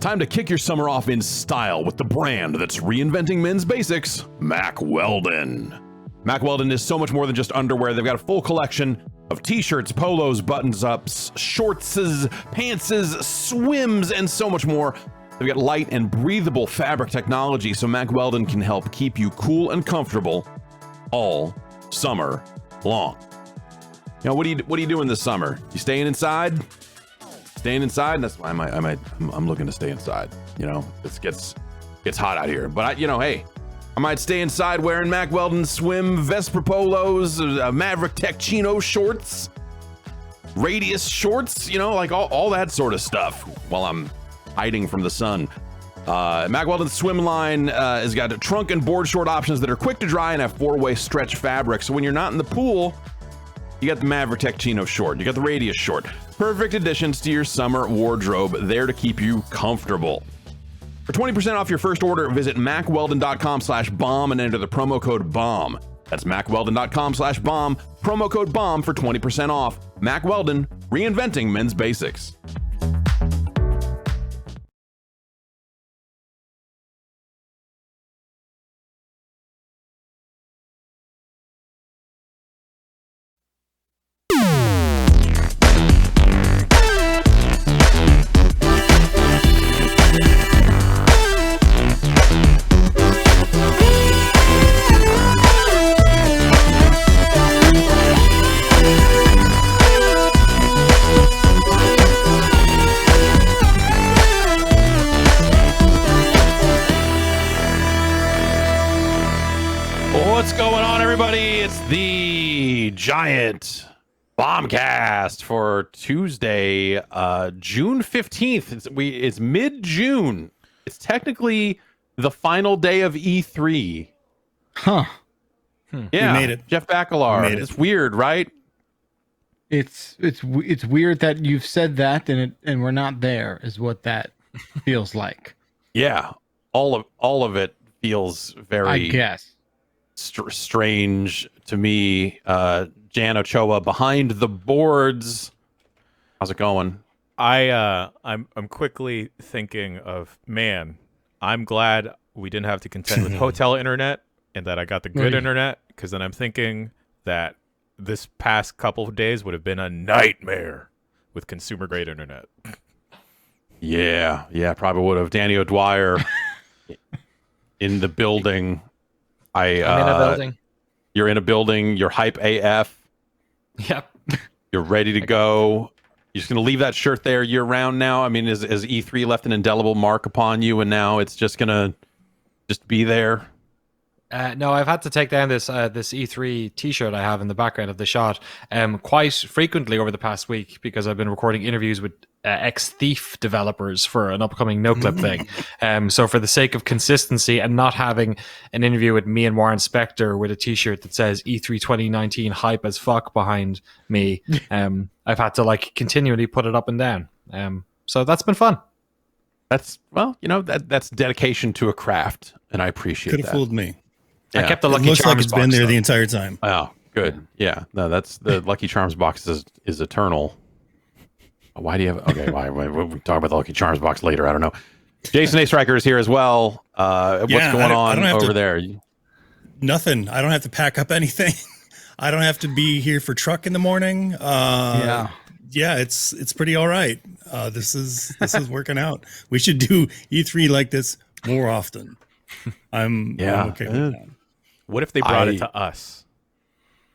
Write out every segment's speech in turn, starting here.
time to kick your summer off in style with the brand that's reinventing men's basics, Mack Weldon. Mack Weldon is so much more than just underwear. They've got a full collection of t-shirts, polos, buttons-ups, shortses, pantses, swims, and so much more. They've got light and breathable fabric technology, so Mack Weldon can help keep you cool and comfortable all summer long. You know, what are you doing this summer? You staying inside? Staying inside? That's why I'm looking to stay inside. You know, it gets hot out here. But hey, I might stay inside wearing Mack Weldon swim Vesper polos, Maverick Tech Chino shorts, Radius shorts, like all that sort of stuff while I'm hiding from the sun. Mack Weldon's swim line has got trunk and board short options that are quick to dry and have 4-way stretch fabric. So when you're not in the pool, you got the Maverick Tech Chino short, you got the Radius short. Perfect additions to your summer wardrobe, there to keep you comfortable. For 20% off your first order, visit MackWeldon.com/bomb and enter the promo code BOMB. That's MackWeldon.com/bomb, promo code BOMB for 20% off. Mack Weldon, reinventing men's basics. What's going on, everybody? It's the giant Bombcast for Tuesday, June 15th. It's mid-June. It's technically the final day of E3. Huh. Yeah, we made it. Jeff Bakalar. It's weird, right? It's weird that you've said that and we're not there, is what that feels like. Yeah, all of it feels very, I guess, strange to me. Jan Ochoa behind the boards. How's it going? I'm quickly thinking of, man, I'm glad we didn't have to contend with hotel internet and that I got the good internet, because then I'm thinking that this past couple of days would have been a nightmare with consumer grade internet. Yeah, probably would have. Danny O'Dwyer in the building. I'm in a building. You're in a building. You're hype AF. Yep. You're ready to go. You're just going to leave that shirt there year round now? I mean, has E3 left an indelible mark upon you and now it's just going to just be there? No, I've had to take down this E3 t-shirt I have in the background of the shot quite frequently over the past week, because I've been recording interviews with ex-Thief developers for an upcoming no-clip thing. So for the sake of consistency and not having an interview with me and Warren Spector with a t-shirt that says E3 2019 hype as fuck behind me, I've had to continually put it up and down. So that's been fun. That's dedication to a craft, and I appreciate that. Could have fooled me. Yeah. I kept the Lucky Charms Charms like it's box, been there though. the entire time. Oh, good. Yeah. No, that's the Lucky Charms box is eternal. Why do you have? Okay, why we talk about the Lucky Charms box later? I don't know. Jason A. Stryker is here as well. What's going on over there? Nothing. I don't have to pack up anything. I don't have to be here for truck in the morning. Yeah, it's pretty all right. This is working out. We should do E3 like this more often. I'm okay with that. What if they brought it to us,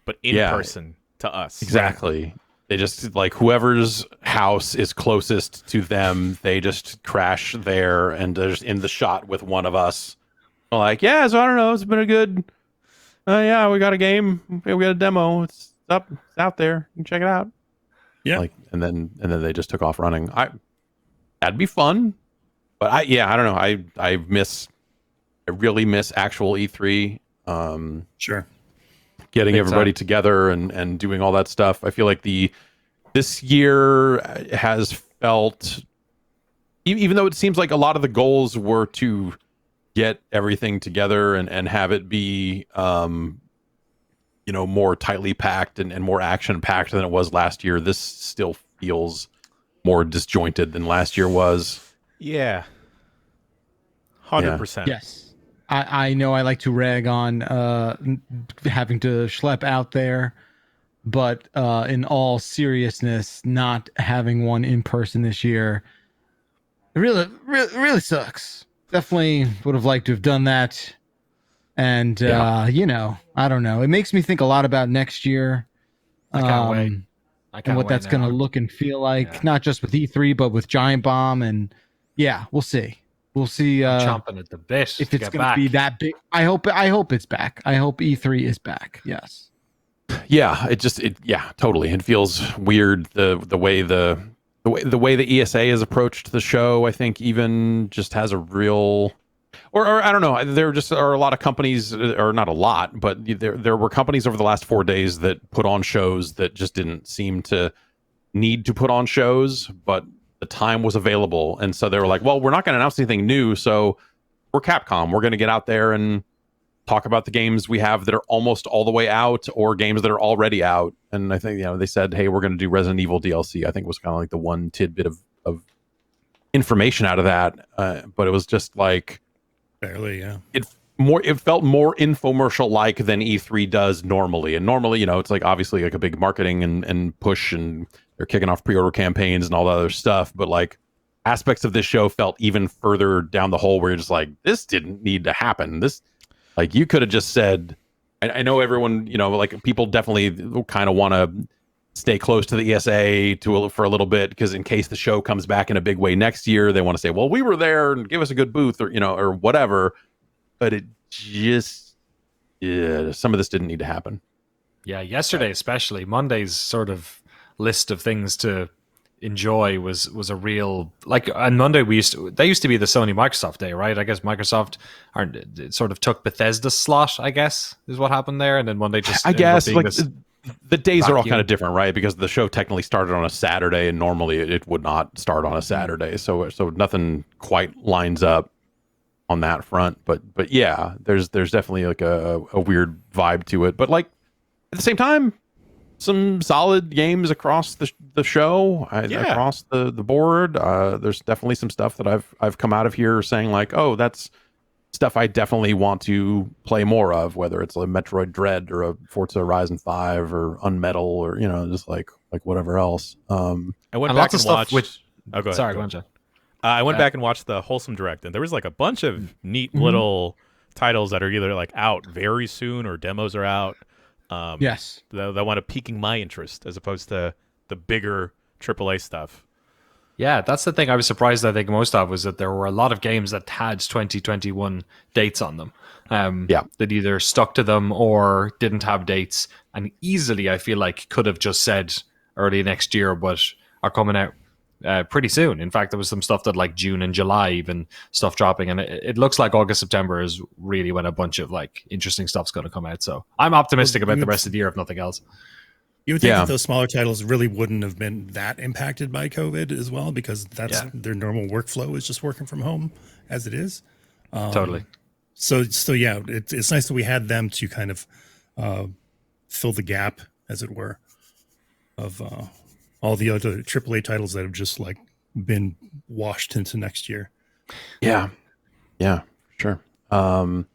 but in person to us? Exactly. They just whoever's house is closest to them, they just crash there and they're just in the shot with one of us. So I don't know. It's been a good. We got a game. We got a demo. It's up. It's out there. You can check it out. Yeah. And then they just took off running. That'd be fun. But I don't know. I really miss actual E3. Sure. Getting everybody together and doing all that stuff. I feel like this year has felt, even though it seems like a lot of the goals were to get everything together and have it be more tightly packed and more action packed than it was last year, this still feels more disjointed than last year was. Yeah. 100%. Yes. I know I like to rag on having to schlep out there, but in all seriousness, not having one in person this year really sucks. Definitely would have liked to have done that. And I don't know. It makes me think a lot about next year. I can't wait. And what that's going to look and feel like, not just with E3, but with Giant Bomb. And yeah, we'll see. We'll see. I'm chomping at the bit if it's going to be that big. I hope it's back. I hope E3 is back. Yes. Yeah, totally. It feels weird the way the ESA has approached the show. I think even just has a real, or I don't know. There just are a lot of companies, or not a lot, but there were companies over the last 4 days that put on shows that just didn't seem to need to put on shows, but the time was available, and so they were like, "Well, we're not going to announce anything new, so we're Capcom. We're going to get out there and talk about the games we have that are almost all the way out, or games that are already out." And I think they said, "Hey, we're going to do Resident Evil DLC." I think was kind of like the one tidbit of information out of that, but it was just like barely, yeah. It felt more infomercial like than E3 does normally. And normally, it's like obviously like a big marketing and push, and they're kicking off pre-order campaigns and all that other stuff. But like aspects of this show felt even further down the hole where you're just like, this didn't need to happen. This, like, you could have just said, I know everyone, like people definitely kind of want to stay close to the ESA for a little bit, because in case the show comes back in a big way next year, they want to say, well, we were there and give us a good booth, or, or whatever. But it just, some of this didn't need to happen. Yeah, yesterday especially, Monday's sort of list of things to enjoy was a real, like, on Monday they used to be the Sony Microsoft day, right? I guess Microsoft sort of took Bethesda's slot, I guess, is what happened there, and then Monday just, I guess, like, the days vacuum. are all kind of different, right? Because the show technically started on a Saturday, and normally it would not start on a Saturday, so nothing quite lines up on that front. But yeah, there's definitely like a weird vibe to it. But like at the same time, some solid games across the show, across the board. There's definitely some stuff that I've come out of here saying like, oh, that's stuff I definitely want to play more of, whether it's a Metroid Dread or a Forza Horizon 5 or Unmetal, or just like whatever else. I went back and watched. Oh, go ahead. Sorry, go on, John. I went back and watched the Wholesome Direct, and there was like a bunch of neat little titles that are either like out very soon or demos are out. Yes, that wound up piquing my interest as opposed to the bigger AAA stuff. Yeah, that's the thing I was surprised, I think, most of, was that there were a lot of games that had 2021 dates on them. That either stuck to them or didn't have dates, and easily, I feel like, could have just said early next year, but are coming out pretty soon. In fact, there was some stuff that like June and July, even stuff dropping, and it looks like August, September is really when a bunch of like interesting stuff's going to come out. So I'm optimistic about the rest of the year, if nothing else. You would think that those smaller titles really wouldn't have been that impacted by COVID as well, because that's their normal workflow is just working from home as it is. Totally. So yeah, it's nice that we had them to kind of fill the gap, as it were, of all the other AAA titles that have just like been washed into next year. Yeah, sure. Well,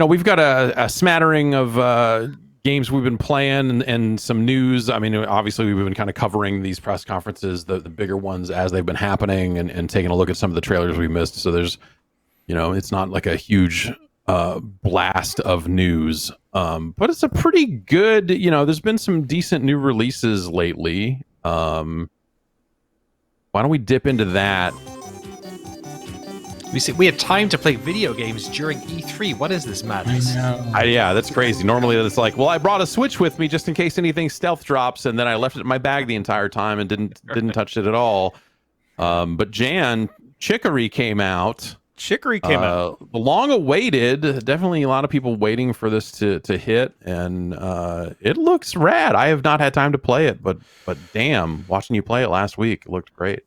we've got a smattering of games we've been playing and some news. I mean, obviously we've been kind of covering these press conferences, the bigger ones, as they've been happening, and taking a look at some of the trailers we missed. So there's, it's not like a huge blast of news, but it's a pretty good, there's been some decent new releases lately. Why don't we dip into that? We had time to play video games during E3. What is this madness? I know. Yeah, that's crazy. Normally it's like, well, I brought a Switch with me just in case anything stealth drops, and then I left it in my bag the entire time and didn't touch it at all. But Jan, Chicory came out. The long awaited, definitely a lot of people waiting for this to hit, and it looks rad. I have not had time to play it, but damn, watching you play it last week, it looked great.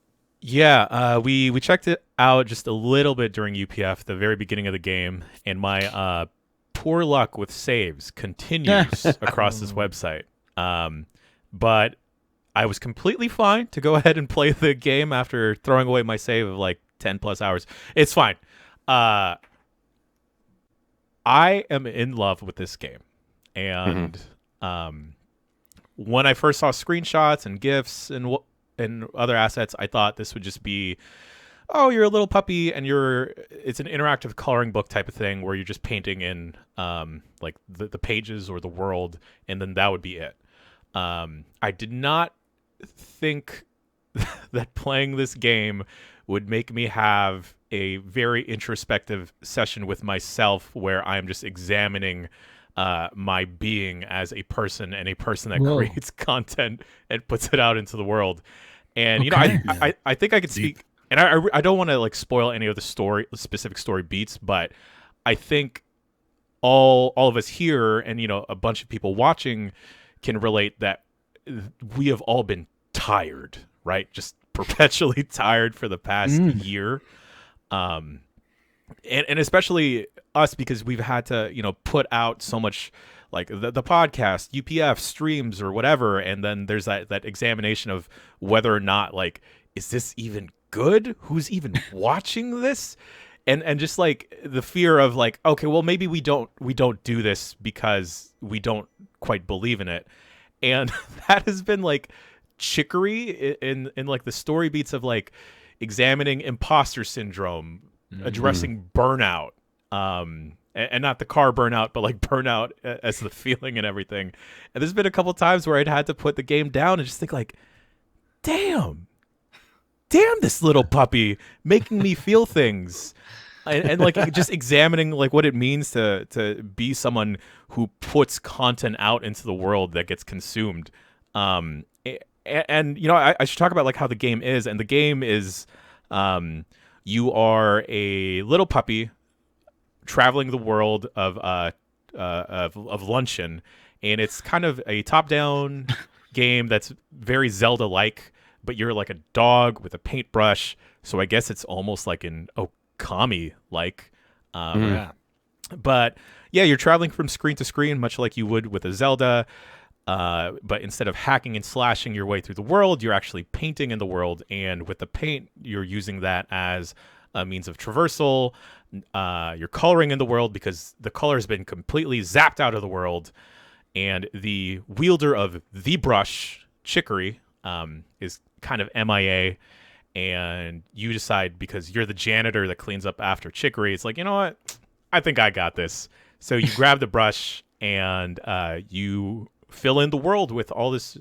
Yeah, we checked it out just a little bit during UPF, the very beginning of the game, and my poor luck with saves continues across this website. But I was completely fine to go ahead and play the game after throwing away my save of like 10 plus hours. It's fine. I am in love with this game, and when I first saw screenshots and GIFs and other assets, I thought this would just be, oh, you're a little puppy, and it's an interactive coloring book type of thing where you're just painting in like the pages or the world, and then that would be it. I did not think that playing this game would make me have a very introspective session with myself where I'm just examining my being as a person and a person that creates content and puts it out into the world. And, you know, I think I could speak, and I don't want to like spoil any of the specific story beats, but I think all of us here and, you know, a bunch of people watching can relate that we have all been tired, right? Just perpetually tired for the past year. And especially us, because we've had to, you know, put out so much, like the podcast, UPF streams or whatever. And then there's that examination of whether or not, like, is this even good? Who's even watching this? And just like the fear of like, okay, well, maybe we don't do this because we don't quite believe in it. And that has been like Chicory in like the story beats of like examining imposter syndrome, addressing burnout, and not the car burnout, but like burnout as the feeling and everything. And there's been a couple times where I'd had to put the game down and just think like, damn, this little puppy making me feel things. And like just examining like what it means to be someone who puts content out into the world that gets consumed. And you know, I should talk about like how the game is. And the game is, you are a little puppy traveling the world of Luncheon, and it's kind of a top-down game that's very Zelda-like, but you're like a dog with a paintbrush. So I guess it's almost like an Okami-like. But yeah, you're traveling from screen to screen, much like you would with a Zelda. But instead of hacking and slashing your way through the world, you're actually painting in the world. And with the paint, you're using that as a means of traversal. You're coloring in the world because the color has been completely zapped out of the world. And the wielder of the brush, Chicory, is kind of MIA. And you decide, because you're the janitor that cleans up after Chicory, it's like, you know what? I think I got this. So you grab the brush and you fill in the world with all this,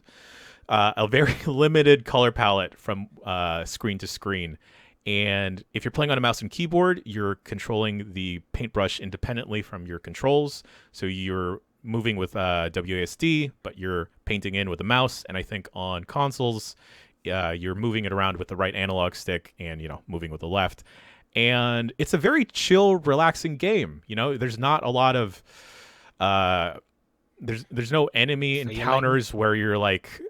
a very limited color palette from screen to screen. And if you're playing on a mouse and keyboard, you're controlling the paintbrush independently from your controls. So you're moving with WASD, but you're painting in with a mouse. And I think on consoles, you're moving it around with the right analog stick and, you know, moving with the left. And it's a very chill, relaxing game. You know, there's not a lot of there's no enemy encounters where you're like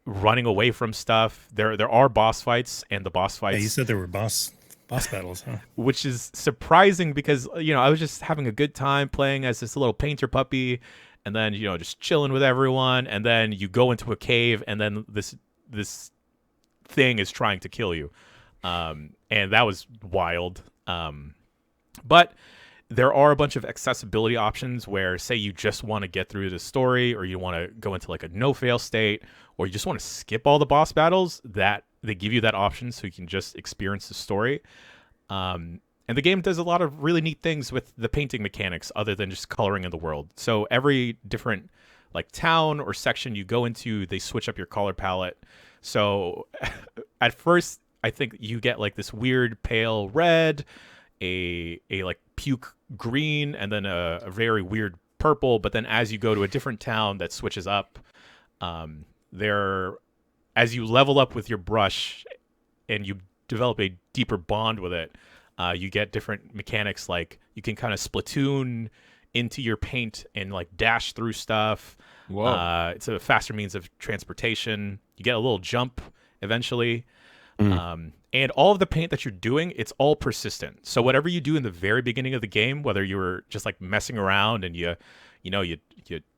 running away from stuff. There are boss fights, and the boss fights. Yeah, you said there were boss battles, huh? Which is surprising because, you know, I was just having a good time playing as this little painter puppy, and then, you know, just chilling with everyone, and then you go into a cave, and then this thing is trying to kill you, and that was wild. But there are a bunch of accessibility options where, say, you just want to get through the story, or you want to go into like a no-fail state, or you just want to skip all the boss battles, that they give you that option so you can just experience the story. And the game does a lot of really neat things with the painting mechanics other than just coloring in the world. So every different like town or section you go into, they switch up your color palette. So at first, I think you get like this weird pale red, a like puke green, and then a very weird purple. But then as you go to a different town, that switches up. As you level up with your brush and you develop a deeper bond with it, you get different mechanics, like you can kind of splatoon into your paint and like dash through stuff. Whoa. It's a faster means of transportation. You get a little jump eventually. And all of the paint that you're doing, it's all persistent. So whatever you do in the very beginning of the game, whether you were just like messing around and you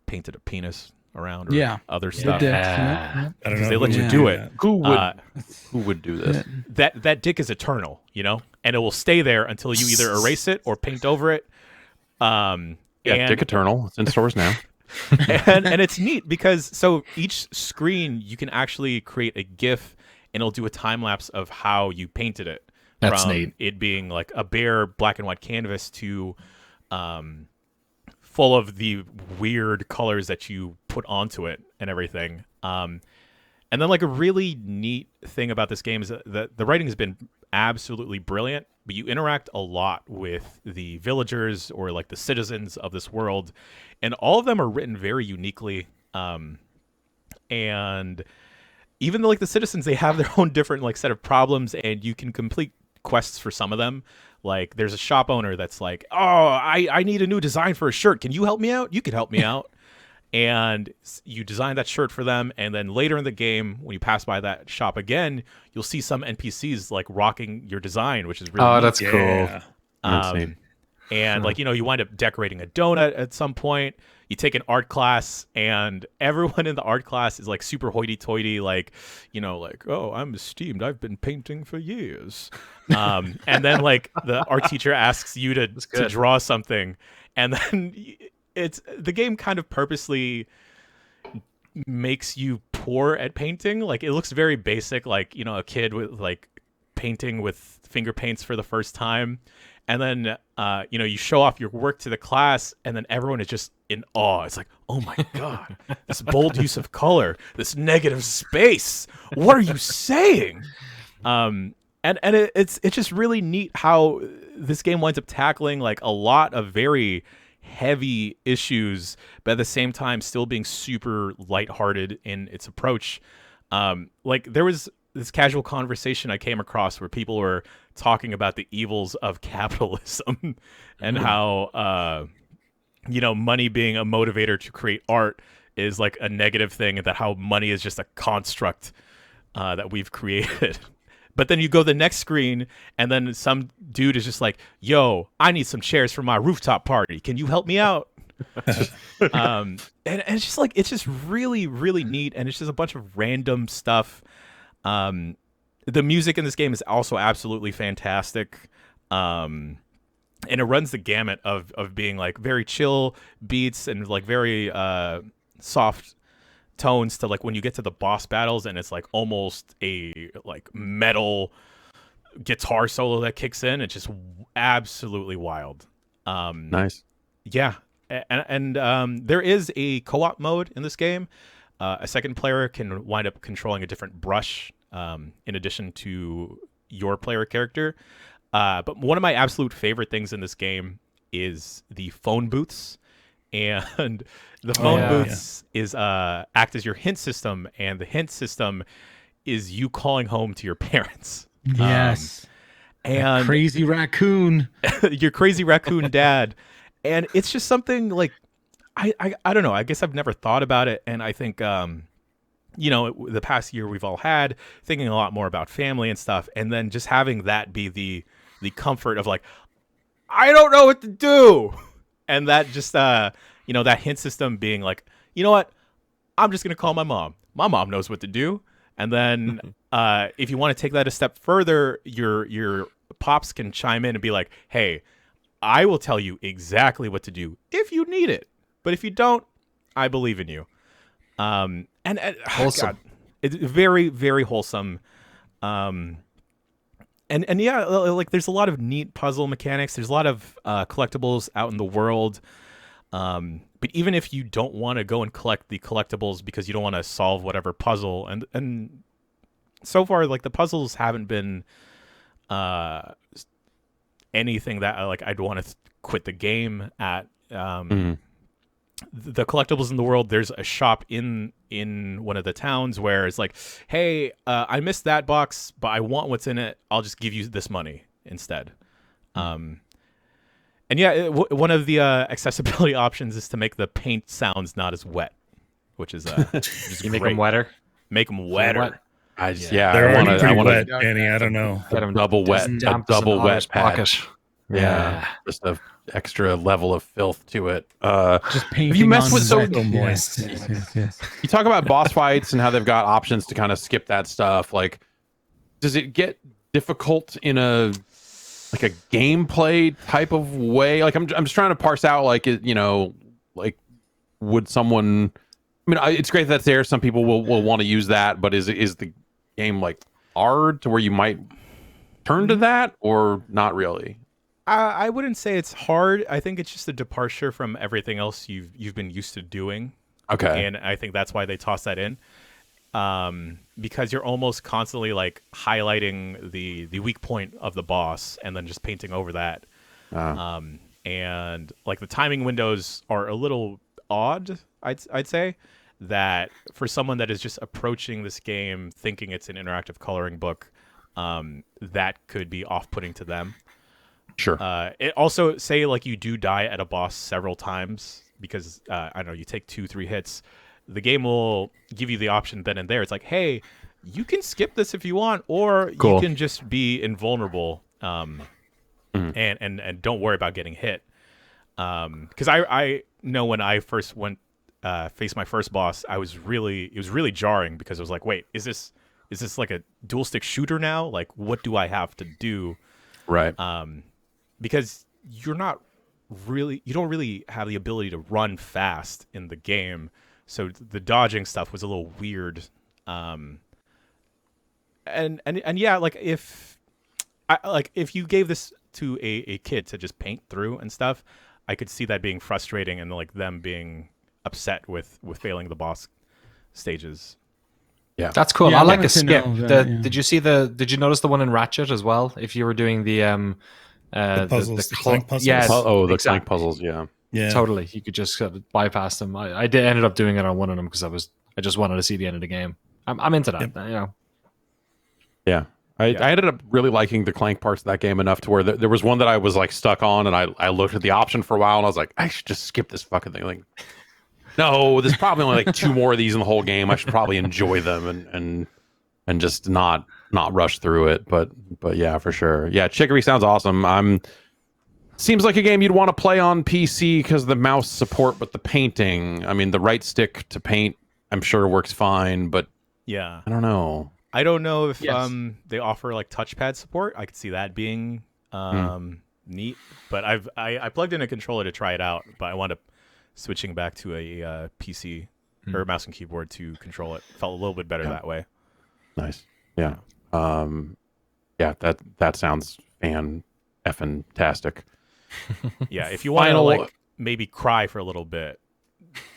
painted a penis around or other stuff. I don't know. They let you do it. Who would do this? That dick is eternal, you know? and it will stay there until you either erase it or paint over it. Dick Eternal. It's in stores now. and it's neat because so each screen you can actually create a GIF and it'll do a time lapse of how you painted it. That's from neat. It being like a bare black and white canvas to full of the weird colors that you put onto it and everything. And then like a really neat thing about this game is that the writing has been absolutely brilliant, but you interact a lot with the villagers or like the citizens of this world, and all of them are written very uniquely. And even though like the citizens, they have their own different like set of problems, and you can complete quests for some of them. Like there's a shop owner that's like, oh, I need a new design for a shirt. Can you help me out? You could help me out. And you design that shirt for them, and then later in the game, when you pass by that shop again, you'll see some NPCs like rocking your design, which is really neat. That's cool. And like, you know, you wind up decorating a donut at some point. You take an art class, and everyone in the art class is like super hoity-toity, like, you know, like, oh, I'm esteemed. I've been painting for years. And then like the art teacher asks you to draw something, and then the game kind of purposely makes you poor at painting. Like it looks very basic, like, you know, a kid with like painting with finger paints for the first time. And then, you know, you show off your work to the class, and then everyone is just in awe. It's like, oh my God, this bold use of color, this negative space. What are you saying? And it's just really neat how this game winds up tackling like a lot of very heavy issues, but at the same time still being super lighthearted in its approach. Like there was this casual conversation I came across where people were talking about the evils of capitalism and how you know, money being a motivator to create art is like a negative thing, and that how money is just a construct that we've created. But then you go to the next screen, and then some dude is just like, yo, I need some chairs for my rooftop party. Can you help me out? And it's just like, it's just really, really neat. And it's just a bunch of random stuff. The music in this game is also absolutely fantastic. And it runs the gamut of being like very chill beats and like very soft tones to like when you get to the boss battles, and it's like almost a like metal guitar solo that kicks in. It's just absolutely wild. Nice. Yeah. And there is a co-op mode in this game. A second player can wind up controlling a different brush in addition to your player character. But one of my absolute favorite things in this game is the phone booths. And the phone booths is act as your hint system, and the hint system is you calling home to your parents. Yes. And crazy raccoon. your crazy raccoon dad. And it's just something like I don't know. I guess I've never thought about it, and I think you know, the past year we've all had thinking a lot more about family and stuff, and then just having that be the comfort of like, I don't know what to do. And that just, you know, that hint system being like, you know what? I'm just going to call my mom. My mom knows what to do. And then if you want to take that a step further, your pops can chime in and be like, hey, I will tell you exactly what to do if you need it. But if you don't, I believe in you. And Wholesome. God, it's very, very wholesome. And yeah, like there's a lot of neat puzzle mechanics. There's a lot of collectibles out in the world. But even if you don't want to go and collect the collectibles because you don't want to solve whatever puzzle, and so far, like the puzzles haven't been anything that like I'd want to quit the game at. The collectibles in the world, there's a shop in one of the towns where it's like, hey, I missed that box, but I want what's in it. I'll just give you this money instead. And yeah, one of the accessibility options is to make the paint sounds not as wet, which is just You make them wetter. Make them wetter. I They're want already to. I pretty want wet, to Danny. I don't know. Get 'em double just wet, a damp as an double wet honest pad. pocket. Yeah, just a extra level of filth to it. Just painting. you messed on with so- wet- So moist. Yes. You talk about boss fights and how they've got options to kind of skip that stuff. Like, does it get difficult in a like a gameplay type of way? Like I'm just trying to parse out like like would someone? I mean, it's great that's there. Some people will want to use that, but is the game like hard to where you might turn to that or not really? I wouldn't say it's hard. I think it's just a departure from everything else you've been used to doing. Okay. And I think that's why they toss that in. Because you're almost constantly like highlighting the weak point of the boss and then just painting over that. And like the timing windows are a little odd, I'd say, that for someone that is just approaching this game thinking it's an interactive coloring book, that could be off-putting to them. Sure. It also, say like you do die at a boss several times because I don't know, you take 2-3 hits, the game will give you the option then and there. It's like, hey, you can skip this if you want, or you can just be invulnerable, and don't worry about getting hit. Because I know when I first went faced my first boss, it was really jarring because I was like, wait, is this like a dual stick shooter now? Like, what do I have to do? Right. Because you don't really have the ability to run fast in the game, so the dodging stuff was a little weird. And yeah, like if you gave this to a kid to just paint through and stuff, I could see that being frustrating and like them being upset with failing the boss stages. Yeah, that's cool. Yeah, I like the skip. That, Did you notice the one in Ratchet as well? If you were doing the puzzles, the clank puzzles. Yes, the exactly. clank puzzles. Yeah. Totally. You could just bypass them. I ended up doing it on one of them because I just wanted to see the end of the game. I'm into that. Yep. Yeah. I ended up really liking the clank parts of that game enough to where there was one that I was like stuck on, and I looked at the option for a while, and I was like, I should just skip this fucking thing. Like, no, there's probably only like 2 more of these in the whole game. I should probably enjoy them and just not rush through it. But yeah, for sure. Yeah, Chicory sounds awesome. Seems like a game you'd want to play on PC because of the mouse support, but the painting, I mean, the right stick to paint, I'm sure works fine, but yeah, I don't know. I don't know if they offer like touchpad support. I could see that being neat. But I plugged in a controller to try it out, but I wound up switching back to a PC or mouse and keyboard to control it. Felt a little bit better that way. Nice. Yeah. Yeah, that sounds fan-effing-tastic. Yeah, if you want to like maybe cry for a little bit,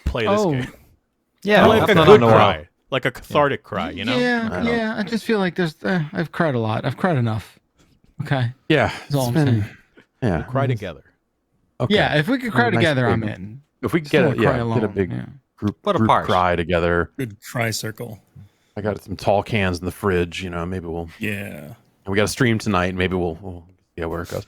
play this game. Yeah, like a good cry. Like a cathartic cry, you know? Yeah. I just feel like I've cried a lot. I've cried enough. Okay. Yeah. That's all I'm saying. Yeah. We'll cry together. Okay. Yeah, if we could cry together, I'm in. If we could get a big group cry together. Good cry circle. I got some tall cans in the fridge, maybe we'll. Yeah. We got a stream tonight. Maybe we'll see where it goes.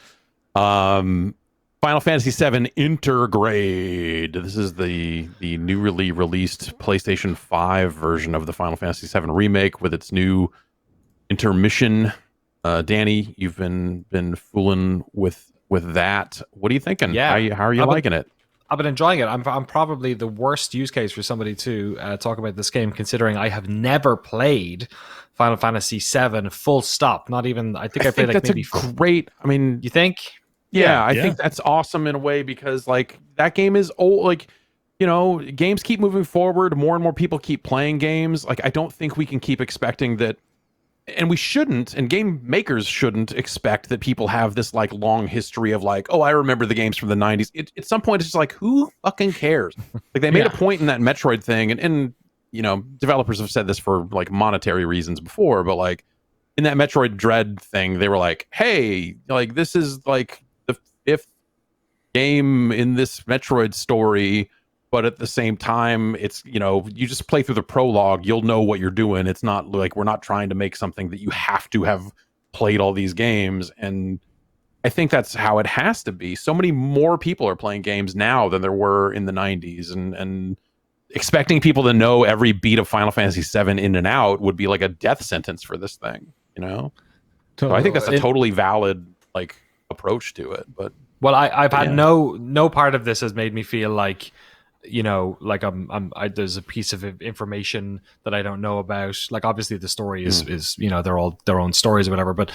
Final Fantasy VII Intergrade. This is the newly released PlayStation 5 version of the Final Fantasy VII remake with its new intermission. Danny, you've been fooling with that. What are you thinking? Yeah. How are you liking it? I've been enjoying it. I'm probably the worst use case for somebody to talk about this game, considering I have never played Final Fantasy VII full stop. Not even. I think I played like that's maybe great. I mean, you think? Yeah, I think that's awesome in a way because like that game is old. Like, games keep moving forward. More and more people keep playing games. Like, I don't think we can keep expecting that, and we shouldn't, and game makers shouldn't expect that people have this like long history of like, oh, I remember the games from the 90s. At some point, it's just like, who fucking cares? Like, they made a point in that Metroid thing, and developers have said this for like monetary reasons before, but like in that Metroid Dread thing, they were like, hey, like this is like the 5th game in this Metroid story, but at the same time, it's, you just play through the prologue, you'll know what you're doing. It's not like we're not trying to make something that you have to have played all these games. And I think that's how it has to be. So many more people are playing games now than there were in the 90s. And expecting people to know every beat of Final Fantasy VII in and out would be like a death sentence for this thing, Totally. So I think that's a totally valid like approach to it. But I've had no part of this has made me feel like like there's a piece of information that I don't know about. Like, obviously the story is they're all their own stories or whatever, but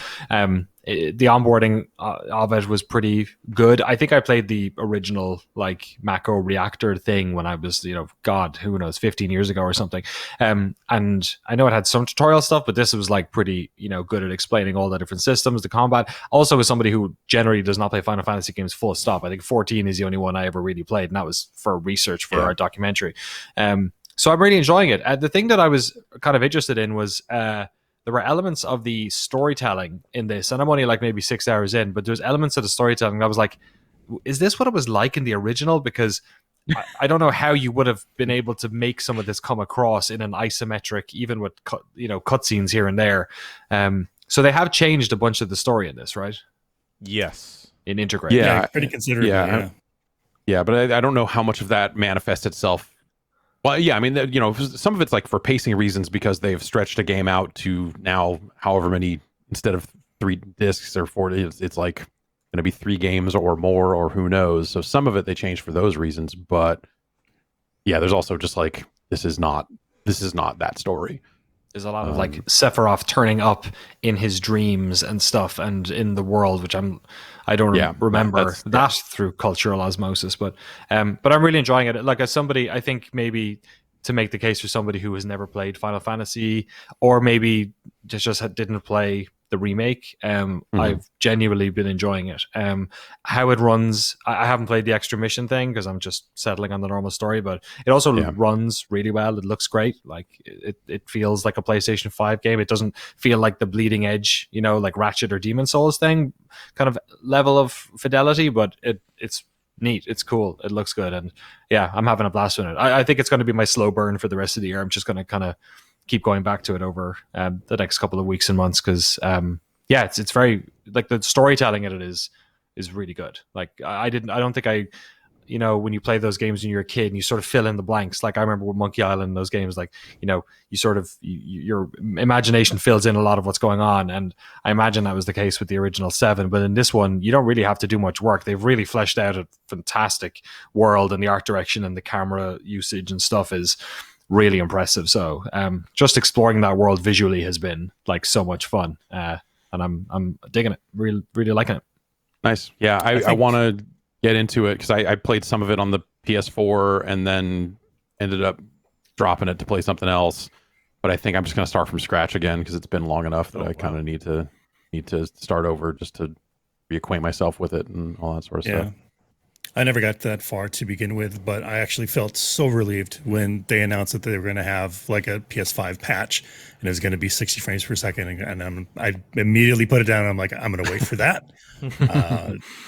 the onboarding of it was pretty good. I think I played the original like Mako Reactor thing when I was, God, who knows, 15 years ago or something. And I know it had some tutorial stuff, but this was like pretty, good at explaining all the different systems, the combat. Also, as somebody who generally does not play Final Fantasy games full stop, I think 14 is the only one I ever really played, and that was for research for our documentary. So I'm really enjoying it. The thing that I was kind of interested in was there were elements of the storytelling in this, and I'm only like maybe 6 hours in, but there's elements of the storytelling that I was like, is this what it was like in the original? Because I don't know how you would have been able to make some of this come across in an isometric, even with cutscenes here and there. So they have changed a bunch of the story in this, right? Yes. In Integrate. Yeah, pretty considerably. Yeah, but I don't know how much of that manifests itself. Well, yeah, I mean, some of it's like for pacing reasons because they've stretched a game out to now however many, instead of 3 discs or 4, it's like going to be 3 games or more, or who knows. So some of it they changed for those reasons, but yeah, there's also just like this is not that story. There's a lot of like Sephiroth turning up in his dreams and stuff, and in the world, which I don't remember that through cultural osmosis, but I'm really enjoying it. Like, as somebody, I think maybe to make the case for somebody who has never played Final Fantasy, or maybe just didn't play the remake, I've genuinely been enjoying it. How it runs, I haven't played the extra mission thing because I'm just settling on the normal story, but it also runs really well. It looks great. Like it feels like a PlayStation 5 game. It doesn't feel like the bleeding edge, like Ratchet or Demon Souls thing kind of level of fidelity, but it's neat. It's cool. It looks good. And yeah, I'm having a blast with it. I think it's going to be my slow burn for the rest of the year. I'm just going to kind of keep going back to it over the next couple of weeks and months, because it's very, like, the storytelling in it is really good. Like, I don't think when you play those games when you're a kid and you sort of fill in the blanks, like I remember with Monkey Island, those games, like, you sort of, your imagination fills in a lot of what's going on. And I imagine that was the case with the original 7, but in this one, you don't really have to do much work. They've really fleshed out a fantastic world, and the art direction and the camera usage and stuff is really impressive. So just exploring that world visually has been like so much fun, and I'm digging it. Really, really liking it. Nice. Yeah, I want to get into it because I played some of it on the PS4 and then ended up dropping it to play something else. But I think I'm just going to start from scratch again because it's been long enough that I kind of need to start over just to reacquaint myself with it and all that sort of stuff. I never got that far to begin with, but I actually felt so relieved when they announced that they were going to have like a PS5 patch and it was going to be 60 frames per second. And I immediately put it down. And I'm like, I'm going to wait for that.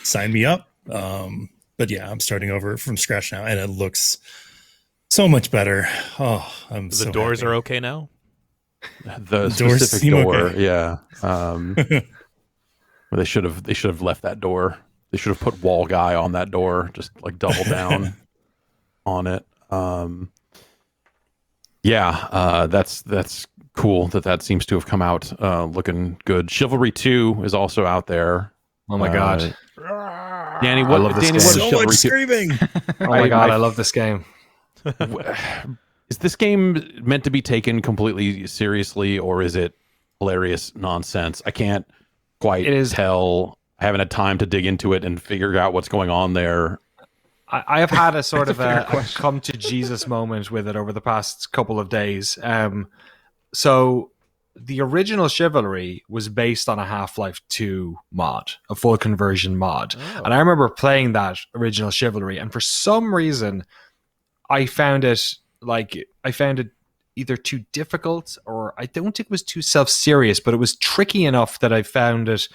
Sign me up. But yeah, I'm starting over from scratch now, and it looks so much better. Oh, the doors are okay now. The specific door, okay. Yeah. They should have left that door. They should have put Wall Guy on that door, just like double down on it. That's cool that seems to have come out looking good. Chivalry 2 is also out there. Oh my god. What is so Chivalry much 2? screaming. Oh my god, I love this game. Is this game meant to be taken completely seriously, or is it hilarious nonsense? I can't quite tell. I haven't had time to dig into it and figure out what's going on there. I have had a sort of a come to Jesus moment with it over the past couple of days. So the original Chivalry was based on a Half-Life 2 mod, a full conversion mod. Oh. And I remember playing that original Chivalry, and for some reason I found it either too difficult, or I don't think it was too self-serious, but it was tricky enough that I found it,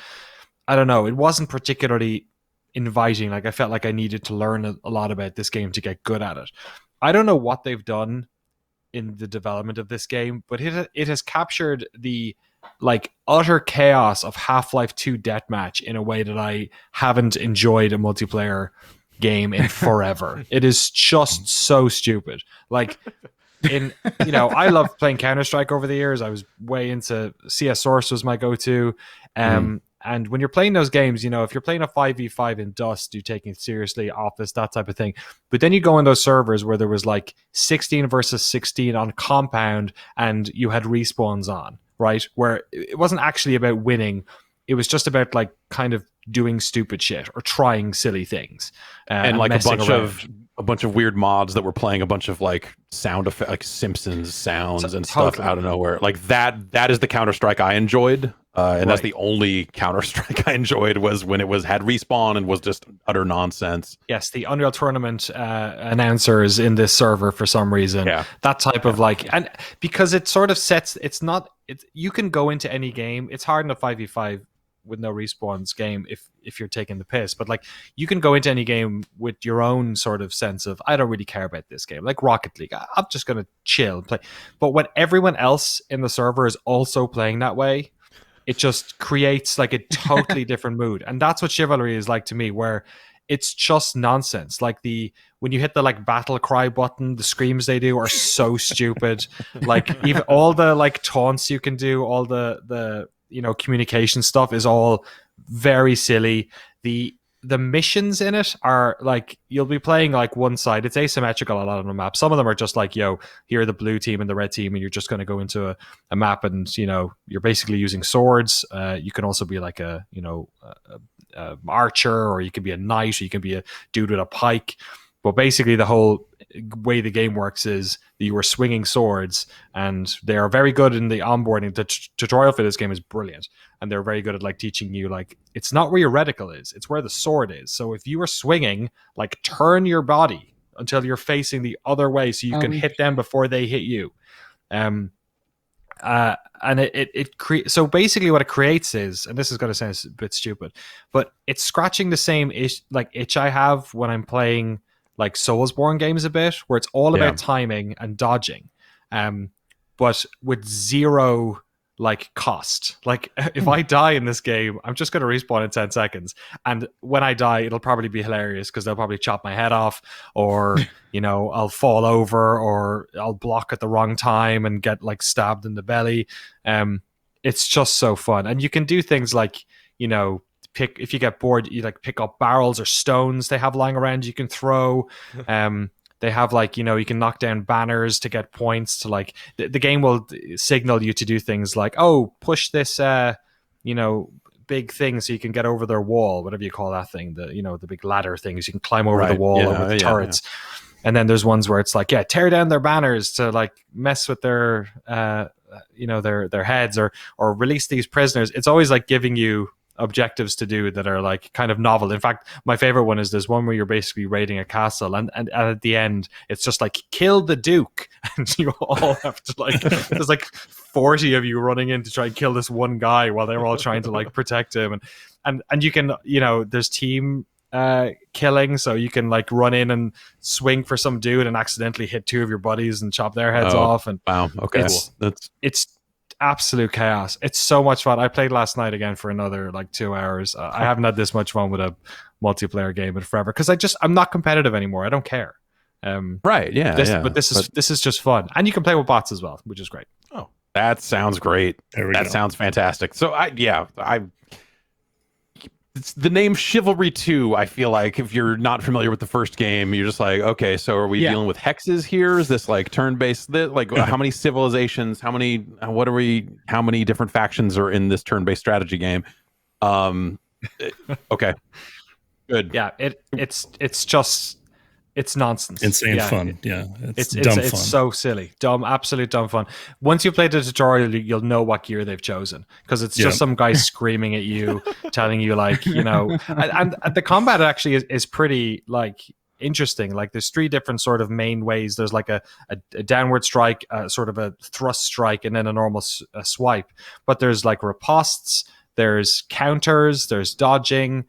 I don't know, it wasn't particularly inviting. Like, I felt like I needed to learn a lot about this game to get good at it. I don't know what they've done in the development of this game, but it has captured the like utter chaos of Half-Life 2 Deathmatch in a way that I haven't enjoyed a multiplayer game in forever. It is just so stupid. Like, I love playing Counter-Strike over the years. I was way into CS Source was my go-to. And when you're playing those games, if you're playing a 5v5 in Dust, you're taking it seriously, Office, that type of thing. But then you go in those servers where there was like 16 versus 16 on Compound, and you had respawns on, right? Where it wasn't actually about winning. it was just about like kind of doing stupid shit or trying silly things, and like messing around. a bunch of weird mods that were playing a bunch of like sound effect, like Simpsons sounds and stuff totally. out of nowhere. Like that is the Counter-Strike I enjoyed. And that's Right. the only Counter-Strike I enjoyed, was when it had respawn and was just utter nonsense. Yes, the Unreal Tournament announcers in this server for some reason. Yeah. That type of like, and because it sort of sets, you can go into any game. It's hard in a 5v5 with no respawns game if you're taking the piss, but like you can go into any game with your own sort of sense of, I don't really care about this game, like Rocket League. I'm just going to chill and play. But when everyone else in the server is also playing that way, it just creates like a totally different mood. And that's what Chivalry is like to me, where it's just nonsense. Like when you hit the like battle cry button, the screams they do are so stupid. Like even all the like taunts you can do, all the communication stuff is all very silly. The missions in it are like, you'll be playing like one side, it's asymmetrical a lot on the map. Some of them are just like, here are the blue team and the red team, and you're just going to go into a map and you're basically using swords. You can also be like a archer, or you can be a knight, or you can be a dude with a pike. But basically the whole way the game works is that you are swinging swords, and they are very good in the onboarding. The tutorial for this game is brilliant, and they're very good at like teaching you, like, it's not where your reticle is, it's where the sword is. So if you are swinging, like, turn your body until you're facing the other way so you can hit them before they hit you. And so basically what it creates is, and this is going to sound a bit stupid, but it's scratching the same itch I have when I'm playing like Soulsborne games a bit, where it's all about timing and dodging, but with zero like cost. Like if I die in this game, I'm just going to respawn in 10 seconds, and when I die, it'll probably be hilarious because they'll probably chop my head off, or I'll fall over, or I'll block at the wrong time and get like stabbed in the belly. It's just so fun, and you can do things like if you get bored, you like pick up barrels or stones they have lying around you can throw. They have like, you can knock down banners to get points to like, the game will signal you to do things like, push this, big thing so you can get over their wall, whatever you call that thing, the big ladder things, you can climb over the wall, over the turrets. And then there's ones where it's like, tear down their banners to like mess with their, their heads, or release these prisoners. It's always like giving you objectives to do that are like kind of novel. In fact, my favorite one is there's one where you're basically raiding a castle, and at the end it's just like, kill the Duke, and you all have to like, there's like 40 of you running in to try and kill this one guy while they're all trying to like protect him, and you can, there's team killing, so you can like run in and swing for some dude and accidentally hit two of your buddies and chop their heads off. And wow, okay, it's absolute chaos. It's so much fun. I played last night again for another like 2 hours. I haven't had this much fun with a multiplayer game in forever, because I'm not competitive anymore. I don't care. Right, yeah, but this is just fun, and you can play with bots as well, which is great. Oh, that sounds great. That sounds fantastic. So it's the name Chivalry 2. I feel like if you're not familiar with the first game, you're just like, okay, so are we dealing with hexes here? Is this like turn-based? Like, how many civilizations? How many different factions are in this turn-based strategy game? Okay, good. Yeah, it's nonsense. Insane fun. It's dumb fun. It's so silly. Absolute dumb fun. Once you play the tutorial, you'll know what gear they've chosen, because it's just some guy screaming at you, telling you like, and the combat actually is pretty like interesting. Like there's 3 different sort of main ways. There's like a downward strike, sort of a thrust strike, and then a normal swipe. But there's like ripostes, there's counters, there's dodging,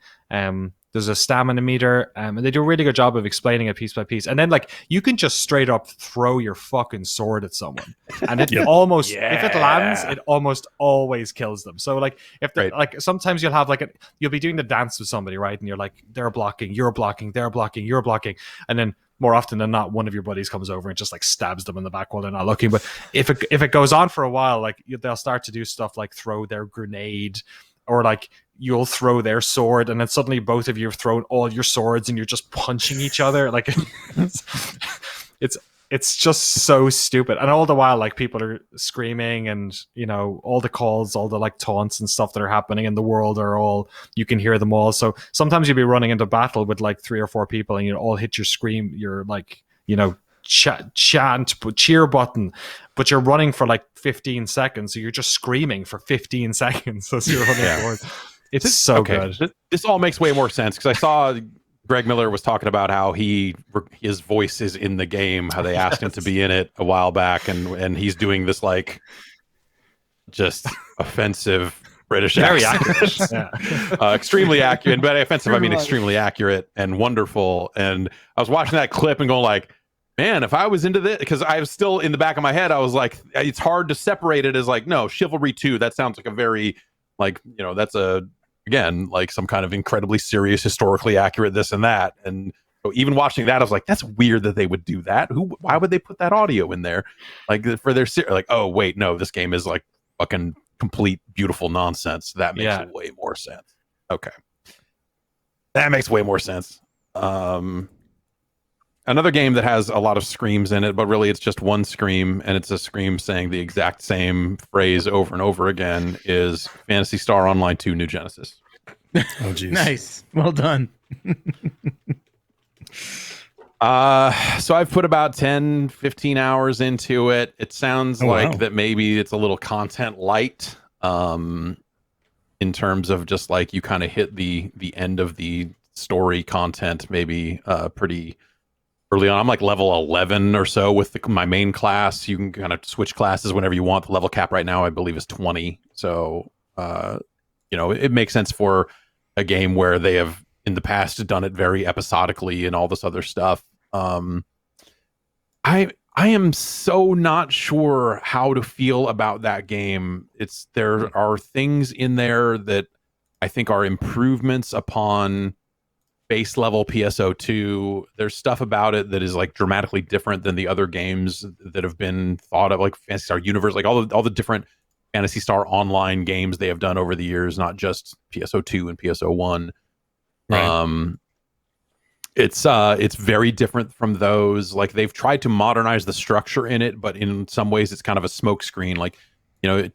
there's a stamina meter, and they do a really good job of explaining it piece by piece. And then like you can just straight up throw your fucking sword at someone, and it almost if it lands, it almost always kills them. So like if like sometimes you'll have like you'll be doing the dance with somebody, right? And you're like, they're blocking, you're blocking, they're blocking, you're blocking, and then more often than not, one of your buddies comes over and just like stabs them in the back while they're not looking. But if it goes on for a while, like they'll start to do stuff like throw their grenade, or like you'll throw their sword, and then suddenly both of you have thrown all your swords and you're just punching each other. Like it's it's just so stupid. And all the while, like, people are screaming, and all the calls, all the like taunts and stuff that are happening in the world are all, you can hear them all. So sometimes you'll be running into battle with like 3 or 4 people, and you all hit your scream, your like cheer button, but you're running for like 15 seconds, so you're just screaming for 15 seconds as you're running forward. It's so good. This all makes way more sense, because I saw Greg Miller was talking about how his voice is in the game, how they asked him to be in it a while back, and he's doing this like just offensive British Very accent. accurate. Extremely accurate. But offensive, I mean extremely accurate and wonderful. And I was watching that clip and going like, man, if I was into this, because I was still in the back of my head, I was like, it's hard to separate it as like, no, Chivalry 2, that sounds like a very, like, that's again, like some kind of incredibly serious, historically accurate this and that. And so even watching that, I was like, that's weird that they would do that. Why would they put that audio in there? Like for their, like, oh, wait, no, this game is like fucking complete beautiful nonsense. That makes way more sense. Okay. That makes way more sense. Another game that has a lot of screams in it, but really it's just one scream, and it's a scream saying the exact same phrase over and over again, is Phantasy Star Online 2 New Genesis. Oh, geez. Nice. Well done. So I've put about 10, 15 hours into it. It sounds that maybe it's a little content light, in terms of just like you kind of hit the end of the story content, maybe pretty early on. I'm like level 11 or so with my main class. You can kind of switch classes whenever you want. The level cap right now, I believe, is 20. So, it makes sense for a game where they have in the past done it very episodically and all this other stuff. I am so not sure how to feel about that game. There are things in there that I think are improvements upon base level PSO2. There's stuff about it that is like dramatically different than the other games that have been thought of, like Phantasy Star Universe, like all the different Phantasy Star Online games they have done over the years, not just PSO2 and PSO1. Right. It's very different from those. Like they've tried to modernize the structure in it, but in some ways it's kind of a smokescreen. Like, in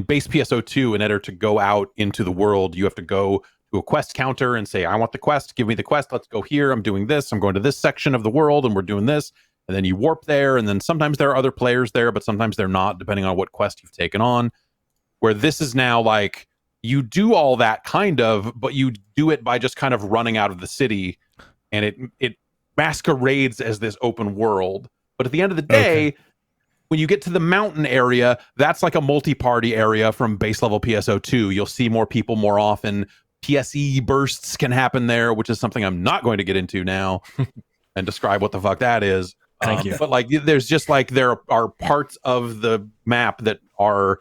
base PSO2, in order to go out into the world, you have to go to a quest counter and say, I want the quest, give me the quest, let's go here, I'm doing this, I'm going to this section of the world and we're doing this. And then you warp there, and then sometimes there are other players there, but sometimes they're not, depending on what quest you've taken on. Where this is now like, you do all that kind of, but you do it by just kind of running out of the city, and it masquerades as this open world. But at the end of the day, when you get to the mountain area, that's like a multi-party area from base level PSO2. You'll see more people more often. PSE bursts can happen there, which is something I'm not going to get into now and describe what the fuck that is. Thank you. But like, there's just like, there are parts of the map that are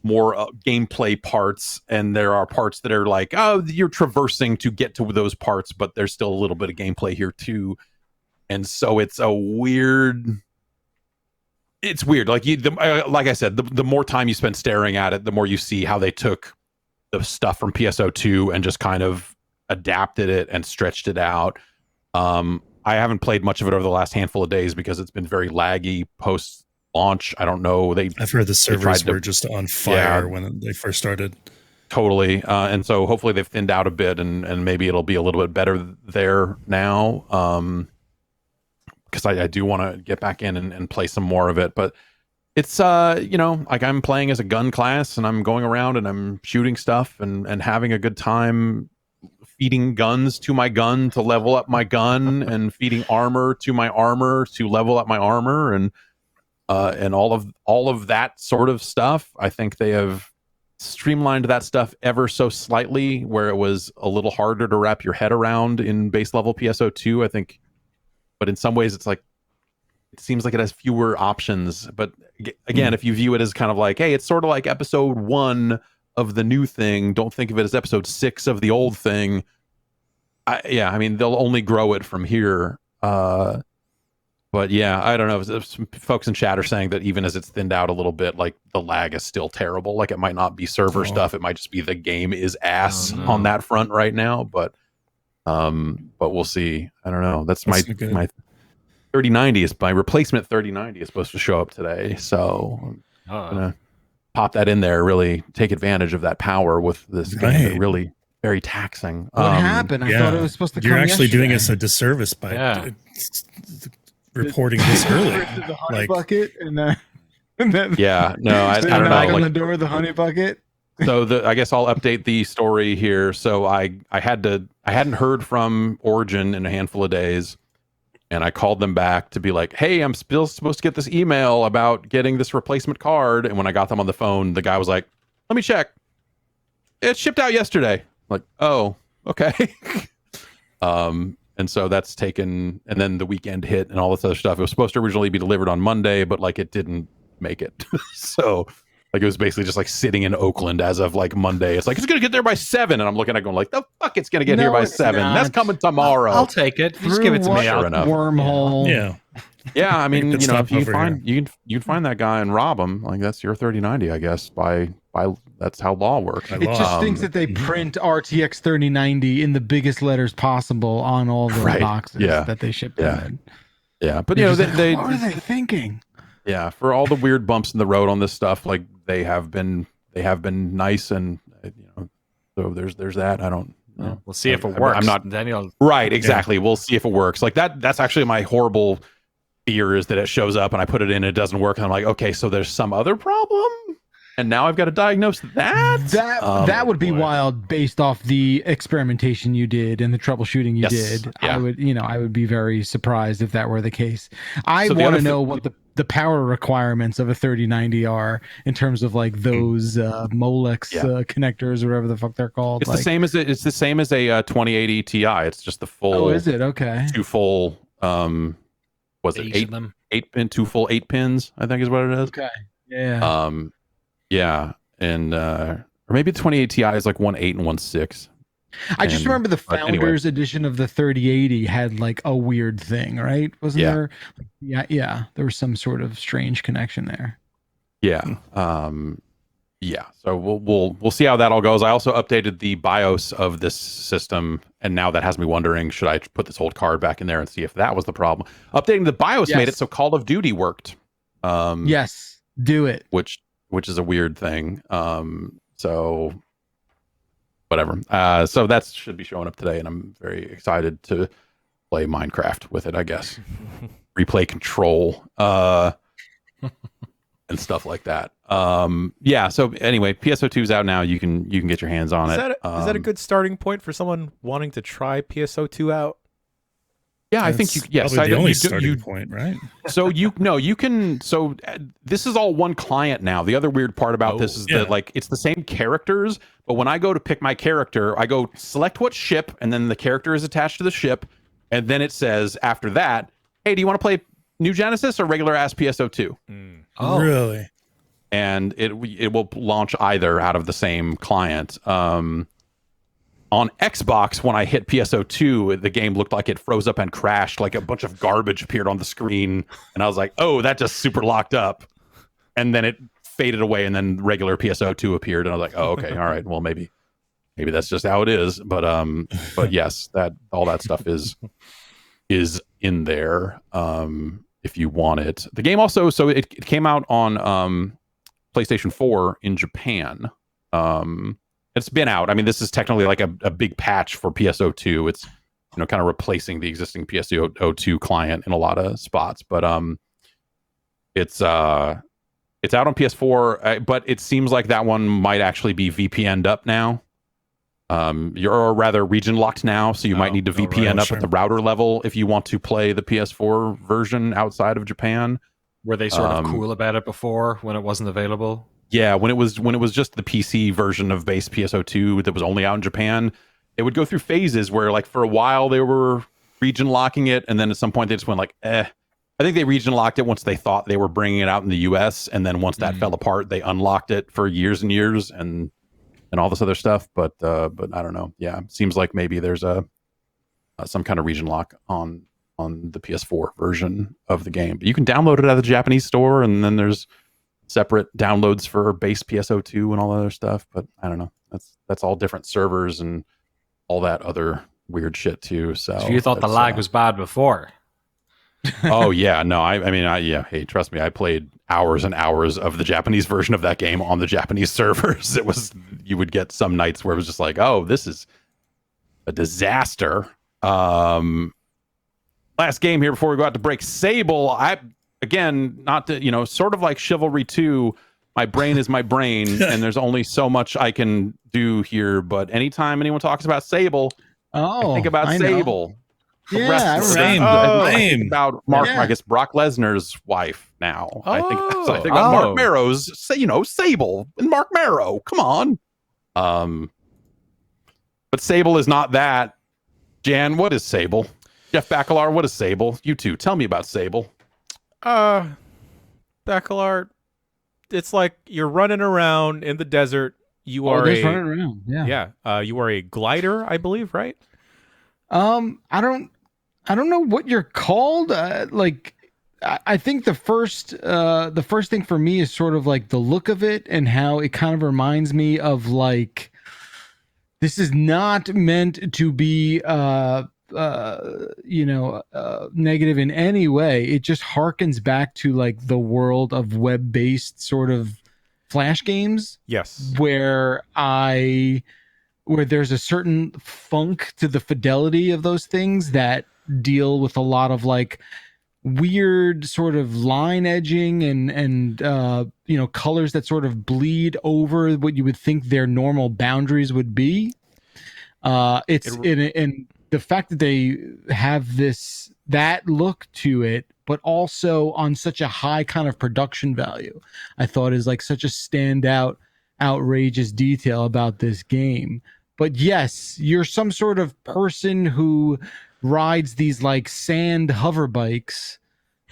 more gameplay parts, and there are parts that are like, oh, you're traversing to get to those parts, but there's still a little bit of gameplay here too. And so it's weird. Like like I said, the more time you spend staring at it, the more you see how they took the stuff from PSO2 and just kind of adapted it and stretched it out. I haven't played much of it over the last handful of days because it's been very laggy post launch. I don't know. I've heard the servers were just on fire when they first started. Totally. And so hopefully they've thinned out a bit, and maybe it'll be a little bit better there now. Because I do want to get back in and play some more of it. But it's, like I'm playing as a gun class, and I'm going around and I'm shooting stuff and having a good time, feeding guns to my gun to level up my gun, and feeding armor to my armor to level up my armor, and all of that sort of stuff. I think they have streamlined that stuff ever so slightly, where it was a little harder to wrap your head around in base level PSO2, I think. But in some ways, it's like, it seems like it has fewer options. But again, if you view it as kind of like, hey, it's sort of like episode 1 of the new thing, don't think of it as episode 6 of the old thing. I mean, they'll only grow it from here. But yeah, I don't know. Some folks in chat are saying that even as it's thinned out a little bit, like the lag is still terrible. Like it might not be server stuff. It might just be the game is ass on that front right now. But we'll see. I don't know. That's my 3090 is my replacement 3090 is supposed to show up today, so I'm gonna pop that in there. Really take advantage of that power with this game. Really very taxing. What happened? I thought it was supposed to come You're actually yesterday. doing us a disservice by reporting this early. The honey bucket and then yeah, no, I don't know. Knock on the door of the honey bucket. So I guess I'll update the story here. So I hadn't heard from Origin in a handful of days, and I called them back to be like, hey, I'm still supposed to get this email about getting this replacement card. And when I got them on the phone, the guy was like, let me check. It shipped out yesterday. I'm like, oh, okay. And so that's taken, and then the weekend hit and all this other stuff. It was supposed to originally be delivered on Monday, but like it didn't make it. So like it was basically just like sitting in Oakland as of like Monday. It's like, it's going to get there by 7. And I'm looking at it going like, the fuck it's going to get here by 7. Not. That's coming tomorrow. I'll take it. Just give it to me. Sure enough. Wormhole. Yeah. Yeah, I mean, you know, if you over find you can find that guy and rob him, like that's your 3090, I guess. By that's how law works. It just thinks that they print RTX 3090 in the biggest letters possible on all the boxes that they ship them in. Yeah, but you know, they what are they thinking? Yeah, for all the weird bumps in the road on this stuff, like they have been nice, and you know, so there's that. I don't know. We'll see if it works. I'm not Daniel. Right, exactly. We'll see if it works. Like that's actually my horrible fear, is that it shows up and I put it in and it doesn't work, and I'm like, okay, so there's some other problem, and now I've got to diagnose that. That would be wild, based off the experimentation you did and the troubleshooting you did. Yeah. I would be very surprised if that were the case. I want to know what the power requirements of a 3090 are in terms of like those Molex connectors or whatever the fuck they're called. It's like, the same as a 2080 Ti. It's just the full. Oh, is it? Okay. 2 full. Was it 8 2 full 8 pins? I think is what it is. Okay. Yeah. Yeah, and or maybe the 2080 Ti is like 1.8 and 1.6. I just remember the Founders edition of the 3080 had like a weird thing, right? Wasn't there? Yeah. There was some sort of strange connection there. Yeah. Yeah. So we'll see how that all goes. I also updated the BIOS of this system, and now that has me wondering, should I put this old card back in there and see if that was the problem? Updating the BIOS made it so Call of Duty worked. Yes, do it. Which is a weird thing. So whatever. So that should be showing up today, and I'm very excited to play Minecraft with it, I guess. Replay Control. And stuff like that. Yeah. So anyway, PSO2 is out now. You can get your hands on it. Is that a good starting point for someone wanting to try PSO2 out? Yeah, I think you. Yes, probably the only starting point, right? So you can. So this is all one client now. The other weird part about this is that like it's the same characters, but when I go to pick my character, I go select what ship, and then the character is attached to the ship, and then it says after that, hey, do you want to play New Genesis or regular ass PSO2? Oh, really? And it will launch either out of the same client. On Xbox, when I hit PSO2, the game looked like it froze up and crashed, like a bunch of garbage appeared on the screen, and I was like, "Oh, that just super locked up." And then it faded away, and then regular PSO2 appeared, and I was like, "Oh, okay, all right, well maybe that's just how it is." But yes, that all that stuff is in there. If you want it. The game also, so it came out on PlayStation 4 in Japan. It's been out. I mean, this is technically like a big patch for PSO2. It's, you know, kind of replacing the existing PSO2 client in a lot of spots. But it's out on PS4, but it seems like that one might actually be VPN'd up now. You're rather region locked now, so you might need to VPN up at the router level if you want to play the PS4 version outside of Japan. Were they sort of cool about it before when it wasn't available? Yeah, when it was just the PC version of base PSO2 that was only out in Japan, it would go through phases where, like, for a while they were region locking it, and then at some point they just went like, I think they region locked it once they thought they were bringing it out in the US, and then once that fell apart, they unlocked it for years and years and all this other stuff. But I don't know. Yeah, seems like maybe there's some kind of region lock on the PS4 version of the game. But you can download it at the Japanese store, and then there's separate downloads for base PSO2 and all that other stuff. But I don't know. That's all different servers and all that other weird shit too. So you thought the lag was bad before? Oh yeah, no, I mean, yeah. Hey, trust me, I played hours and hours of the Japanese version of that game on the Japanese servers. You would get some nights where it was just like, oh, this is a disaster. Last game here before we go out to break. Sable, not to, sort of like Chivalry 2. My brain is my brain, and there's only so much I can do here. But anytime anyone talks about Sable, I think about Sable. Yeah, I think about Mark. I guess Brock Lesnar's wife now. I think about Mark Marrow's. Sable and Mark Marrow. Come on. But Sable is not that. Jan, what is Sable? Jeff Bakalar, what is Sable? You two, tell me about Sable. Bakalar, it's like you're running around in the desert. You are running around. Yeah. You are a glider, I believe, right? I don't know what you're called. I think the first thing for me is sort of like the look of it and how it kind of reminds me of like, this is not meant to be negative in any way. It just harkens back to like the world of web-based sort of Flash games. Yes. Where there's a certain funk to the fidelity of those things that deal with a lot of like weird sort of line edging and colors that sort of bleed over what you would think their normal boundaries would be. And the fact that they have that look to it, but also on such a high kind of production value, I thought is like such a standout, outrageous detail about this game. But yes, you're some sort of person who rides these like sand hover bikes,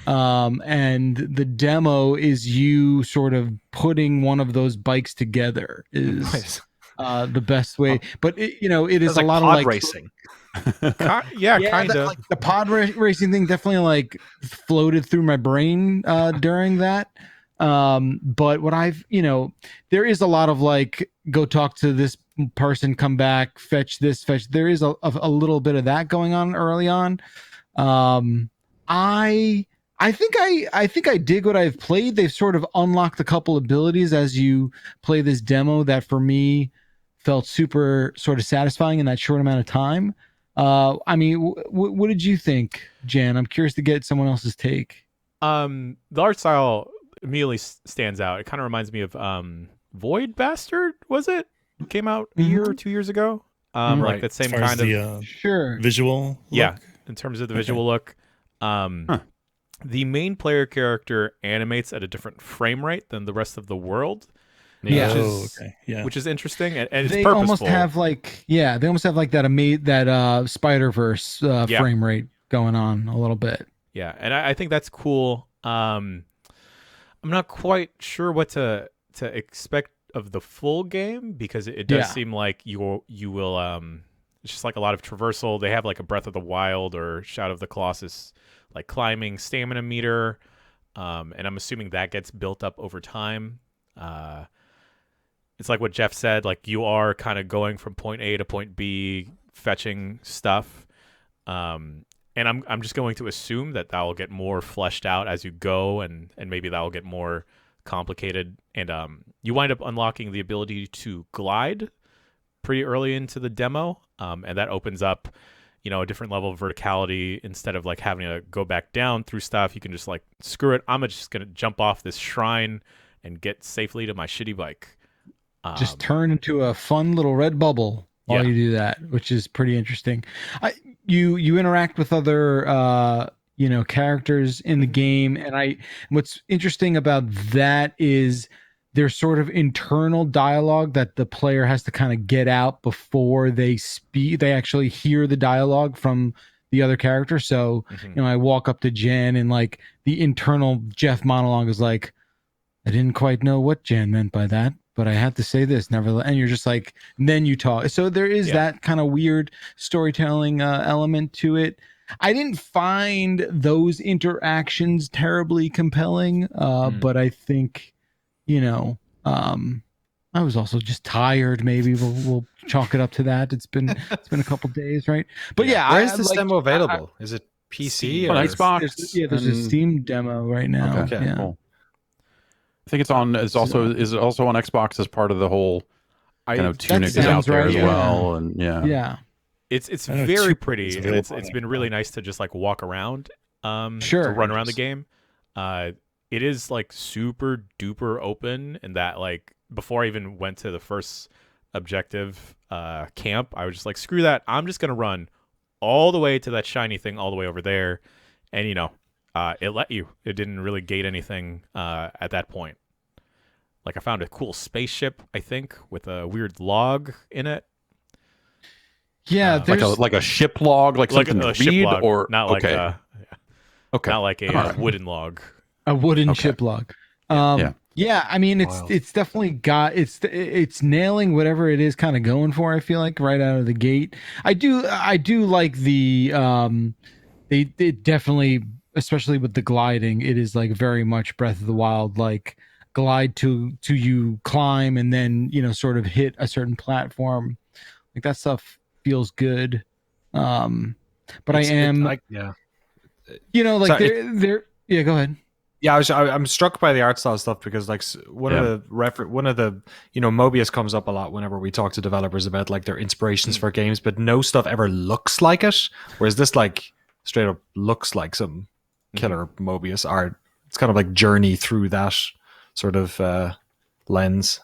and the demo is you sort of putting one of those bikes together is the best way. But it is a lot of like racing. Kind of. Like the pod racing thing definitely like floated through my brain during that. But what there is a lot of like, go talk to this person, come back, fetch this, there is a little bit of that going on early on. I think I dig what I've played. They've sort of unlocked a couple abilities as you play this demo that for me felt super sort of satisfying in that short amount of time. What did you think, Jan? I'm curious to get someone else's take. The art style immediately stands out. It kind of reminds me of Void Bastard, was it? Came out a year or 2 years ago. Like that same kind of visual look? Yeah, in terms of the visual look. The main player character animates at a different frame rate than the rest of the world. Which is interesting, and it's they purposeful. Almost have like that Spider-Verse frame rate going on a little bit. Yeah, and I think that's cool. I'm not quite sure what to expect of the full game, because it does seem like you will it's just like a lot of traversal. They have like a Breath of the Wild or Shadow of the Colossus like climbing stamina meter, and I'm assuming that gets built up over time. It's like what Jeff said, like you are kind of going from point A to point B, fetching stuff. And I'm just going to assume that will get more fleshed out as you go, and maybe that will get more complicated. And you wind up unlocking the ability to glide pretty early into the demo, and that opens up, a different level of verticality. Instead of like having to go back down through stuff, you can just like, screw it, I'm just gonna jump off this shrine and get safely to my shitty bike. Just turn into a fun little red bubble while you do that, which is pretty interesting. You interact with other characters in the game, and what's interesting about that is there's sort of internal dialogue that the player has to kind of get out before they actually hear the dialogue from the other character. So I walk up to Jen, and like the internal Jeff monologue is like, I didn't quite know what Jan meant by that, but I had to say this nevertheless. And you're just like, and then you talk. So there is that kind of weird storytelling element to it. I didn't find those interactions terribly compelling, but I think, I was also just tired. Maybe we'll chalk it up to that. It's been a couple days, right? But where is this demo available? Is it PC on or Xbox. There's a Steam demo right now. Okay, yeah. Cool. I think it's on. Is also on Xbox as part of the whole. Tunic is out there as well, and yeah. It's very pretty, and it's been really nice to just like walk around, to run around the game. It is like super duper open, and that like before I even went to the first objective camp, I was just like, screw that, I'm just gonna run all the way to that shiny thing all the way over there, and it didn't really gate anything at that point. Like I found a cool spaceship, I think, with a weird log in it. Yeah, like a ship log, like something to read, log, or not like okay, not like a wooden log. A wooden ship log. Yeah, I mean it's definitely got it's nailing whatever it is kind of going for. I feel like right out of the gate. I do like the they definitely, especially with the gliding, it is like very much Breath of the Wild, like glide to you climb and then sort of hit a certain platform. Like that stuff feels good. But they're go ahead. Yeah, I'm struck by the art style stuff because like one of the Mobius comes up a lot whenever we talk to developers about like their inspirations for games, but no stuff ever looks like it. Whereas this like straight up looks like some killer Mobius art. It's kind of like journey through that sort of lens.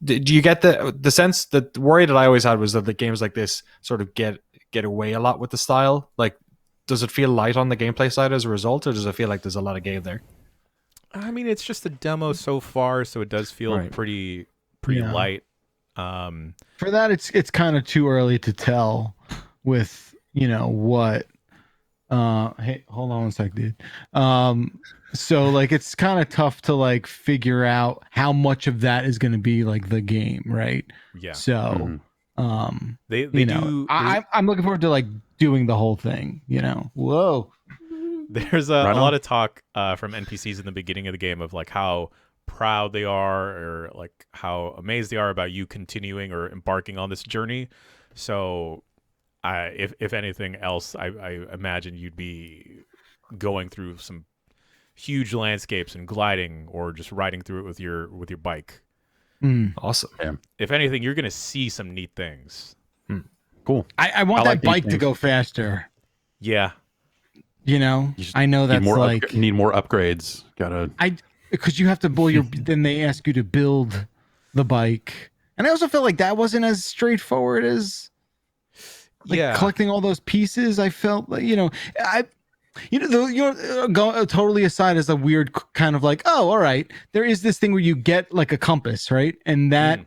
Do you get the sense that the worry that I always had was that the games like this sort of get away a lot with the style? Like, does it feel light on the gameplay side as a result, or does it feel like there's a lot of game there? I mean, it's just a demo so far, so it does feel pretty light. For that, it's kind of too early to tell with what. Hey, hold on one sec, dude. So like it's kind of tough to like figure out how much of that is going to be like the game, right? Yeah. So, I'm looking forward to like doing the whole thing. Whoa. There's a lot of talk from NPCs in the beginning of the game of like how proud they are or like how amazed they are about you continuing or embarking on this journey. So, if anything else, I imagine you'd be going through some huge landscapes and gliding or just riding through it with your bike. Awesome. Yeah. If anything, you're gonna see some neat things. Cool. I want that bike to go faster. Yeah. I know that's need more upgrades. Because you have to then they ask you to build the bike, and I also felt like that wasn't as straightforward as collecting all those pieces. I felt like totally aside as a weird kind of like, oh, all right, there is this thing where you get like a compass, right, and that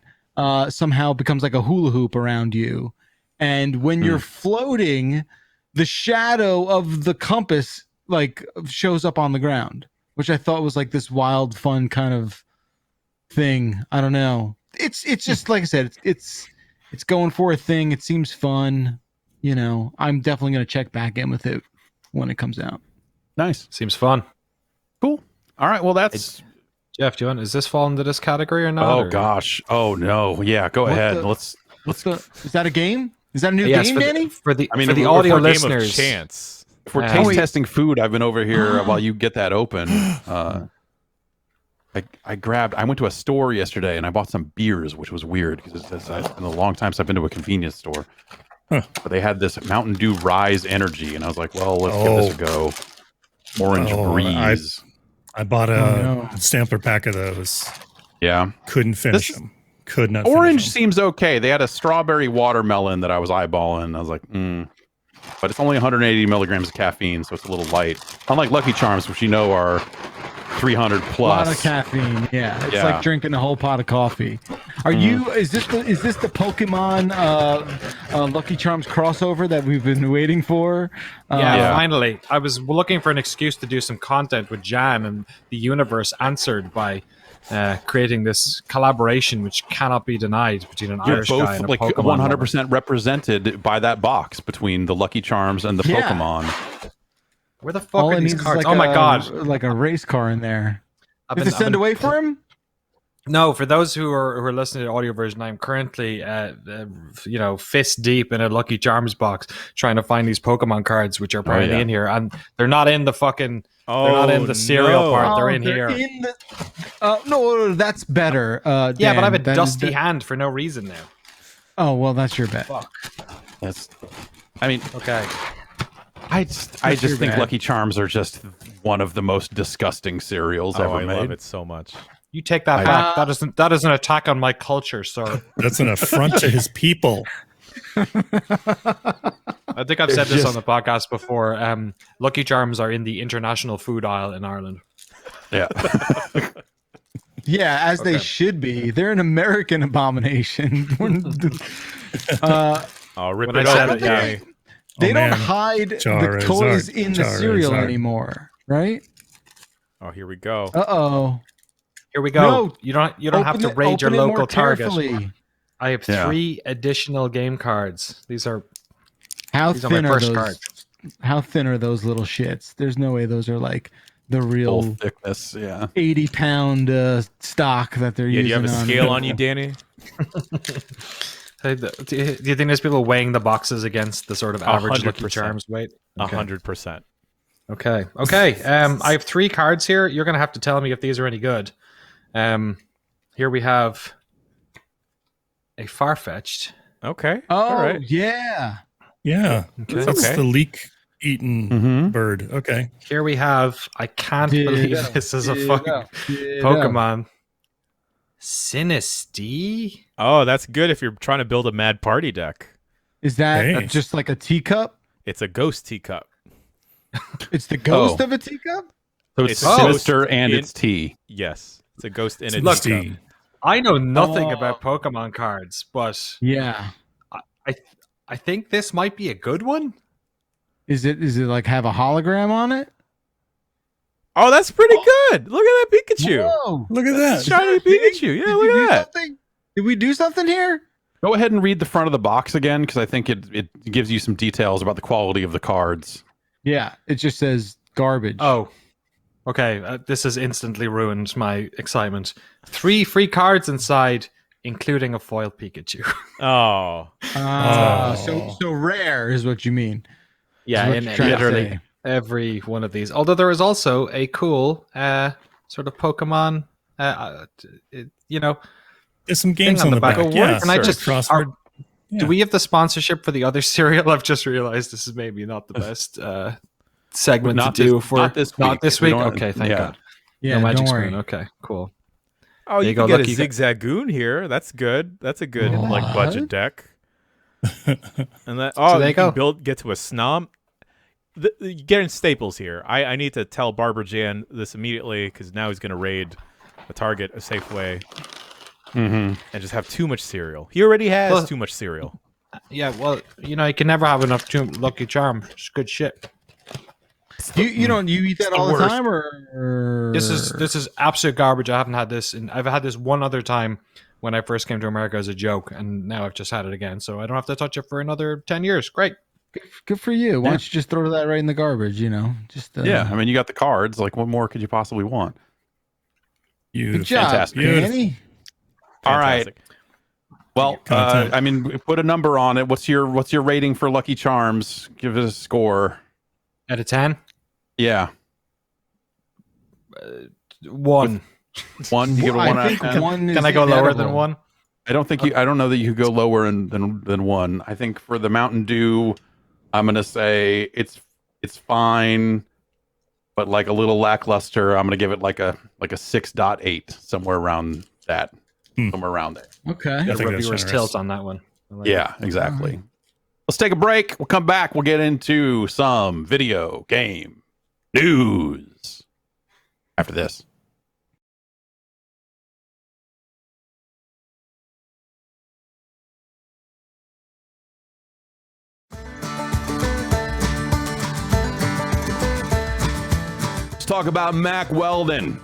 somehow becomes like a hula hoop around you, and when you're floating, the shadow of the compass like shows up on the ground, which I thought was like this wild, fun kind of thing. I don't know. It's just like I said, it's going for a thing. It seems fun. I'm definitely gonna check back in with it when it comes out. Nice. Seems fun. Cool. All right. Well, that's Jeff. Is this fall into this category or not? Oh gosh. Oh no. Yeah. Go ahead. Let's. Is that a game? Is that a new game, Danny? For the audio listeners, chance. If we're taste testing food, I've been over here while you get that open. I went to a store yesterday and I bought some beers, which was weird because it's been a long time since I've been to a convenience store. But they had this Mountain Dew Rise Energy, and I was like, well, let's give this a go. Orange Breeze. I bought a sampler pack of those. Yeah. Couldn't finish them. Could not. Orange seems okay. They had a strawberry watermelon that I was eyeballing. I was like, But it's only 180 milligrams of caffeine, so it's a little light. Unlike Lucky Charms, which are 300 plus. A lot of caffeine. Yeah, it's like drinking a whole pot of coffee. Are you? Is this the Pokemon Lucky Charms crossover that we've been waiting for? Finally. I was looking for an excuse to do some content with Jan, and the universe answered by creating this collaboration, which cannot be denied, between an Irish guy and a Pokemon 100% represented by that box between the Lucky Charms and the Pokemon. Where the fuck are these cards? My god! Like a race car in there. Is it send away for him? No, for those who are listening to the audio version, I'm currently, fist deep in a Lucky Charms box trying to find these Pokemon cards, which are apparently in here, and they're not in the fucking. They're not in the cereal part. They're in here. No, that's better. Yeah, Dan, but I have a dusty hand for no reason now. Oh well, that's your bet. Fuck. Okay. I just think Lucky Charms are just one of the most disgusting cereals ever made. I love it so much. You take that back. That is an attack on my culture, sir. That's an affront to his people. I think I've said this on the podcast before. Lucky Charms are in the international food aisle in Ireland. Yeah. Yeah, as they should be. They're an American abomination. I'll rip When it I open. said it, They don't hide the toys in the cereal anymore, right? Oh, here we go. Uh-oh. Here we go. No, you don't have to raid your local Target. Carefully. I have 3 additional game cards. These are how these thin are my first cards. How thin are those little shits? There's no way those are like the real full thickness. Yeah, 80-pound stock that they're using. Do you have a scale on you, Danny? Do you think there's people weighing the boxes against the sort of average Lucky Charms weight? 100%. Okay. I have 3 cards here. You're gonna have to tell me if these are any good. Here we have a Farfetch'd. Okay. Oh, all right. yeah. Yeah. Okay. That's the leek-eaten bird. Okay. Here we have, I can't believe this is a fucking Pokemon. Sinistea? Oh, that's good if you're trying to build a Mad Party deck. Is that just like a teacup? It's a ghost teacup. It's the ghost of a teacup? So it's sinister and it's tea. Yes. It's a ghost in a Look, teacup. I know nothing about Pokemon cards, but yeah, I think this might be a good one. Is it like have a hologram on it? Oh, that's pretty good. Look at that Pikachu. Whoa. Look at that. Shiny Pikachu. Yeah, look at that. Something? Did we do something here? Go ahead and read the front of the box again, because I think it gives you some details about the quality of the cards. Yeah, it just says garbage. Oh, okay. This has instantly ruined my excitement. 3 free cards inside, including a foil Pikachu. So rare is what you mean. Yeah, Is in what you're trying to literally say. every one of these. Although there is also a cool sort of Pokemon, There's some games thing on the back. Yeah, Can I just crossword? Do we have the sponsorship for the other cereal? I've just realized this is maybe not the best segment Not to do this- for not this week. Not this We week. don't- Okay, thank yeah. God. Yeah, No Magic don't worry. Spoon. Okay, cool. Oh, There you you go. can get Look, a you got- Zigzagoon here. That's good. That's a good like budget deck. And that So there you you can go. get to a Snom. You're getting staples here. I need to tell Barber Jan this immediately because now he's going to raid a Target, a Safeway, and just have too much cereal. He already has too much cereal. Yeah, well, you can never have enough Lucky Charm. It's good shit. You eat that all the worst. time, or This is absolute garbage. I haven't had this, and I've had this one other time when I first came to America as a joke, and now I've just had it again, so I don't have to touch it for another 10 years. Great. good for you. Why don't you just throw that right in the garbage? Just Yeah, I mean, you got the cards. Like, what more could you possibly want? good job, Fantastic. Danny. All right. Fantastic. Well, Content. I mean, put a number on it. What's your rating for Lucky Charms? Give it a score. Out of 10, Yeah, 1. one. You give it a 1 out of 10. One is Can I go lower inedible. than 1? I don't know that you could go lower than 1. I think for the Mountain Dew, I'm gonna say it's fine, but like a little lackluster. I'm gonna give it like a 6.8, somewhere around that. Somewhere around there. Okay. I think that's Reviewer's generous. tilt on that one. I like Yeah, exactly. Let's take a break. We'll come back. We'll get into some video game news after this. Let's talk about Mack Weldon.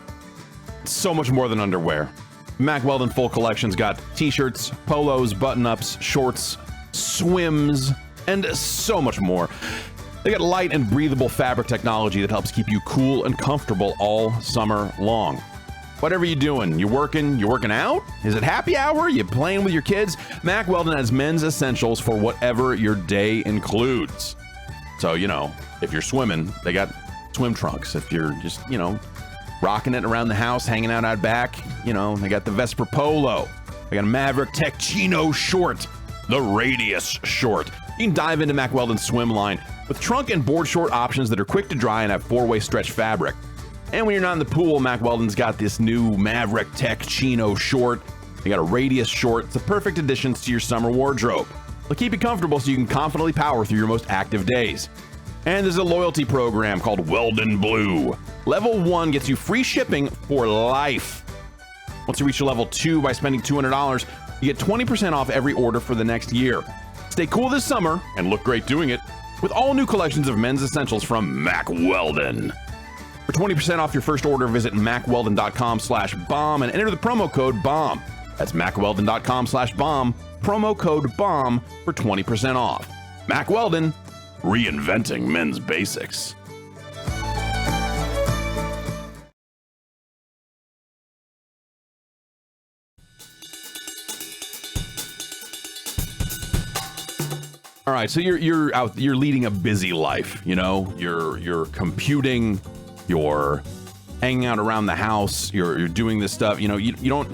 It's so much more than underwear. Mack Weldon Full Collection's got t-shirts, polos, button-ups, shorts, swims, and so much more. They got light and breathable fabric technology that helps keep you cool and comfortable all summer long. Whatever you doing, you working out? Is it happy hour? You playing with your kids? Mack Weldon has men's essentials for whatever your day includes. So, if you're swimming, they got swim trunks. If you're just, rocking it around the house, hanging out back, they got the Vesper Polo. They got a Maverick Tech Chino short, the Radius short. You can dive into Mack Weldon's swim line with trunk and board short options that are quick to dry and have 4-way stretch fabric. And when you're not in the pool, Mack Weldon's got this new Maverick Tech Chino short. They got a Radius short. It's the perfect additions to your summer wardrobe. They'll keep you comfortable so you can confidently power through your most active days. And there's a loyalty program called Weldon Blue. Level 1 gets you free shipping for life. Once you reach level 2 by spending $200, you get 20% off every order for the next year. Stay cool this summer and look great doing it with all new collections of men's essentials from Mack Weldon. For 20% off your first order, visit mackweldon.com/bomb and enter the promo code BOMB. That's mackweldon.com/bomb, promo code BOMB for 20% off. Mack Weldon, reinventing men's basics. All right, so you're leading a busy life, you're computing, you're hanging out around the house, you're doing this stuff, you don't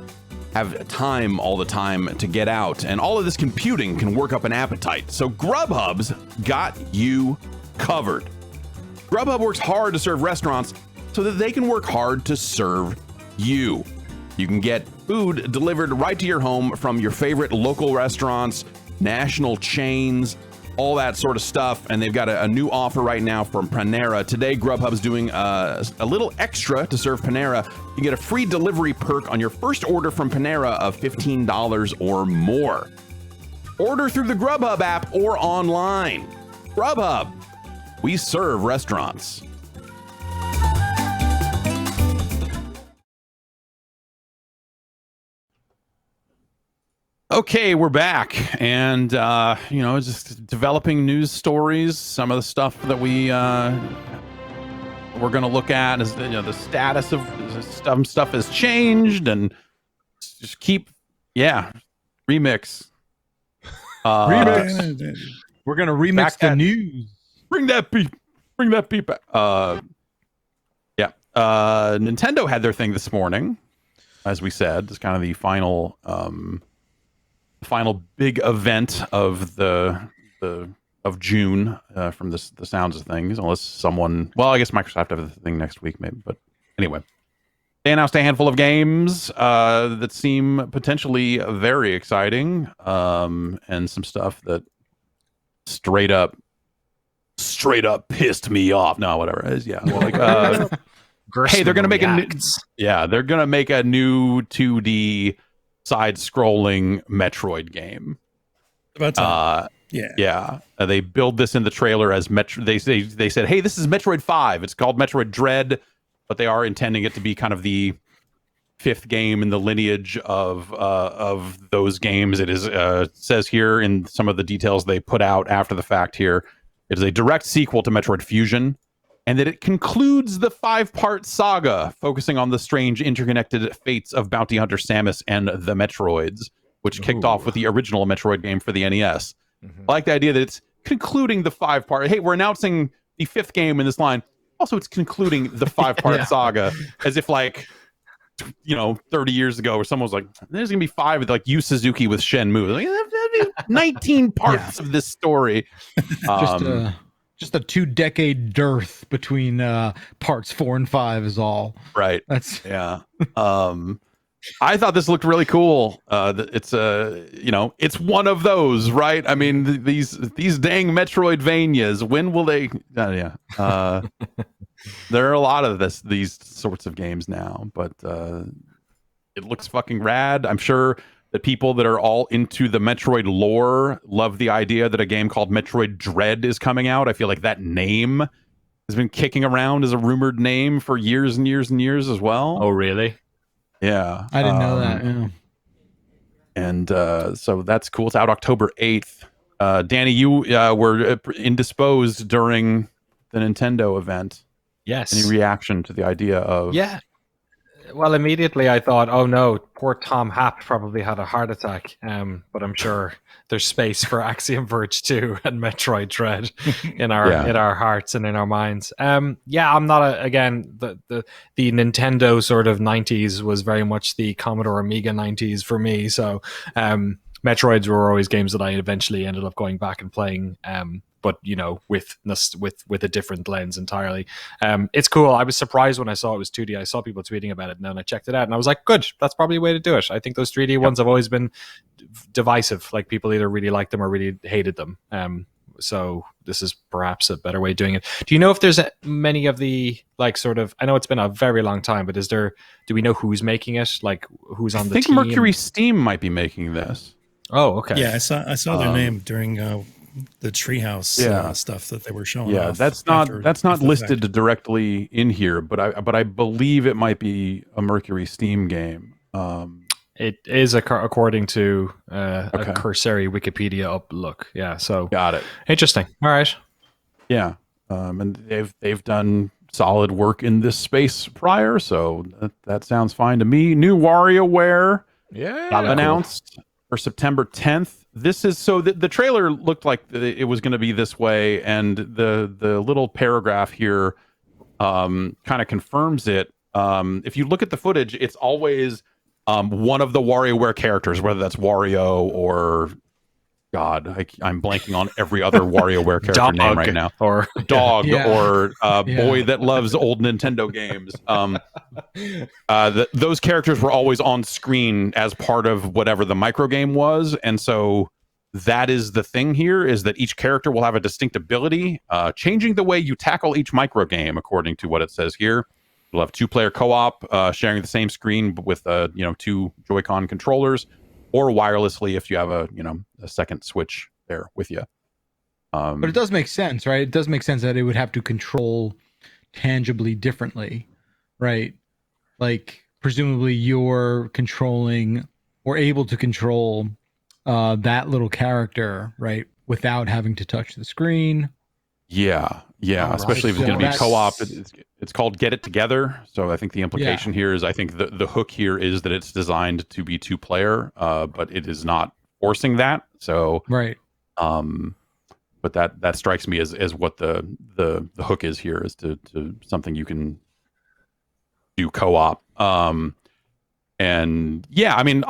have time all the time to get out, and all of this computing can work up an appetite. So Grubhub's got you covered. Grubhub works hard to serve restaurants so that they can work hard to serve you. You can get food delivered right to your home from your favorite local restaurants, national chains, all that sort of stuff. And they've got a new offer right now from Panera. Today, Grubhub's doing a little extra to serve Panera. You get a free delivery perk on your first order from Panera of $15 or more. Order through the Grubhub app or online. Grubhub, we serve restaurants. Okay, we're back, and just developing news stories. Some of the stuff that we're going to look at is the status of some stuff has changed, and just keep remix. Remix. We're going to remix the news. Bring that beat back. Nintendo had their thing this morning, as we said. It's kind of the final big event of of June from the sounds of things, unless someone, I guess Microsoft have the thing next week maybe, but anyway, they announced a handful of games that seem potentially very exciting, and some stuff that straight up pissed me off. No, whatever it is. Hey, they're gonna make they're gonna make a new 2D side-scrolling Metroid game. About time. They build this in the trailer as They said, "Hey, this is Metroid 5. It's called Metroid Dread," but they are intending it to be kind of the 5th game in the lineage of those games. It is says here in some of the details they put out after the fact here, it is a direct sequel to Metroid Fusion, and that it concludes the 5-part saga, focusing on the strange interconnected fates of Bounty Hunter Samus and the Metroids, which kicked off with the original Metroid game for the NES. Mm-hmm. I like the idea that it's concluding the 5-part. Hey, we're announcing the 5th game in this line. Also, it's concluding the 5-part saga, as if 30 years ago, where someone was like, "There's gonna be 5 with Yu Suzuki with Shenmue." Like, that'd be 19 parts of this story. Just a 2-decade dearth between parts 4 and 5 is all. Right. I thought this looked really cool. It's it's one of those, right? I mean, these dang Metroidvanias. When will they? There are a lot of these sorts of games now, but it looks fucking rad. I'm sure that people that are all into the Metroid lore love the idea that a game called Metroid Dread is coming out. I feel like that name has been kicking around as a rumored name for years and years and years as well. Oh, really? Yeah. I didn't know that. Yeah. And so that's cool. It's out October 8th. Danny, you were indisposed during the Nintendo event. Yes. Any reaction to the idea of... Yeah. Well, immediately I thought, oh no, poor Tom Happ probably had a heart attack. But I'm sure there's space for Axiom Verge 2 and Metroid Dread in our hearts and in our minds. Yeah, I'm not again the Nintendo sort of 90s was very much the Commodore Amiga 90s for me. So Metroids were always games that I eventually ended up going back and playing. But with a different lens entirely. It's cool. I was surprised when I saw it was 2D. I saw people tweeting about it, and then I checked it out, and I was like, good, that's probably a way to do it. I think those 3D ones have always been divisive. Like, people either really liked them or really hated them. So this is perhaps a better way of doing it. Do you know if there's many of the, like, sort of, I know it's been a very long time, but do we know who's making it? Like, who's on the team? I think Mercury Steam might be making this. Oh, okay. Yeah, I saw their name during the Treehouse stuff that they were showing. Yeah, off that's not listed directly in here, but I believe it might be a Mercury Steam game. It is according to a cursory Wikipedia look. Yeah, so got it. Interesting. All right. Yeah, and they've done solid work in this space prior, so that sounds fine to me. New WarioWare announced for September 10th. This is the trailer looked like it was going to be this way, and the little paragraph here kind of confirms it. If you look at the footage, it's always one of the WarioWare characters, whether that's Wario or I'm blanking on every other WarioWare character name right now, or Dog, or Boy that loves old Nintendo games. Those characters were always on screen as part of whatever the micro game was, and so that is the thing here, is that each character will have a distinct ability, changing the way you tackle each micro game, according to what it says here. You'll have 2-player co-op, sharing the same screen with 2 Joy-Con controllers, or wirelessly if you have a second Switch there with you. But it does make sense, right? It does make sense that it would have to control tangibly differently, right? Like, presumably you're controlling or able to control that little character, right, without having to touch the screen. Yeah, especially if it's going to be co-op. It's called Get It Together. So I think the implication here is, I think the hook here is that it's designed to be 2-player, but it is not forcing that. So right. But that strikes me as what the hook is here, is to something you can do co-op. And yeah, I mean,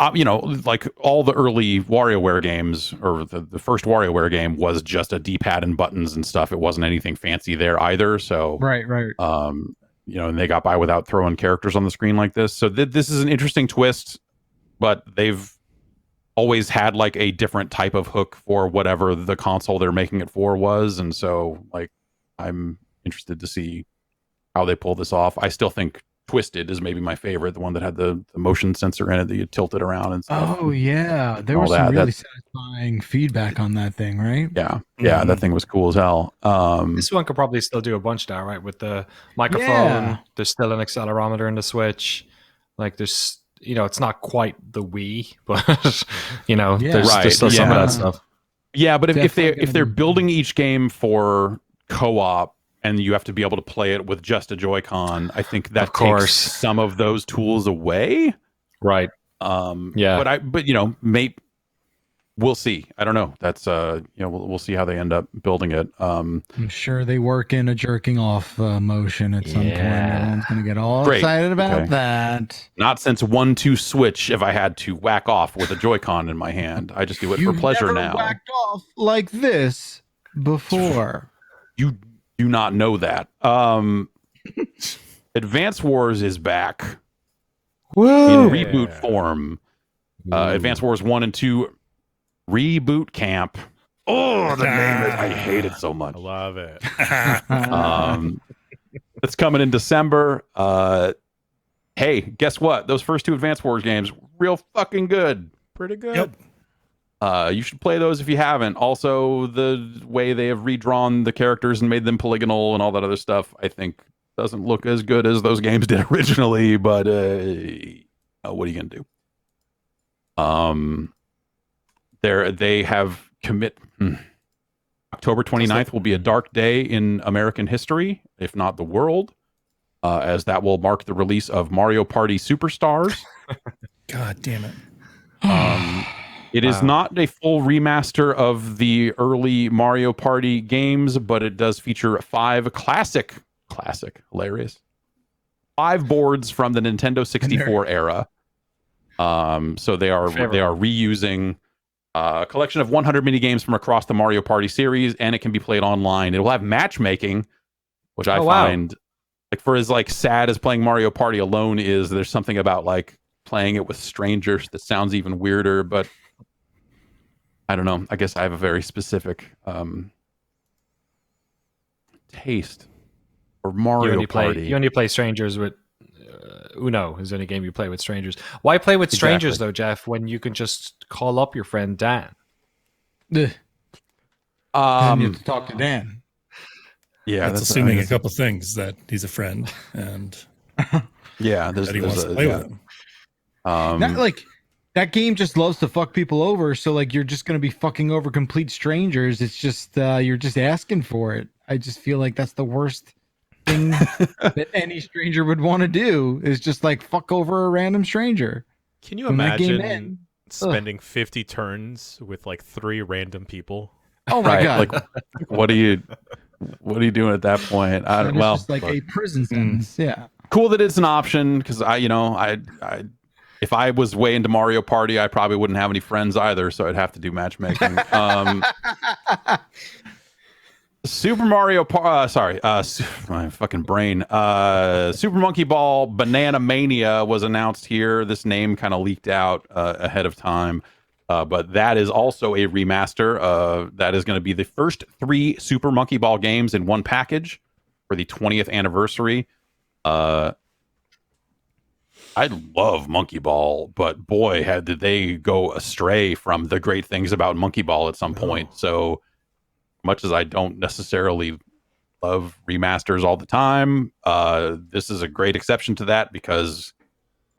like all the early WarioWare games, or the first WarioWare game was just a D-pad and buttons and stuff. It wasn't anything fancy there either. So right. And they got by without throwing characters on the screen like this. So this is an interesting twist, but they've always had like a different type of hook for whatever the console they're making it for was. And so, like, I'm interested to see how they pull this off. I still think Twisted is maybe my favorite, the one that had the motion sensor in it that you tilted around and stuff. Oh yeah, there was some really satisfying feedback on that thing, right? Yeah, that thing was cool as hell. This one could probably still do a bunch now, right? With the microphone, there's still an accelerometer in the Switch. Like, there's, it's not quite the Wii, but there's still some of that stuff. Yeah, but if they're building each game for co-op, and you have to be able to play it with just a Joy-Con, I think that takes some of those tools away. Right. But we'll see. I don't know. That's we'll see how they end up building it. I'm sure they work in a jerking off motion at some point. Everyone's gonna get all excited about that. Not since 1-2 Switch have I had to whack off with a Joy-Con in my hand. I just do it for pleasure now. Whacked off like this before. You do not know that. Advance Wars is back in reboot form. Advance Wars 1 and 2 Reboot Camp. Oh, the name is, I hate it so much. I love it. It's coming in December. Hey, guess what? Those first 2 Advance Wars games, real fucking good. Pretty good. Yep. You should play those if you haven't. Also, the way they have redrawn the characters and made them polygonal and all that other stuff, I think doesn't look as good as those games did originally, but what are you gonna do? They have October 29th will be a dark day in American history, if not the world. as that will mark the release of Mario Party Superstars. God damn it. It is not a full remaster of the early Mario Party games, but it does feature 5 classic, hilarious, 5 boards from the Nintendo 64 era. So they are reusing a collection of 100 mini games from across the Mario Party series, and it can be played online. It will have matchmaking, which I find like for as like sad as playing Mario Party alone is. There's something about like playing it with strangers that sounds even weirder, but I don't know. I guess I have a very specific taste for Mario Party. You only play strangers with Uno is the only game you play with strangers. Why play with strangers though, Jeff, when you can just call up your friend Dan? Then you have to talk to Dan. Yeah, that's assuming a couple things, that he's a friend and that he wants to play with him. Not like that game just loves to fuck people over, so like you're just gonna be fucking over complete strangers. It's just you're just asking for it. I just feel like that's the worst thing that any stranger would want to do, is just like fuck over a random stranger. Can you imagine spending 50 turns with like 3 random people? Oh my god! Like, what are you doing at that point? I don't. Well, just like a prison sentence. Yeah. Cool that it's an option, because I if I was way into Mario Party, I probably wouldn't have any friends either, so I'd have to do matchmaking. Super Mario my fucking brain. Super Monkey Ball Banana Mania was announced here. This name kind of leaked out ahead of time, but that is also a remaster. That is going to be the first 3 Super Monkey Ball games in one package for the 20th anniversary. I love Monkey Ball, but boy, did they go astray from the great things about Monkey Ball at some point. So much as I don't necessarily love remasters all the time, this is a great exception to that, because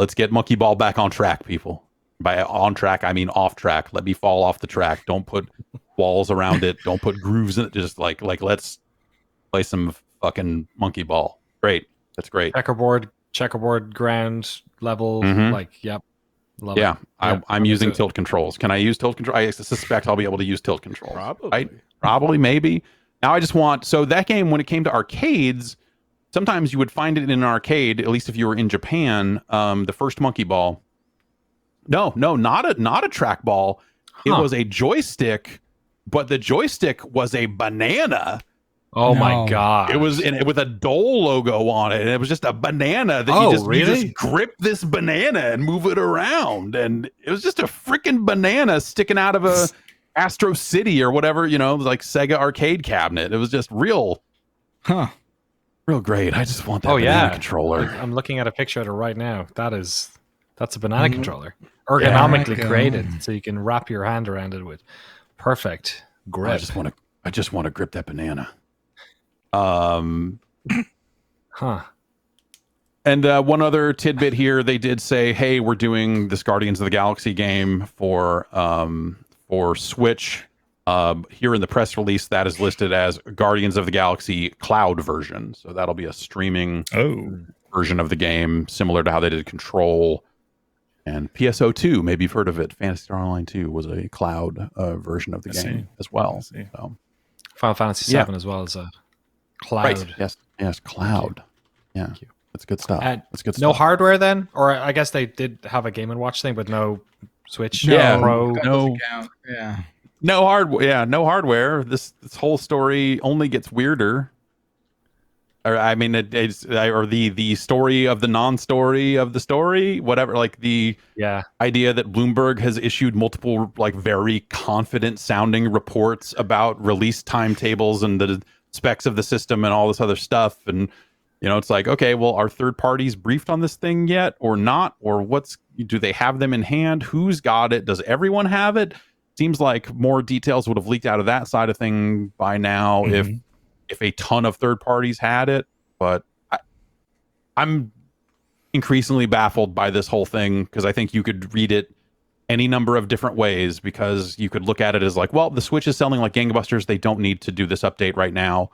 let's get Monkey Ball back on track, people. By on track, I mean off track. Let me fall off the track. Don't put walls around it. Don't put grooves in it. Just like let's play some fucking Monkey Ball. Great. That's great. Checkerboard ground level, love it. I'm using tilt controls. Can I use tilt control? I suspect I'll be able to use tilt controls. Probably. Right? Probably, maybe. Now I just want, so that game, when it came to arcades, sometimes you would find it in an arcade, at least if you were in Japan, the first Monkey Ball. No, not a trackball. It was a joystick, but the joystick was a banana. Oh my god! It was with a Dole logo on it, and it was just a banana that you just grip this banana and move it around, and it was just a freaking banana sticking out of a Astro City or whatever, like Sega arcade cabinet. It was just real great. I just want that banana controller. I'm looking at a picture of it right now. That's a banana controller, ergonomically created, so you can wrap your hand around it with perfect grip. I just want to grip that banana. And one other tidbit here, they did say, hey, we're doing this Guardians of the Galaxy game for Switch. Here in the press release, that is listed as Guardians of the Galaxy cloud version, so that'll be a streaming version of the game, similar to how they did Control and PSO2. Maybe you've heard of it. Phantasy Star Online 2 was a cloud version of the game as well. So Final Fantasy 7 as well as a cloud. Right. Yes, cloud. Yeah, that's good stuff. That's good stuff. No hardware then, or I guess they did have a Game and Watch thing, but no Switch. Pro. No hardware. Yeah, no hardware. This whole story only gets weirder. Or I mean, or the story of the non-story of the story, whatever. Like the idea that Bloomberg has issued multiple like very confident sounding reports about release timetables and the specs of the system and all this other stuff, and it's like, okay, well, are third parties briefed on this thing yet or not, or do they have them in hand? Who's got it? Does everyone have it? Seems like more details would have leaked out of that side of thing by now if a ton of third parties had it. But I'm increasingly baffled by this whole thing, because I think you could read it any number of different ways, because you could look at it as like, well, the Switch is selling like gangbusters. They don't need to do this update right now.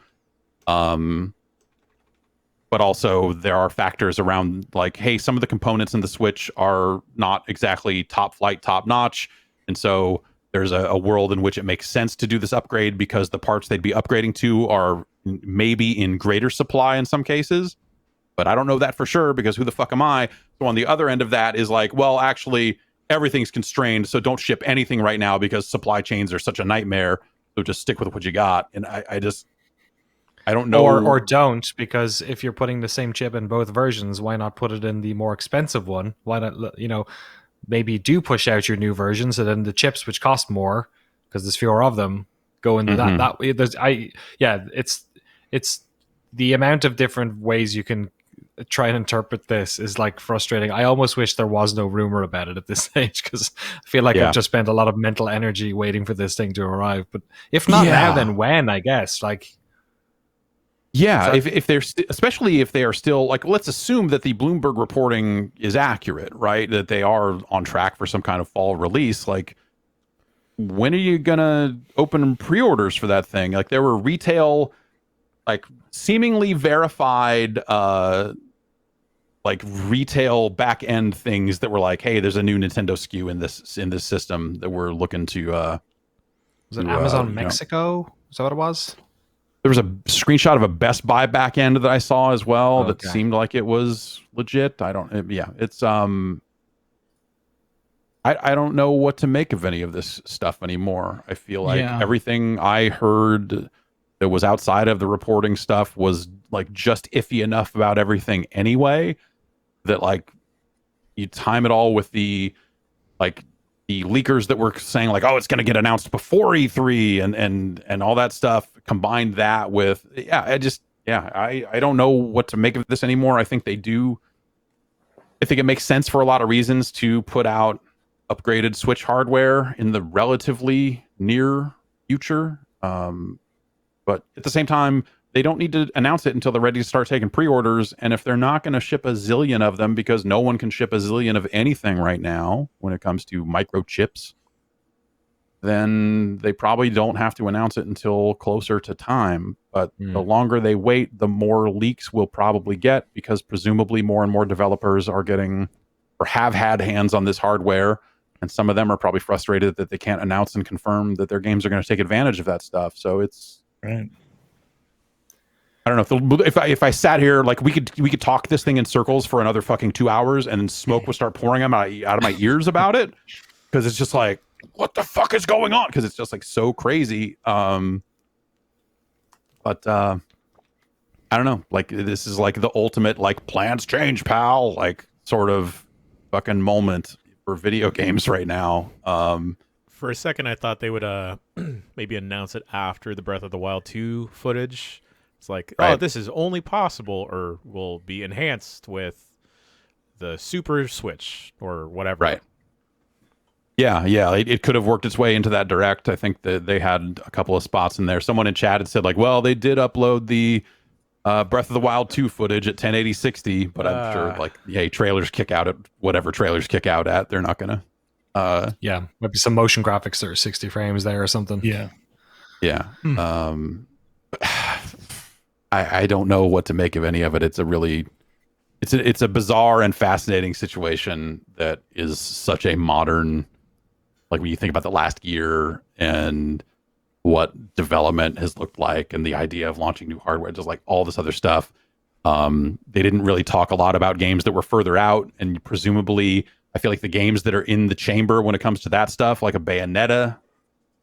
but also there are factors around like, hey, some of the components in the Switch are not exactly top flight, top notch. And so there's a world in which it makes sense to do this upgrade because the parts they'd be upgrading to are maybe in greater supply in some cases. But I don't know that for sure because who the fuck am I? So on the other end of that is like, well, actually, everything's constrained. So don't ship anything right now because supply chains are such a nightmare. So just stick with what you got. And I don't know. Or don't, because if you're putting the same chip in both versions, why not put it in the more expensive one? Why not, maybe do push out your new version so then the chips, which cost more because there's fewer of them, go into that way. It's the amount of different ways you can try and interpret this is like frustrating. I almost wish there was no rumor about it at this stage because I feel like I've just spent a lot of mental energy waiting for this thing to arrive. But if not now, then when? I guess if they're especially if they are still like, let's assume that the Bloomberg reporting is accurate, right? That they are on track for some kind of fall release. Like, when are you gonna open pre-orders for that thing? Like, there were retail, like seemingly verified, like retail back end things that were like, hey, there's a new Nintendo SKU in this system that we're looking to. Was it Amazon Mexico? Is that what it was? There was a screenshot of a Best Buy back end that I saw as well that seemed like it was legit. I don't know what to make of any of this stuff anymore. I feel like everything I heard that was outside of the reporting stuff was like just iffy enough about everything anyway, that like you time it all with the leakers that were saying like, oh, it's going to get announced before E3 and all that stuff. Combine that with, I don't know what to make of this anymore. I think it makes sense for a lot of reasons to put out upgraded Switch hardware in the relatively near future. But at the same time, they don't need to announce it until they're ready to start taking pre-orders. And if they're not going to ship a zillion of them, because no one can ship a zillion of anything right now when it comes to microchips, then they probably don't have to announce it until closer to time. But the longer they wait, the more leaks we'll probably get, because presumably more and more developers are getting or have had hands on this hardware. And some of them are probably frustrated that they can't announce and confirm that their games are going to take advantage of that stuff. So it's right. I don't know if I sat here, like we could talk this thing in circles for another fucking 2 hours, and then smoke would start pouring out of my ears about it, because it's just like, what the fuck is going on? Because it's just like so crazy. But I don't know. Like, this is like the ultimate like plans change, pal. Like sort of fucking moment for video games right now. For a second, I thought they would maybe announce it after the Breath of the Wild 2 footage. It's like, oh, this is only possible or will be enhanced with the Super Switch or whatever. Right. Yeah. It could have worked its way into that direct. I think that they had a couple of spots in there. Someone in chat had said like, well, they did upload the Breath of the Wild 2 footage at 1080 60, but I'm sure like, hey, trailers kick out at whatever trailers kick out at. They're not gonna. Maybe some motion graphics that are 60 frames there or something. Yeah. I don't know what to make of any of it. It's a bizarre and fascinating situation that is such a modern, like when you think about the last year and what development has looked like and the idea of launching new hardware, just like all this other stuff. They didn't really talk a lot about games that were further out, and presumably I feel like the games that are in the chamber when it comes to that stuff, like a Bayonetta,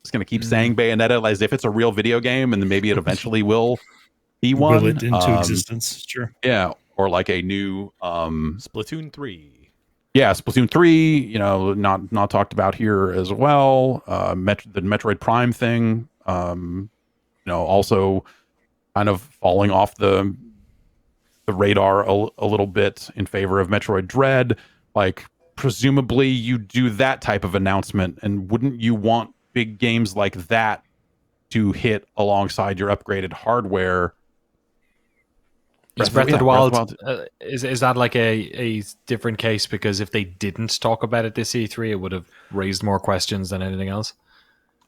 it's going to keep saying Bayonetta as if it's a real video game, and then maybe it eventually will be one. Will it into existence? Sure. Yeah, or like a new Splatoon 3. Yeah, Splatoon 3, not talked about here as well. The Metroid Prime thing, also kind of falling off the radar a little bit in favor of Metroid Dread. Like, presumably you do that type of announcement, and wouldn't you want big games like that to hit alongside your upgraded hardware? Is Breath of the Wild, is that like a different case? Because if they didn't talk about it this E3, it would have raised more questions than anything else.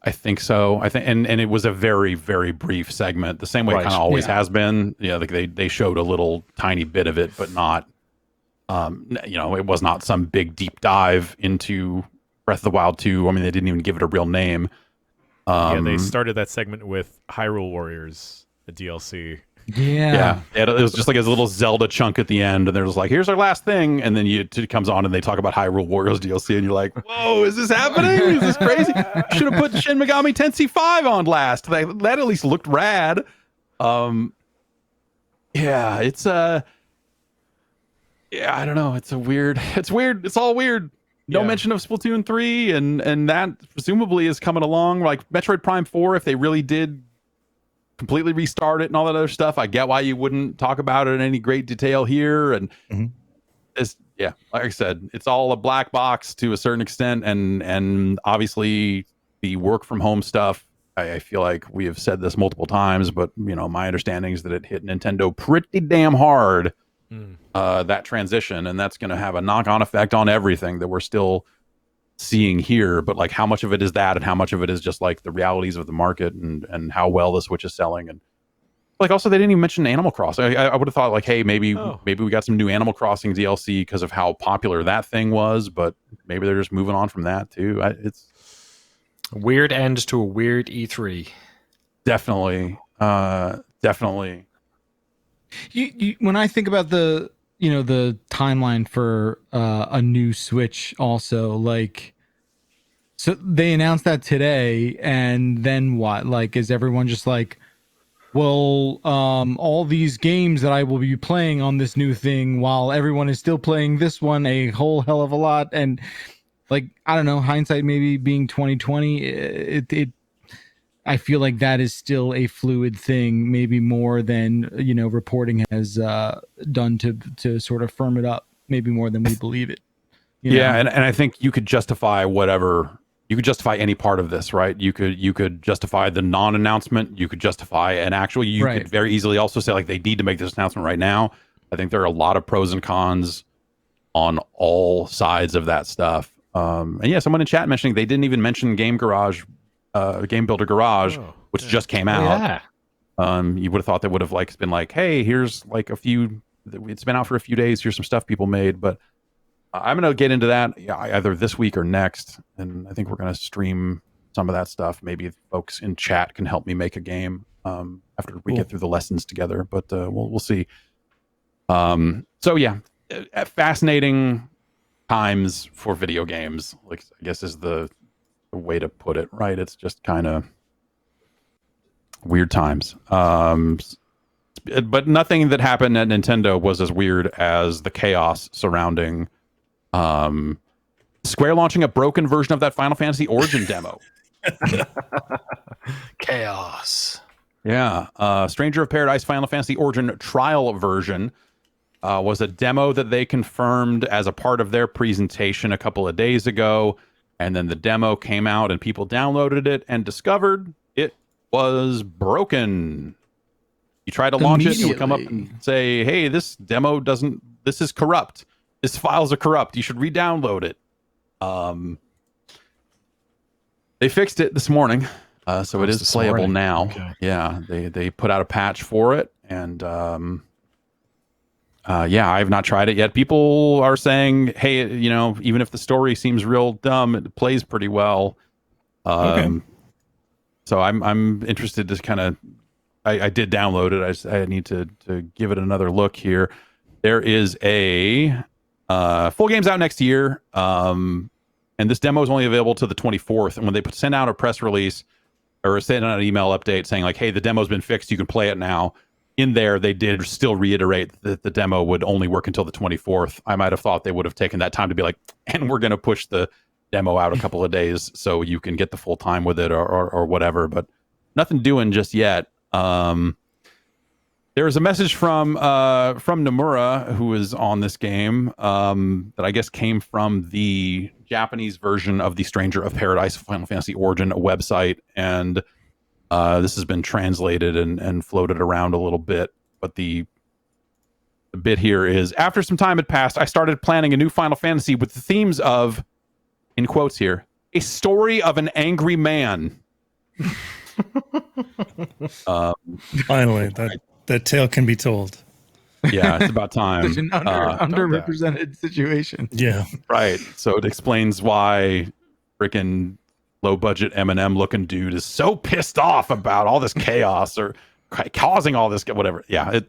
I think so. I think, and it was a very, very brief segment, the same way it kind of always has been. Yeah, like they showed a little tiny bit of it, but not, it was not some big deep dive into Breath of the Wild 2. I mean, they didn't even give it a real name. They started that segment with Hyrule Warriors, the DLC. Yeah. It was just like a little Zelda chunk at the end, and they're just like, "Here's our last thing," and then it comes on and they talk about Hyrule Warriors DLC, and you're like, "Whoa, is this happening? Is this crazy? Should have put Shin Megami Tensei 5 on last. That at least looked rad." It's I don't know. It's weird. It's all weird. No mention of Splatoon 3, and that presumably is coming along. Like Metroid Prime 4, if they really did completely restart it and all that other stuff, I get why you wouldn't talk about it in any great detail here. And like I said, it's all a black box to a certain extent, and obviously the work from home stuff, I feel like we have said this multiple times, but my understanding is that it hit Nintendo pretty damn hard, that transition, and that's going to have a knock-on effect on everything that we're still seeing here. But like, how much of it is that, and how much of it is just like the realities of the market and how well the Switch is selling? And like, also, they didn't even mention Animal Crossing. I would have thought like, hey, maybe we got some new Animal Crossing DLC because of how popular that thing was, but maybe they're just moving on from that too. It's a weird end to a weird E3. Definitely. You when I think about the timeline for a new Switch, also, like, so they announced that today, and then what? Like, is everyone just like, well, all these games that I will be playing on this new thing while everyone is still playing this one a whole hell of a lot? And like, I don't know, hindsight maybe being 2020, I feel like that is still a fluid thing, maybe more than reporting has done to sort of firm it up, maybe more than we believe it. And I think you could justify whatever. You could justify any part of this, right? You could justify the non-announcement. You could justify an actual. You could very easily also say like, they need to make this announcement right now. I think there are a lot of pros and cons on all sides of that stuff. And someone in chat mentioning they didn't even mention Game Builder Garage, which just came out. You would have thought they would have like been like, hey, here's like a few. It's been out for a few days. Here's some stuff people made, but I'm going to get into that either this week or next, and I think we're going to stream some of that stuff. Maybe folks in chat can help me make a game after we get through the lessons together. But we'll see. Fascinating times for video games. Like, I guess is the way to put it, right? It's just kind of weird times. But nothing that happened at Nintendo was as weird as the chaos surrounding Square launching a broken version of that Final Fantasy Origin demo. Chaos. Stranger of Paradise Final Fantasy Origin trial version was a demo that they confirmed as a part of their presentation a couple of days ago. And then the demo came out and people downloaded it and discovered it was broken. You try to launch it, it would come up and say, hey, this demo this is corrupt. These files are corrupt. You should re-download it. They fixed it this morning, so it is playable now. Okay. Yeah, they put out a patch for it, and I have not tried it yet. People are saying, hey, even if the story seems real dumb, it plays pretty well. So I'm interested to kind of. I did download it. I need to give it another look here. There is a full game's out next year, and this demo is only available to the 24th. And when they send out a press release or send out an email update saying like, hey, the demo's been fixed, you can play it now, in there they did still reiterate that the demo would only work until the 24th. I might have thought they would have taken that time to be like, and we're going to push the demo out a couple of days so you can get the full time with it or whatever, but nothing doing just yet. There was a message from Nomura, who is on this game, that I guess came from the Japanese version of the Stranger of Paradise Final Fantasy Origin website, and this has been translated and floated around a little bit. But the bit here is, after some time had passed, I started planning a new Final Fantasy with the themes of, in quotes here, a story of an angry man Finally, that tale can be told. Yeah, it's about time. Such an underrepresented situation. Yeah, right. So it explains why freaking low budget M&M looking dude is so pissed off about all this chaos or causing all this whatever. Yeah,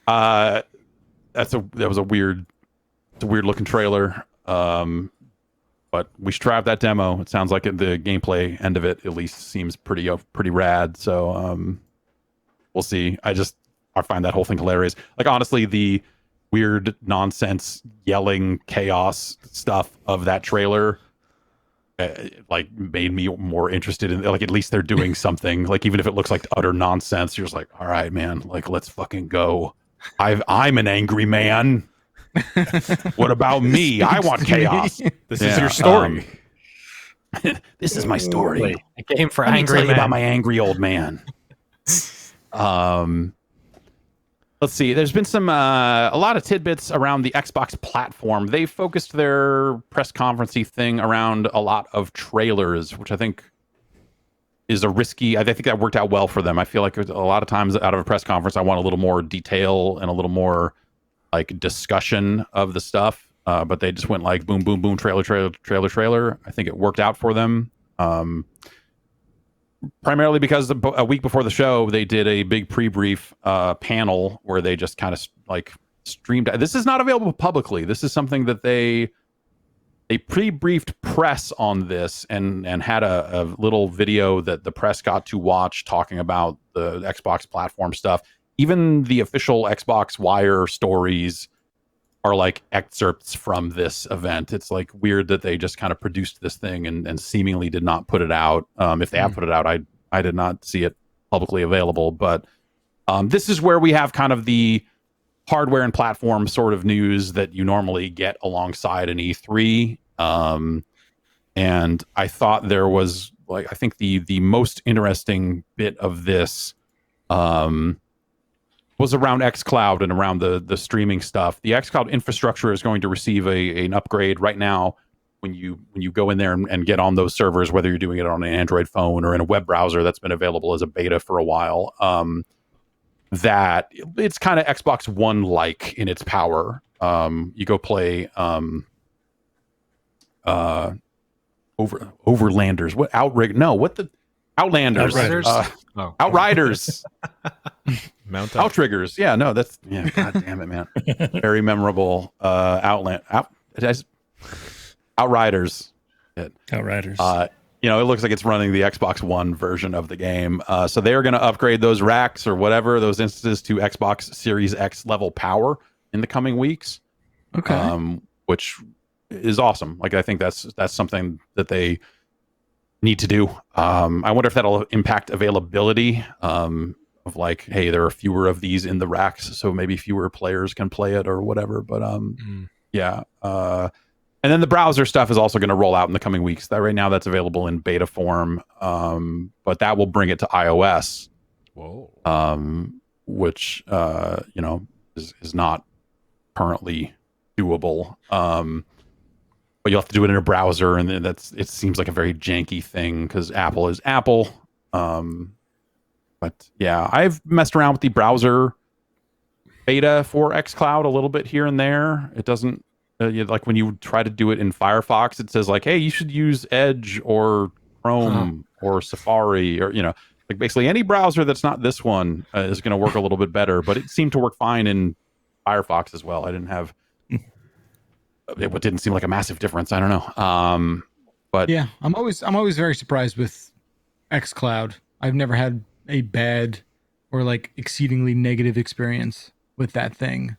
that was a weird looking trailer. But we should try out that demo. It sounds like the gameplay end of it at least seems pretty rad. So we'll see. I find that whole thing hilarious. Like, honestly, the weird nonsense yelling chaos stuff of that trailer like made me more interested in, like, at least they're doing something. Like, even if it looks like utter nonsense, you're just like, all right, man, like, let's fucking go. I'm an angry man. What about me? I want chaos. This is your story. This is my story. A game for Let me angry tell you men. about my angry old man. Let's see. There's been a lot of tidbits around the Xbox platform. They focused their press conferencey thing around a lot of trailers, which I think is a risky. I think that worked out well for them. I feel like a lot of times out of a press conference, I want a little more detail and a little more like discussion of the stuff. But they just went like boom, boom, boom, trailer. I think it worked out for them. Primarily because a week before the show, they did a big pre-brief panel where they just kind of like streamed. This is not available publicly. This is something that they pre-briefed press on this and had a little video that the press got to watch talking about the Xbox platform stuff. Even the official Xbox Wire stories are like excerpts from this event. It's like weird that they just kind of produced this thing and seemingly did not put it out. If they have put it out, I did not see it publicly available. But this is where we have kind of the hardware and platform sort of news that you normally get alongside an E3. And I thought there was like, I think the most interesting bit of this was around xCloud and around the streaming stuff. The xCloud infrastructure is going to receive an upgrade right now. When you go in there and get on those servers, whether you're doing it on an Android phone or in a web browser that's been available as a beta for a while, that it's kind of Xbox One like in its power. You go play Overlanders. What Outrig? No, what the Outlanders? Outriders. Mount Outriggers. Yeah, no, that's God damn it, man. Very memorable. Outriders. Outriders. It looks like it's running the Xbox One version of the game. So they are going to upgrade those racks or whatever, those instances to Xbox Series X level power in the coming weeks. Okay. Which is awesome. Like, I think that's something that they need to do. I wonder if that'll impact availability. Of like, hey, there are fewer of these in the racks, so maybe fewer players can play it or whatever. But yeah. And then the browser stuff is also going to roll out in the coming weeks. That right now that's available in beta form, but that will bring it to iOS. Whoa. Which is not currently doable. But you'll have to do it in a browser, and it seems like a very janky thing because Apple is Apple. But yeah, I've messed around with the browser beta for xCloud a little bit here and there. It doesn't like when you try to do it in Firefox, it says like, hey, you should use Edge or Chrome or Safari or like basically any browser that's not this one is going to work a little bit better. But it seemed to work fine in Firefox as well. I didn't have it didn't seem like a massive difference. I don't know. But yeah, I'm always very surprised with xCloud. I've never had a bad or like exceedingly negative experience with that thing.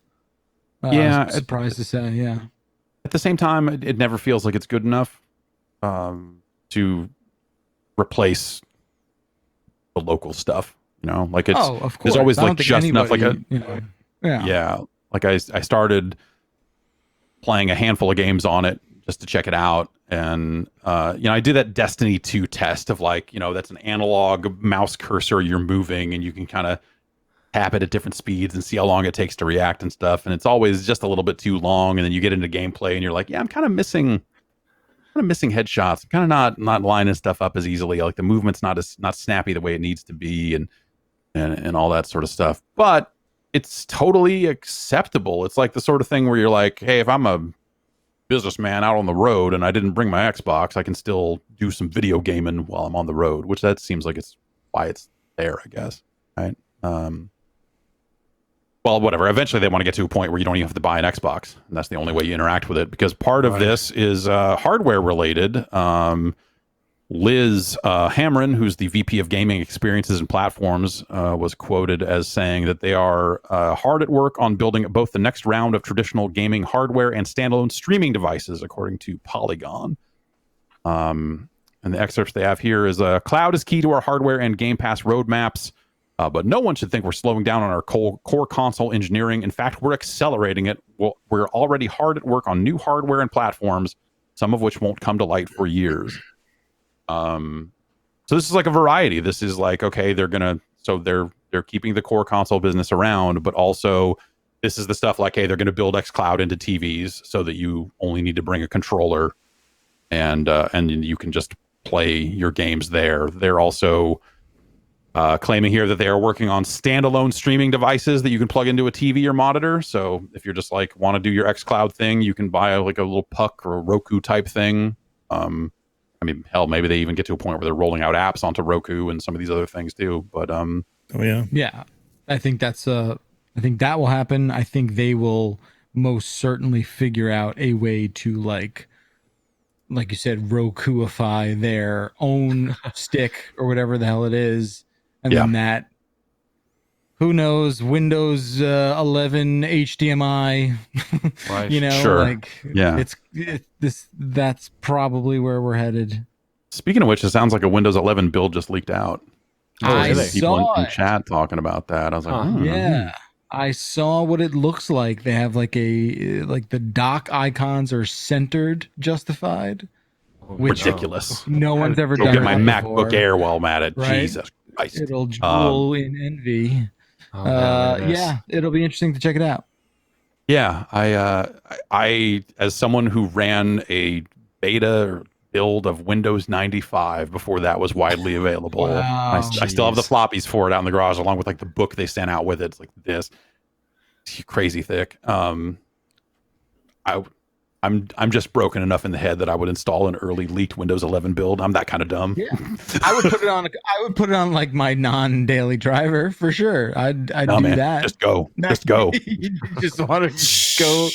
Surprised to say. Yeah. At the same time, it never feels like it's good enough to replace the local stuff. Like it's of course. There's always like just enough. Like like I started playing a handful of games on it just to check it out. And, I did that Destiny 2 test of like, that's an analog mouse cursor you're moving and you can kind of tap it at different speeds and see how long it takes to react and stuff. And it's always just a little bit too long. And then you get into gameplay and you're like, yeah, I'm kind of missing of missing headshots. Kind of not lining stuff up as easily. Like the movement's not snappy the way it needs to be, and all that sort of stuff. But it's totally acceptable. It's like the sort of thing where you're like, hey, if I'm a businessman out on the road and I didn't bring my Xbox, I can still do some video gaming while I'm on the road, which that seems like it's why it's there, I guess. Right. Well, whatever. Eventually they want to get to a point where you don't even have to buy an Xbox. And that's the only way you interact with it, because part of this is hardware related. Liz Hamrin, who's the VP of Gaming Experiences and Platforms, was quoted as saying that they are hard at work on building both the next round of traditional gaming hardware and standalone streaming devices, according to Polygon. And the excerpts they have here is cloud is key to our hardware and Game Pass roadmaps. But no one should think we're slowing down on our core console engineering. In fact, we're accelerating it. We're already hard at work on new hardware and platforms, some of which won't come to light for years. So this is like a variety. This is like, okay, they're keeping the core console business around, but also this is the stuff like, hey, they're going to build xCloud into TVs so that you only need to bring a controller and you can just play your games there. They're also claiming here that they are working on standalone streaming devices that you can plug into a TV or monitor. So if you're just like want to do your xCloud thing, you can buy like a little puck or a Roku type thing. I mean, hell, maybe they even get to a point where they're rolling out apps onto Roku and some of these other things too. But yeah, I think that will happen. I think they will most certainly figure out a way to like you said, Rokuify their own stick or whatever the hell it is. And then that, who knows, Windows 11 HDMI, right. You know, sure. That's probably where we're headed. Speaking of which, it sounds like a Windows 11 build just leaked out. I saw people in chat talking about that. I was like, yeah, I saw what it looks like. They have like the dock icons are centered, justified. Ridiculous. No one's ever done. Go get my MacBook MacBook Air while I'm at it. Right? Jesus Christ. It'll drool in envy. It'll be interesting to check it out. Yeah, I as someone who ran a beta build of Windows 95 before that was widely available, I still have the floppies for it out in the garage, along with like the book they sent out with it. It's like this crazy thick. I'm just broken enough in the head that I would install an early leaked Windows 11 build. I'm that kind of dumb. Yeah, I would put it on like my non-daily driver for sure. I'd do that. Just go. You just want to go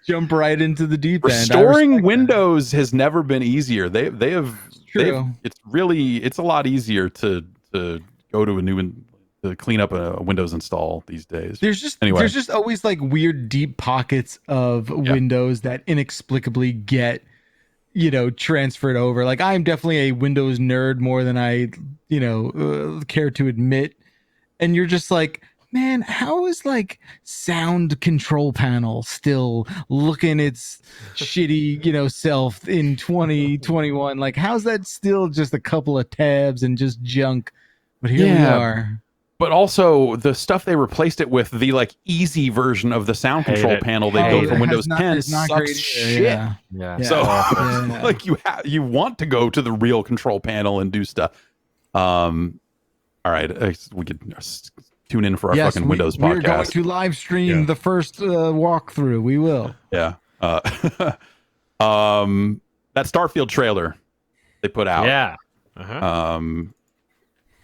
jump right into the deep end. Restoring Windows has never been easier. It's a lot easier to go to a new to clean up a Windows install these days. There's just always like weird deep pockets of Windows that inexplicably get, transferred over. Like I'm definitely a Windows nerd more than I, care to admit. And you're just like, man, how is like sound control panel still looking its shitty, self in 2021? Like, how's that still just a couple of tabs and just junk? But here we are. But also the stuff they replaced it with, the like easy version of the sound control panel they built for Windows 10 sucks shit. Yeah. So like you want to go to the real control panel and do stuff. All right, we could tune in for our fucking Windows podcast. We're going to live stream the first walkthrough. We will. Yeah. That Starfield trailer they put out. Yeah.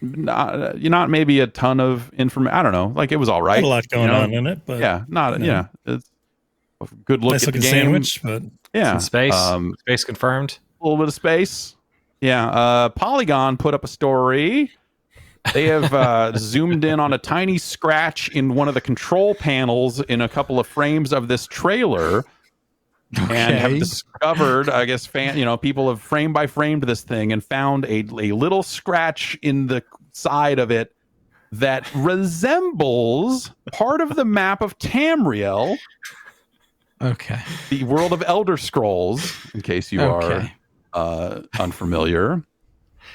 Not maybe a ton of information. I don't know. Like it was all right. A lot going on in it, but it's a good look nice at the looking game. sandwich, but some space. Space confirmed. A little bit of space. Yeah. Polygon put up a story. They have zoomed in on a tiny scratch in one of the control panels in a couple of frames of this trailer. And have discovered, I guess, people have frame by framed this thing and found a little scratch in the side of it that resembles part of the map of Tamriel. Okay. The world of Elder Scrolls, in case you are unfamiliar.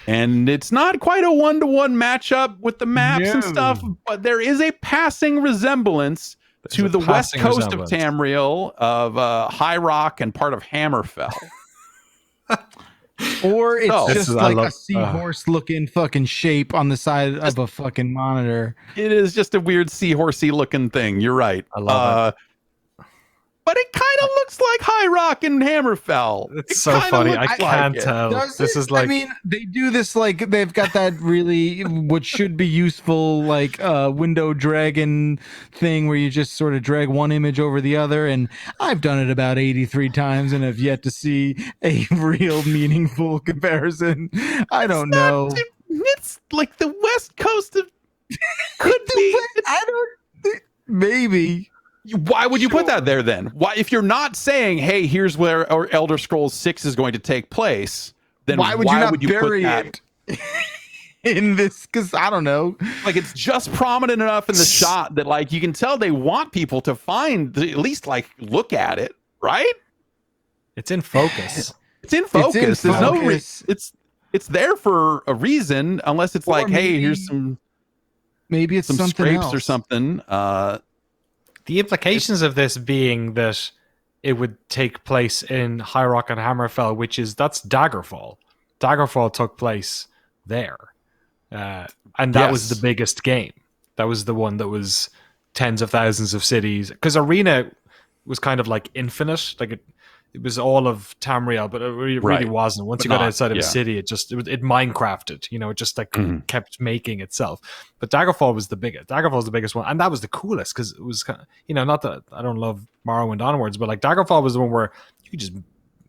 And it's not quite a one-to-one matchup with the maps and stuff, but there is a passing resemblance to the west coast of Tamriel, of High Rock and part of Hammerfell. Or it's just like a seahorse looking fucking shape on the side of a fucking monitor. It is just a weird seahorsey looking thing. You're right. I love it. But it kind of looks like High Rock and Hammerfell. It's so funny. I can't tell. This is like, I mean, they do this like they've got that really what should be useful like window dragging thing where you just sort of drag one image over the other, and I've done it about 83 times and have yet to see a real meaningful comparison. I don't know. It's like the West Coast of could be. I don't. Maybe. Why would you put that there then? Why, if you're not saying, "Hey, here's where our Elder Scrolls 6 is going to take place," then why would you bury it in this? Because I don't know. Like, it's just prominent enough in the shot that like you can tell they want people to find at least like look at it, right? It's in focus. It's in focus. There's no it's there for a reason, unless it's like, hey, here's some it's some something scrapes else or something. The implications of this being that it would take place in High Rock and Hammerfell, that's Daggerfall. Daggerfall took place there. And that was the biggest game. That was the one that was tens of thousands of cities. Because Arena was kind of like infinite. Like it was all of Tamriel, but it really wasn't. Once you got outside of a city, it Minecrafted. It just like kept making itself. But Daggerfall was the biggest. Daggerfall was the biggest one, and that was the coolest because it was kind of, not that I don't love Morrowind onwards, but like Daggerfall was the one where you could just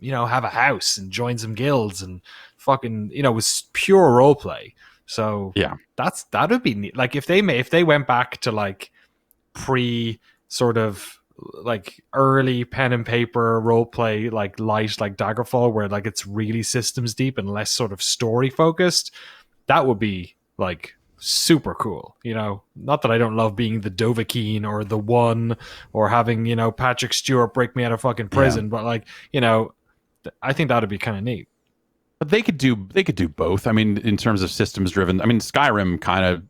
have a house and join some guilds and fucking it was pure role play. So that would be neat. Like if they went back to like pre sort of like early pen and paper role play, like light, like Daggerfall, where like it's really systems deep and less sort of story focused, that would be like super cool. Not that I don't love being the Dovahkiin or the One or having Patrick Stewart break me out of fucking prison, but like I think that would be kind of neat. But they could do both. I mean, in terms of systems driven, I mean, Skyrim kind of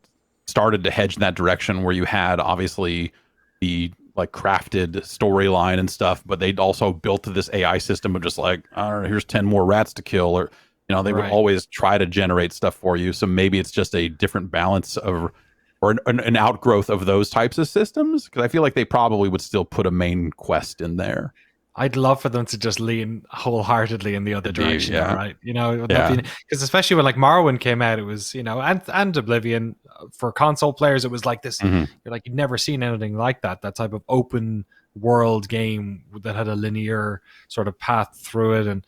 started to hedge in that direction where you had obviously the like crafted storyline and stuff, but they'd also built this AI system of just like, I don't know, here's 10 more rats to kill, or they would always try to generate stuff for you. So maybe it's just a different balance of, or an outgrowth of those types of systems. Because I feel like they probably would still put a main quest in there. I'd love for them to just lean wholeheartily in the other direction, right? Because especially when like Morrowind came out, it was and Oblivion for console players, it was like this. You're like you'd never seen anything like that. That type of open world game that had a linear sort of path through it, and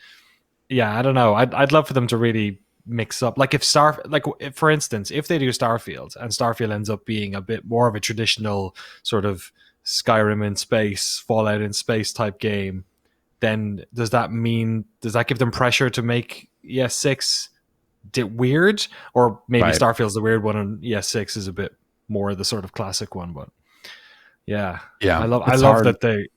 I don't know. I'd love for them to really mix up. Like if for instance, if they do Starfield and Starfield ends up being a bit more of a traditional sort of Skyrim in space, Fallout in space type game, then does that give them pressure to make ES6 weird? Or maybe Starfield's the weird one and ES6 is a bit more the sort of classic one, but I love that they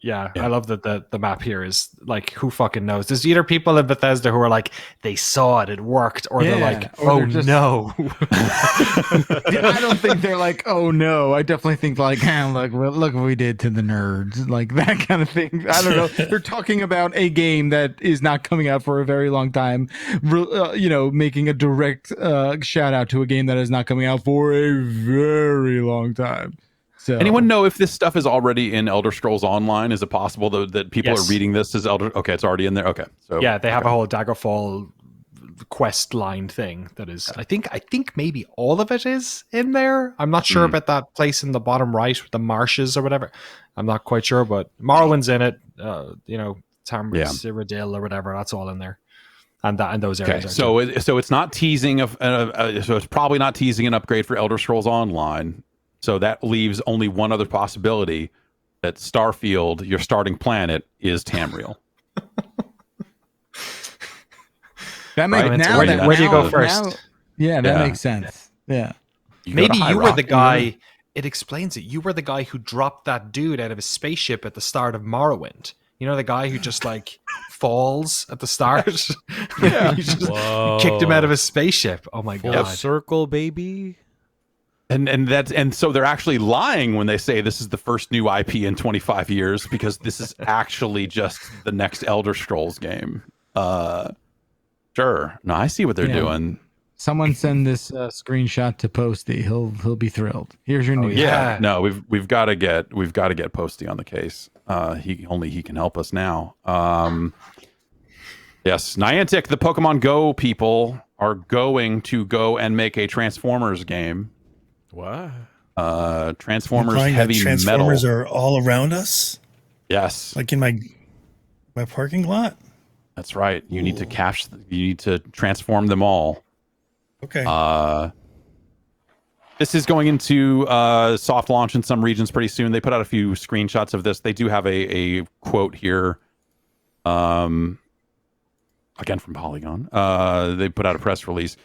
I love that the map here is like, who fucking knows? There's either people in Bethesda who are like, they saw it worked, or they're like, oh no. I don't think they're like, oh no. I definitely think like, look what we did to the nerds, like that kind of thing. I don't know. They're talking about a game that is not coming out for a very long time, making a direct shout out to a game that is not coming out for a very long time. So. Anyone know if this stuff is already in Elder Scrolls Online? Is it possible that people are reading this as Elder? Okay, it's already in there. Okay, so they have a whole Daggerfall quest line thing that is. I think maybe all of it is in there. I'm not sure about that place in the bottom right with the marshes or whatever. I'm not quite sure, but Morrowind's in it. Cyrodiil or whatever. That's all in there. And those areas. Okay, so it's not teasing so it's probably not teasing an upgrade for Elder Scrolls Online. So that leaves only one other possibility, that Starfield, your starting planet, is Tamriel. That makes where do you go first? That makes sense. Yeah. Maybe you were the guy. It explains it. You were the guy who dropped that dude out of his spaceship at the start of Morrowind. The guy who just like falls at the start. You just kicked him out of his spaceship. Oh my god! Full circle, baby. And so they're actually lying when they say this is the first new IP in 25 years, because this is actually just the next Elder Scrolls game. Sure. No, I see what they're doing. Someone send this screenshot to Posty. He'll be thrilled. Here's your news. Yeah. No, we've got to get Posty on the case. He can help us now. Yes, Niantic, the Pokemon Go people are going to go and make a Transformers game. What? Transformers Heavy Transformers Metal. are all around us. Yes, like in my parking lot. That's right. You need to transform them all. Okay. This is going into soft launch in some regions pretty soon. They put out a few screenshots of this. They do have a quote here. Again from Polygon. They put out a press release.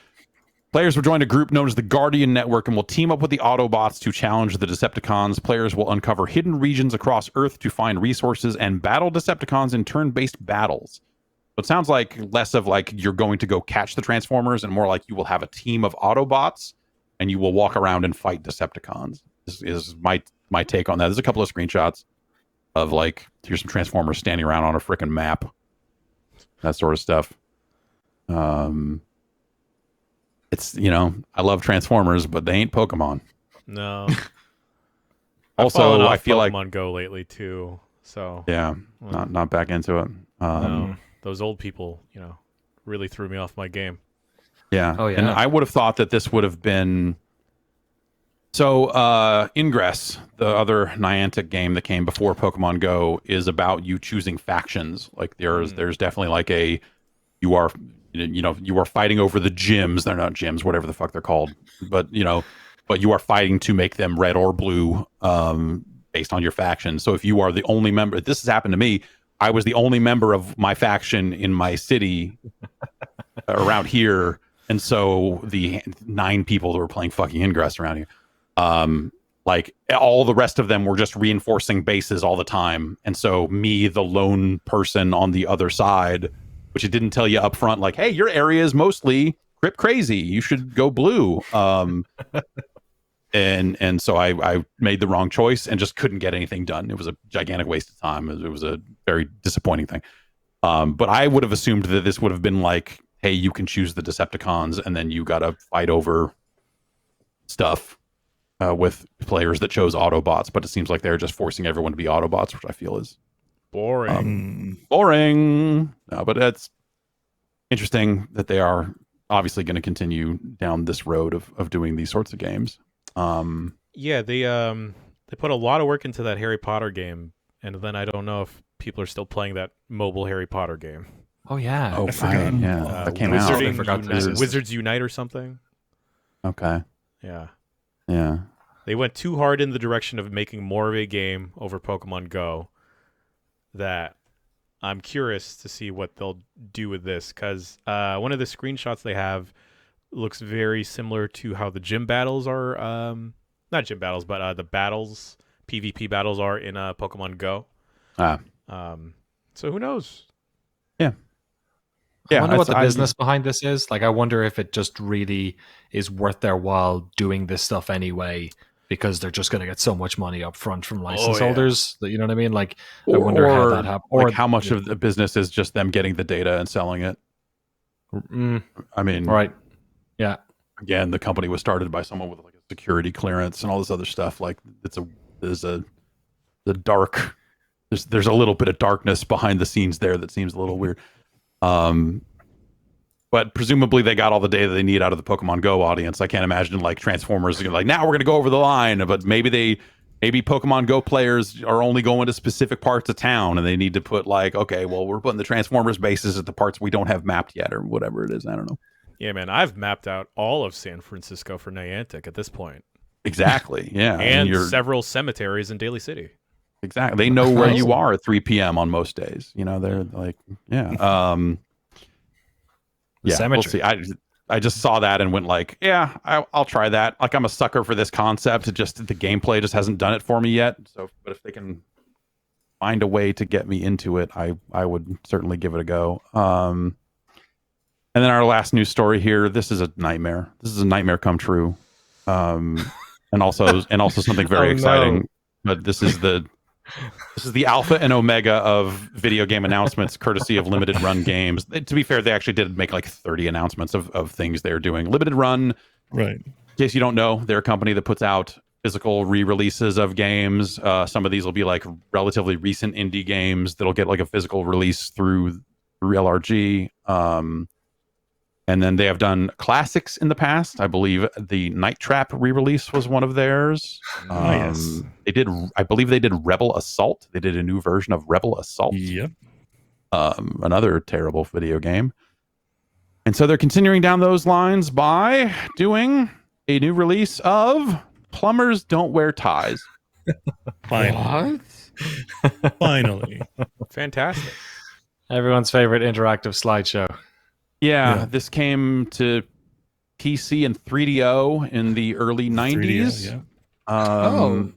Players will join a group known as the Guardian Network and will team up with the Autobots to challenge the Decepticons. Players will uncover hidden regions across Earth to find resources and battle Decepticons in turn-based battles. So it sounds like less of like you're going to go catch the Transformers and more like you will have a team of Autobots and you will walk around and fight Decepticons. This is my take on that. There's a couple of screenshots of like, here's some Transformers standing around on a freaking map. That sort of stuff. It's, I love Transformers, but they ain't Pokemon. No. Also, I feel like Pokemon Go lately too. So yeah, not back into it. No, those old people, really threw me off my game. Yeah. Oh yeah. And I would have thought that this would have been Ingress, the other Niantic game that came before Pokemon Go, is about you choosing factions. Like there's definitely like you are fighting over the gyms. They're not gyms, whatever the fuck they're called. But you are fighting to make them red or blue based on your faction. So if you are the only member, this has happened to me. I was the only member of my faction in my city around here. And so the 9 people that were playing fucking Ingress around here, like all the rest of them were just reinforcing bases all the time. And so me, the lone person on the other side, which it didn't tell you up front, like, hey, your area is mostly Crypt crazy. You should go blue. And so I made the wrong choice and just couldn't get anything done. It was a gigantic waste of time. It was a very disappointing thing. But I would have assumed that this would have been like, hey, you can choose the Decepticons and then you got to fight over stuff with players that chose Autobots. But it seems like they're just forcing everyone to be Autobots, which I feel is boring. Boring. No, but it's interesting that they are obviously going to continue down this road of doing these sorts of games. Yeah, they put a lot of work into that Harry Potter game, and then I don't know if people are still playing that mobile Harry Potter game. Oh yeah. Oh, fine. Yeah, that came out. Wizards Unite or something. Okay. Yeah. Yeah. They went too hard in the direction of making more of a game over Pokemon Go. That I'm curious to see what they'll do with this, because one of the screenshots they have looks very similar to how the gym battles are, not gym battles, but the battles, PvP battles are in Pokemon Go. So who knows? Yeah. I wonder what the business behind this is. Like, I wonder if it just really is worth their while doing this stuff anyway, because they're just going to get so much money up front from license holders. That, you know what I mean? Like, I wonder how that happens. Or like how much of the business is just them getting the data and selling it. I mean, right. Yeah. Again, the company was started by someone with like a security clearance and all this other stuff. Like, there's a little bit of darkness behind the scenes there that seems a little weird. But presumably they got all the data they need out of the Pokemon Go audience. I can't imagine like Transformers like, now we're going to go over the line, but maybe Pokemon Go players are only going to specific parts of town and they need to put like, okay, well, we're putting the Transformers bases at the parts we don't have mapped yet or whatever it is. I don't know. Yeah, man, I've mapped out all of San Francisco for Niantic at this point. Exactly. Yeah. And several cemeteries in Daly City. Exactly. They know where you are at 3 p.m. on most days. They're like, yeah. Yeah, we'll see. I just saw that and went like, yeah, I'll try that. Like, I'm a sucker for this concept. It just, the gameplay just hasn't done it for me yet. So, but if they can find a way to get me into it, I would certainly give it a go. And then our last news story here. This is a nightmare. This is a nightmare come true. And also something very exciting. No. But this is the This is the alpha and omega of video game announcements, courtesy of Limited Run Games. To be fair, they actually did make like 30 announcements of things they're doing. Limited Run, right? In case you don't know, they're a company that puts out physical re-releases of games. Some of these will be like relatively recent indie games that'll get like a physical release through LRG. And then they have done classics in the past. I believe the Night Trap re-release was one of theirs. Yes. I believe they did Rebel Assault. They did a new version of Rebel Assault. Yep. Another terrible video game. And so they're continuing down those lines by doing a new release of Plumbers Don't Wear Ties. Finally. What? Finally. Fantastic. Everyone's favorite interactive slideshow. Yeah, this came to PC and 3DO in the early 90s. 3DO, yeah.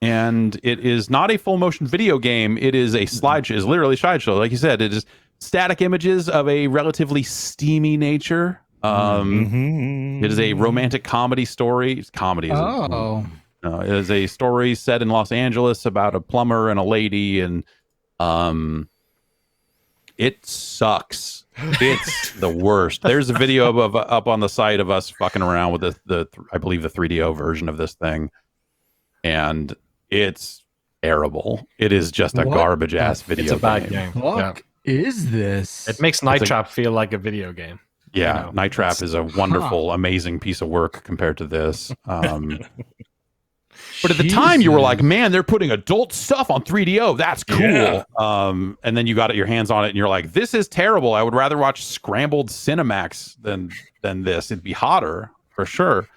And it is not a full motion video game. It is a slideshow. It's literally a slideshow. Like you said, it is static images of a relatively steamy nature. It is a romantic comedy story. It's comedy. It is a story set in Los Angeles about a plumber and a lady, and it sucks. It's the worst. There's a video of up on the site of us fucking around with the I believe the 3DO version of this thing, and it's terrible. It is just a garbage ass video. It's a bad game. What is this? It makes Night Trap feel like a video game. Yeah, You know, Night Trap is a wonderful, amazing piece of work compared to this. But at the time, you were like, man, they're putting adult stuff on 3DO. That's cool. Yeah. And then you got your hands on it, and you're like, this is terrible. I would rather watch Scrambled Cinemax than this. It'd be hotter, for sure.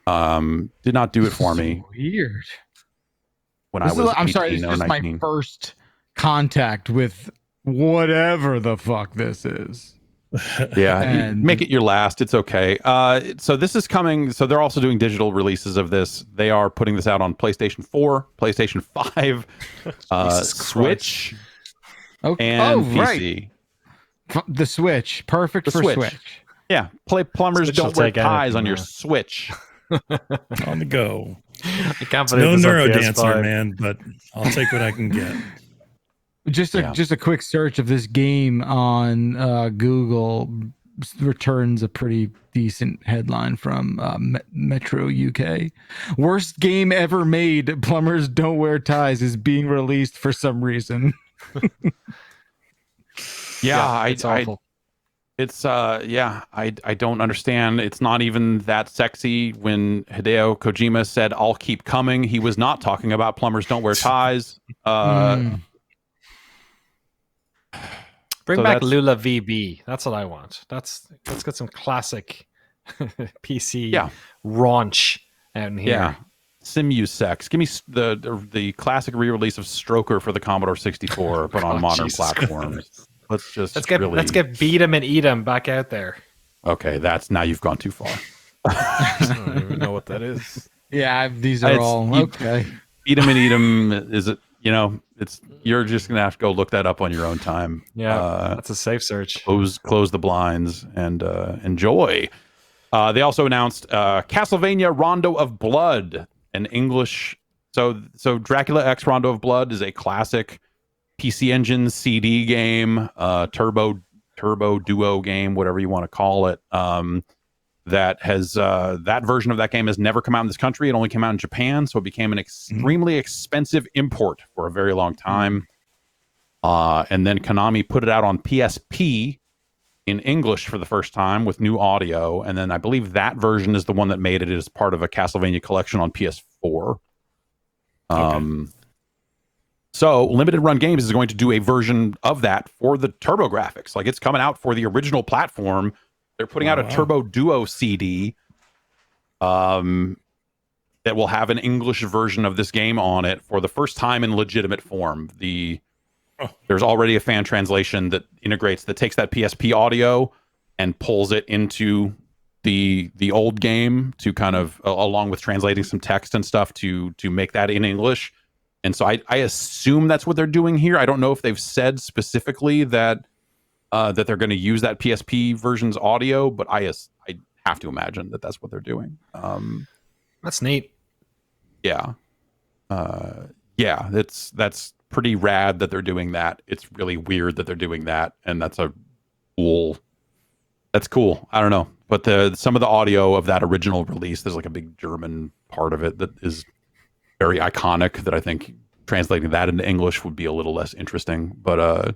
Did not do it for me. Weird. When I was 18 I'm sorry, this or is 19. my first contact with whatever the fuck this is. Yeah, And- make it your last. It's okay. So this is coming. So they're also doing digital releases of this. They are putting this out on PlayStation 4, PlayStation 5, Switch, and PC. Right. The Switch. Perfect for Switch. Yeah, play Plumbers Switch Don't will Wear take Ties anything, on your man. Switch. On the go. I can't No believe Neuro this on Dancer, PS5. man, but I'll take what I can get. Just a quick search of this game on Google returns a pretty decent headline from Metro UK. Worst game ever made. Plumbers Don't Wear Ties is being released for some reason. It's awful. I don't understand. It's not even that sexy. When Hideo Kojima said I'll keep coming, he was not talking about Plumbers Don't Wear Ties. Bring so back that's- Lula VB. That's what I want. Let's get some classic PC raunch out in here. Yeah. Simu Sex. Give me the classic re-release of Stroker for the Commodore 64, but on modern Jesus platforms. Let's get Beat 'em and Eat 'em back out there. Okay, now you've gone too far. I don't even know what that is. Yeah, these are all okay. Eat 'em and Eat 'em. Is it? You're just gonna have to go look that up on your own time. Yeah, that's a safe search. Close the blinds and enjoy. They also announced Castlevania Rondo of Blood, an English. So Dracula X Rondo of Blood is a classic PC Engine CD game, turbo duo game, whatever you want to call it. That has that version of that game has never come out in this country. It only came out in Japan, so it became an extremely expensive import for a very long time. And then Konami put it out on PSP in English for the first time with new audio, and then I believe that version is the one that made it as part of a Castlevania collection on PS4. So Limited Run Games is going to do a version of that for the TurboGrafx. Like, it's coming out for the original platform. They're putting out a Turbo Duo CD that will have an English version of this game on it for the first time in legitimate form. There's already a fan translation that takes that PSP audio and pulls it into the old game to kind of, along with translating some text and stuff to make that in English. And so I assume that's what they're doing here. I don't know if they've said specifically that they're going to use that PSP version's audio, but I have to imagine that that's what they're doing. That's neat. Yeah. yeah, that's pretty rad that they're doing that. It's really weird that they're doing that, and that's cool. I don't know, but some of the audio of that original release, there's like a big German part of it that is very iconic. That I think translating that into English would be a little less interesting. But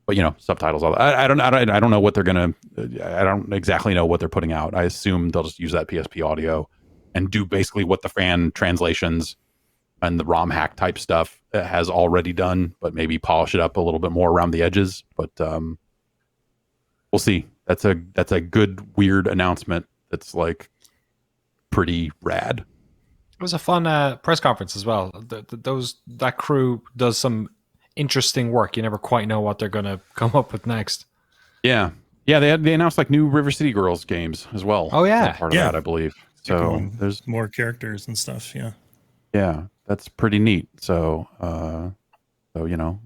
you know, subtitles. All that. I don't know what they're gonna. I don't exactly know what they're putting out. I assume they'll just use that PSP audio and do basically what the fan translations and the ROM hack type stuff has already done, but maybe polish it up a little bit more around the edges. But we'll see. That's a good weird announcement. That's like pretty rad. It was a fun press conference as well. That crew does some interesting work. You never quite know what they're going to come up with next. Yeah. They announced like new River City Girls games as well. Oh yeah, part of that, I believe. So there's more characters and stuff. Yeah, that's pretty neat. So you know,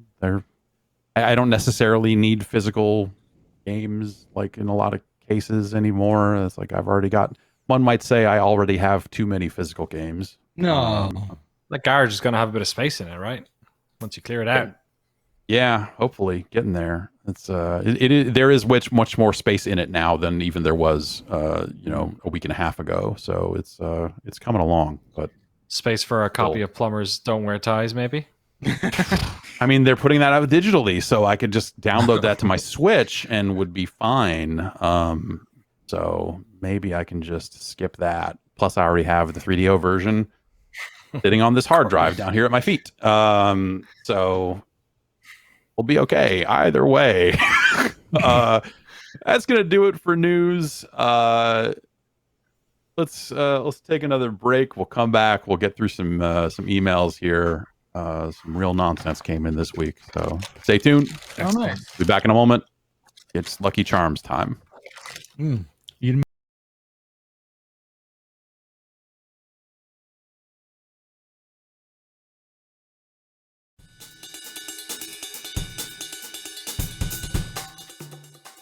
I don't necessarily need physical games like in a lot of cases anymore. It's like I've already got. One might say I already have too many physical games. No, that garage is going to have a bit of space in it, right? Once you clear it out. Yeah, hopefully getting there. It's there is much more space in it now than even there was you know, a week and a half ago. So it's coming along. But space for a copy of Plumbers Don't Wear Ties, maybe. I mean, they're putting that out digitally, so I could just download that to my Switch and would be fine. So maybe I can just skip that. Plus, I already have the 3DO version sitting on this hard drive down here at my feet. So we'll be okay either way. That's gonna do it for news. Let's take another break. We'll come back. We'll get through some emails here. Some real nonsense came in this week, so stay tuned. Oh, nice. Be back in a moment. It's Lucky Charms time.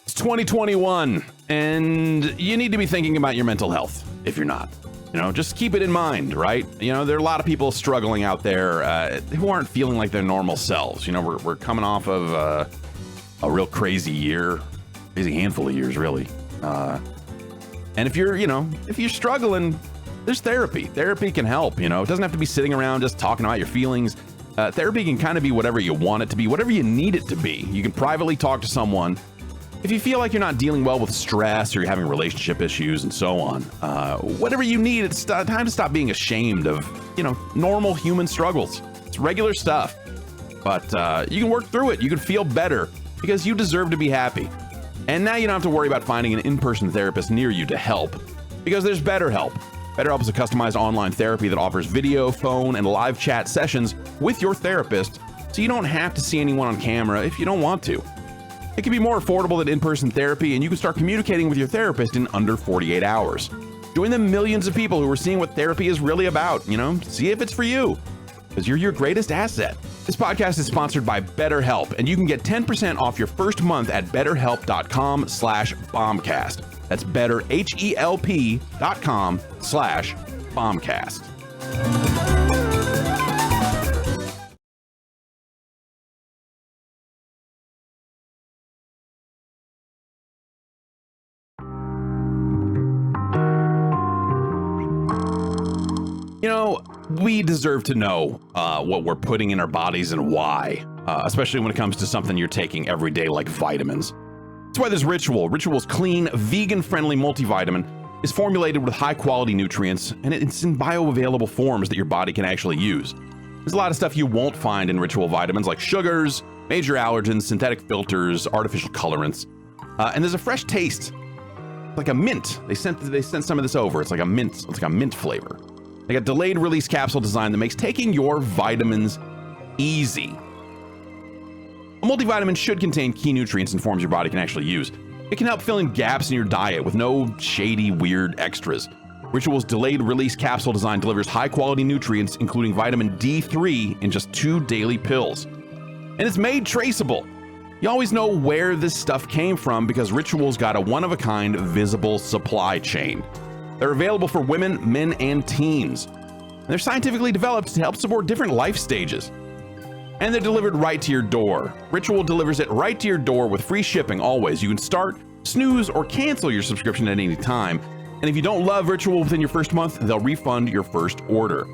It's 2021, and you need to be thinking about your mental health if you're not. You know, just keep it in mind, right? You know, there are a lot of people struggling out there who aren't feeling like their normal selves. You know, we're coming off of a real crazy year, crazy handful of years, really. And if you're struggling, there's therapy. Therapy can help. You know, it doesn't have to be sitting around just talking about your feelings. Therapy can kind of be whatever you want it to be, whatever you need it to be. You can privately talk to someone. If you feel like you're not dealing well with stress or you're having relationship issues and so on, whatever you need, it's time to stop being ashamed of, you know, normal human struggles. It's regular stuff, but you can work through it. You can feel better because you deserve to be happy. And now you don't have to worry about finding an in-person therapist near you to help because there's BetterHelp. BetterHelp is a customized online therapy that offers video, phone, and live chat sessions with your therapist, so you don't have to see anyone on camera if you don't want to. It can be more affordable than in-person therapy, and you can start communicating with your therapist in under 48 hours. Join the millions of people who are seeing what therapy is really about. You know, see if it's for you, because you're your greatest asset. This podcast is sponsored by BetterHelp, and you can get 10% off your first month at betterhelp.com/bombcast. That's betterhelp.com/bombcast. You know, we deserve to know what we're putting in our bodies and why, especially when it comes to something you're taking every day like vitamins. That's why there's Ritual. Ritual's clean, vegan-friendly multivitamin is formulated with high-quality nutrients, and it's in bioavailable forms that your body can actually use. There's a lot of stuff you won't find in Ritual vitamins, like sugars, major allergens, synthetic filters, artificial colorants, and there's a fresh taste, like a mint. They sent some of this over. It's like a mint flavor. They got delayed release capsule design that makes taking your vitamins easy. A multivitamin should contain key nutrients and forms your body can actually use. It can help fill in gaps in your diet with no shady, weird extras. Ritual's delayed release capsule design delivers high quality nutrients, including vitamin D3 in just 2 daily pills. And it's made traceable. You always know where this stuff came from because Ritual's got a one-of-a-kind visible supply chain. They're available for women, men, and teens. They're scientifically developed to help support different life stages. And they're delivered right to your door. Ritual delivers it right to your door with free shipping always. You can start, snooze, or cancel your subscription at any time. And if you don't love Ritual within your first month, they'll refund your first order.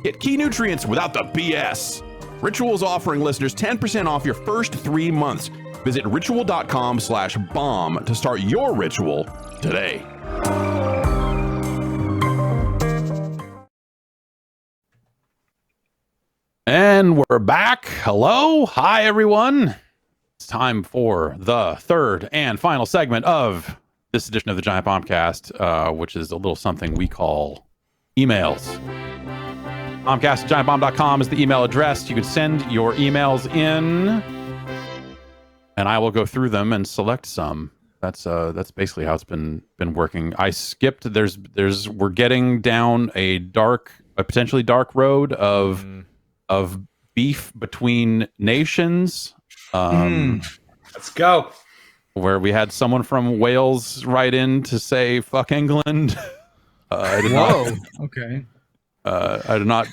Get key nutrients without the BS. Ritual is offering listeners 10% off your first 3 months. Visit ritual.com/bomb to start your ritual today. And we're back. Hello. Hi, everyone. It's time for the third and final segment of this edition of the Giant Bombcast, which is a little something we call emails. Bombcast@giantbomb.com is the email address. You can send your emails in, and I will go through them and select some. That's basically how it's been working. I skipped. We're getting down a potentially dark road of beef between nations. Let's go. Where we had someone from Wales write in to say "fuck England." I did not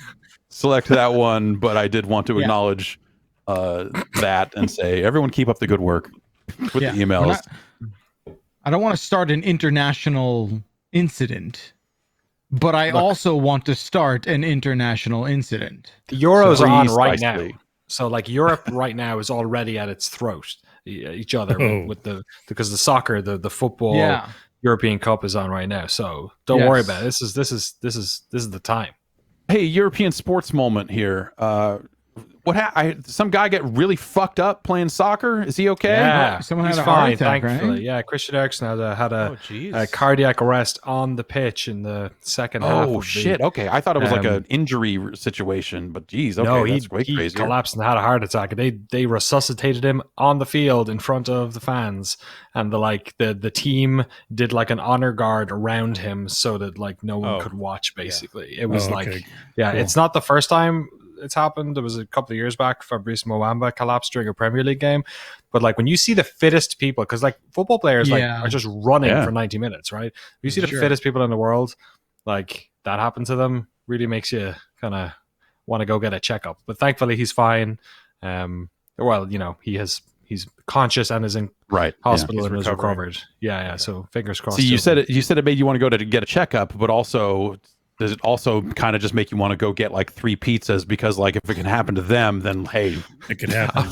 select that one, but I did want to acknowledge that and say, everyone keep up the good work with the emails. I don't want to start an international incident, but I also want to start an international incident. The Euros are on right now. So like Europe right now is already at its throat. Each other because the soccer, the football European Cup is on right now. So don't worry about it. This is the time. Hey, European sports moment here. Some guy get really fucked up playing soccer. Is he okay? Yeah, someone he's had a fine, heart attack, thankfully. right? Yeah, Christian Eriksen had a cardiac arrest on the pitch in the second half. Oh shit! Okay, I thought it was like an injury situation, but geez, okay, no, that's way he crazier. Collapsed and had a heart attack. They resuscitated him on the field in front of the fans, and the team did like an honor guard around him so that like no one could watch. Basically, it was cool. It's not the first time it's happened. It was a couple of years back. Fabrice Muamba collapsed during a Premier League game. But like when you see the fittest people, because like football players are just running for 90 minutes, right? You see the fittest people in the world, like that happen to them, really makes you kind of want to go get a checkup. But thankfully he's fine. He's conscious and is in hospital and is recovered. Yeah. So fingers crossed. See, you said it made you want to go to get a checkup, but also does it also kind of just make you want to go get like 3 pizzas because like if it can happen to them, then hey, it can happen.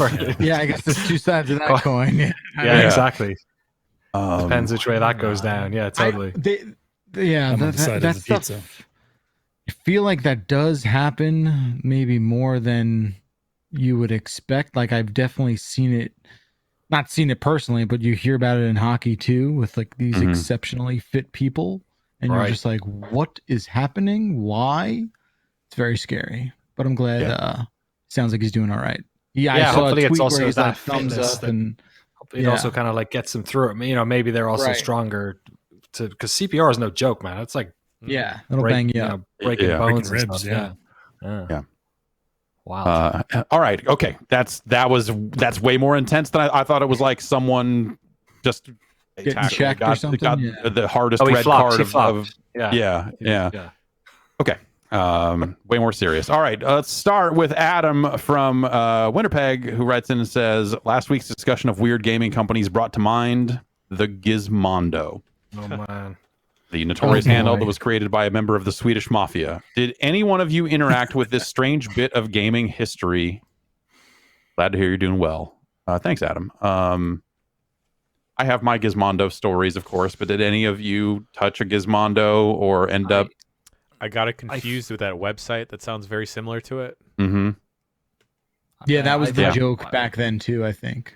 I guess there's 2 sides of that coin. Yeah, exactly. Depends which way that goes down. Yeah, totally. That stuff. I feel like that does happen maybe more than you would expect. Like I've definitely seen it, not seen it personally, but you hear about it in hockey too, with like these exceptionally fit people. And you're just like, what is happening? Why? It's very scary. But I'm glad sounds like he's doing all right. I saw hopefully a tweet it's also where he's that like thumbs up and it also kind of like gets them through it. You know, maybe they're also stronger because CPR is no joke, man. It's like it'll bang you up. Breaking bones ribs, and stuff. Yeah. Wow. All right. Okay. That's way more intense than I thought. It was like someone just getting checked or something. Got the hardest red card of yeah. Okay. Way more serious. All right. Let's start with Adam from Winterpeg, who writes in and says, last week's discussion of weird gaming companies brought to mind the Gizmondo. Oh man. The notorious handle that was created by a member of the Swedish mafia. Did any one of you interact with this strange bit of gaming history? Glad to hear you're doing well. Thanks, Adam. I have my Gizmondo stories, of course, but did any of you touch a Gizmondo or end up? I got it confused with that website that sounds very similar to it. Mm-hmm. Yeah, that was the joke back then too, I think.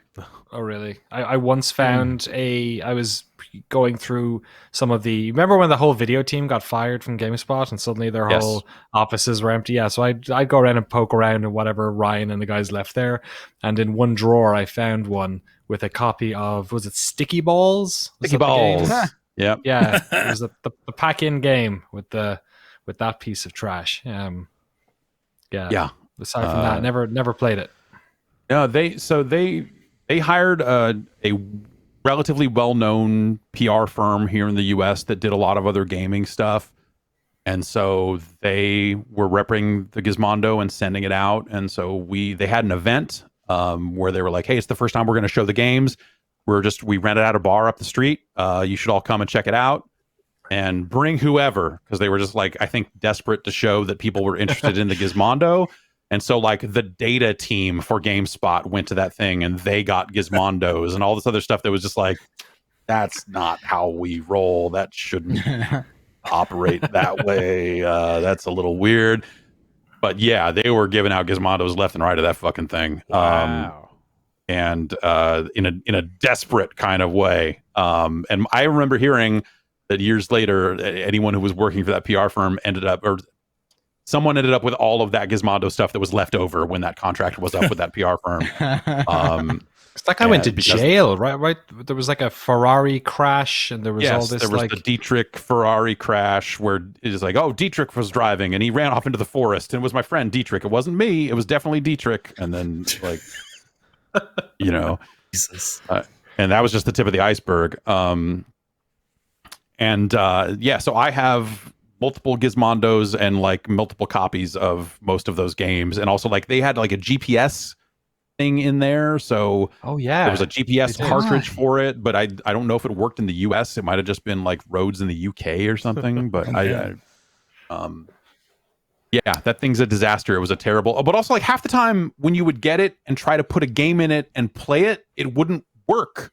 Oh, really? I once found I was going through some of the... Remember when the whole video team got fired from GameSpot and suddenly their whole offices were empty? Yeah, so I'd go around and poke around and whatever Ryan and the guys left there. And in one drawer, I found one with a copy of, was it Sticky Balls? Sticky Balls. Yeah. Yeah, it was the pack-in game with that piece of trash. Yeah. Aside from that, never played it. No, they hired a relatively well-known PR firm here in the U.S. that did a lot of other gaming stuff, And so they were repping the Gizmondo and sending it out. And so they had an event where they were like, hey, it's the first time we're going to show the games. We rented out a bar up the street. You should all come and check it out and bring whoever, because they were just like, I think, desperate to show that people were interested in the Gizmondo. And so like the data team for GameSpot went to that thing and they got Gizmondos and all this other stuff that was just like, that's not how we roll. That shouldn't operate that way. That's a little weird. But yeah, they were giving out Gizmondos left and right of that fucking thing. Wow. And in a desperate kind of way. And I remember hearing that years later, anyone who was working for that PR firm someone ended up with all of that Gizmondo stuff that was left over when that contract was up with that PR firm. That guy went to jail, right? Right. There was like a Ferrari crash, and there was all this. There was the Dietrich Ferrari crash where it was like, oh, Dietrich was driving and he ran off into the forest, and it was my friend Dietrich. It wasn't me. It was definitely Dietrich. And then like, Jesus. And that was just the tip of the iceberg. So I have multiple Gizmondos and like multiple copies of most of those games, and also like they had like a GPS thing in there, so there was a GPS cartridge for it, but I don't know if it worked in the US. It might have just been like roads in the UK or something. But that thing's a disaster. It was a terrible, but also like half the time when you would get it and try to put a game in it and play it, it wouldn't work.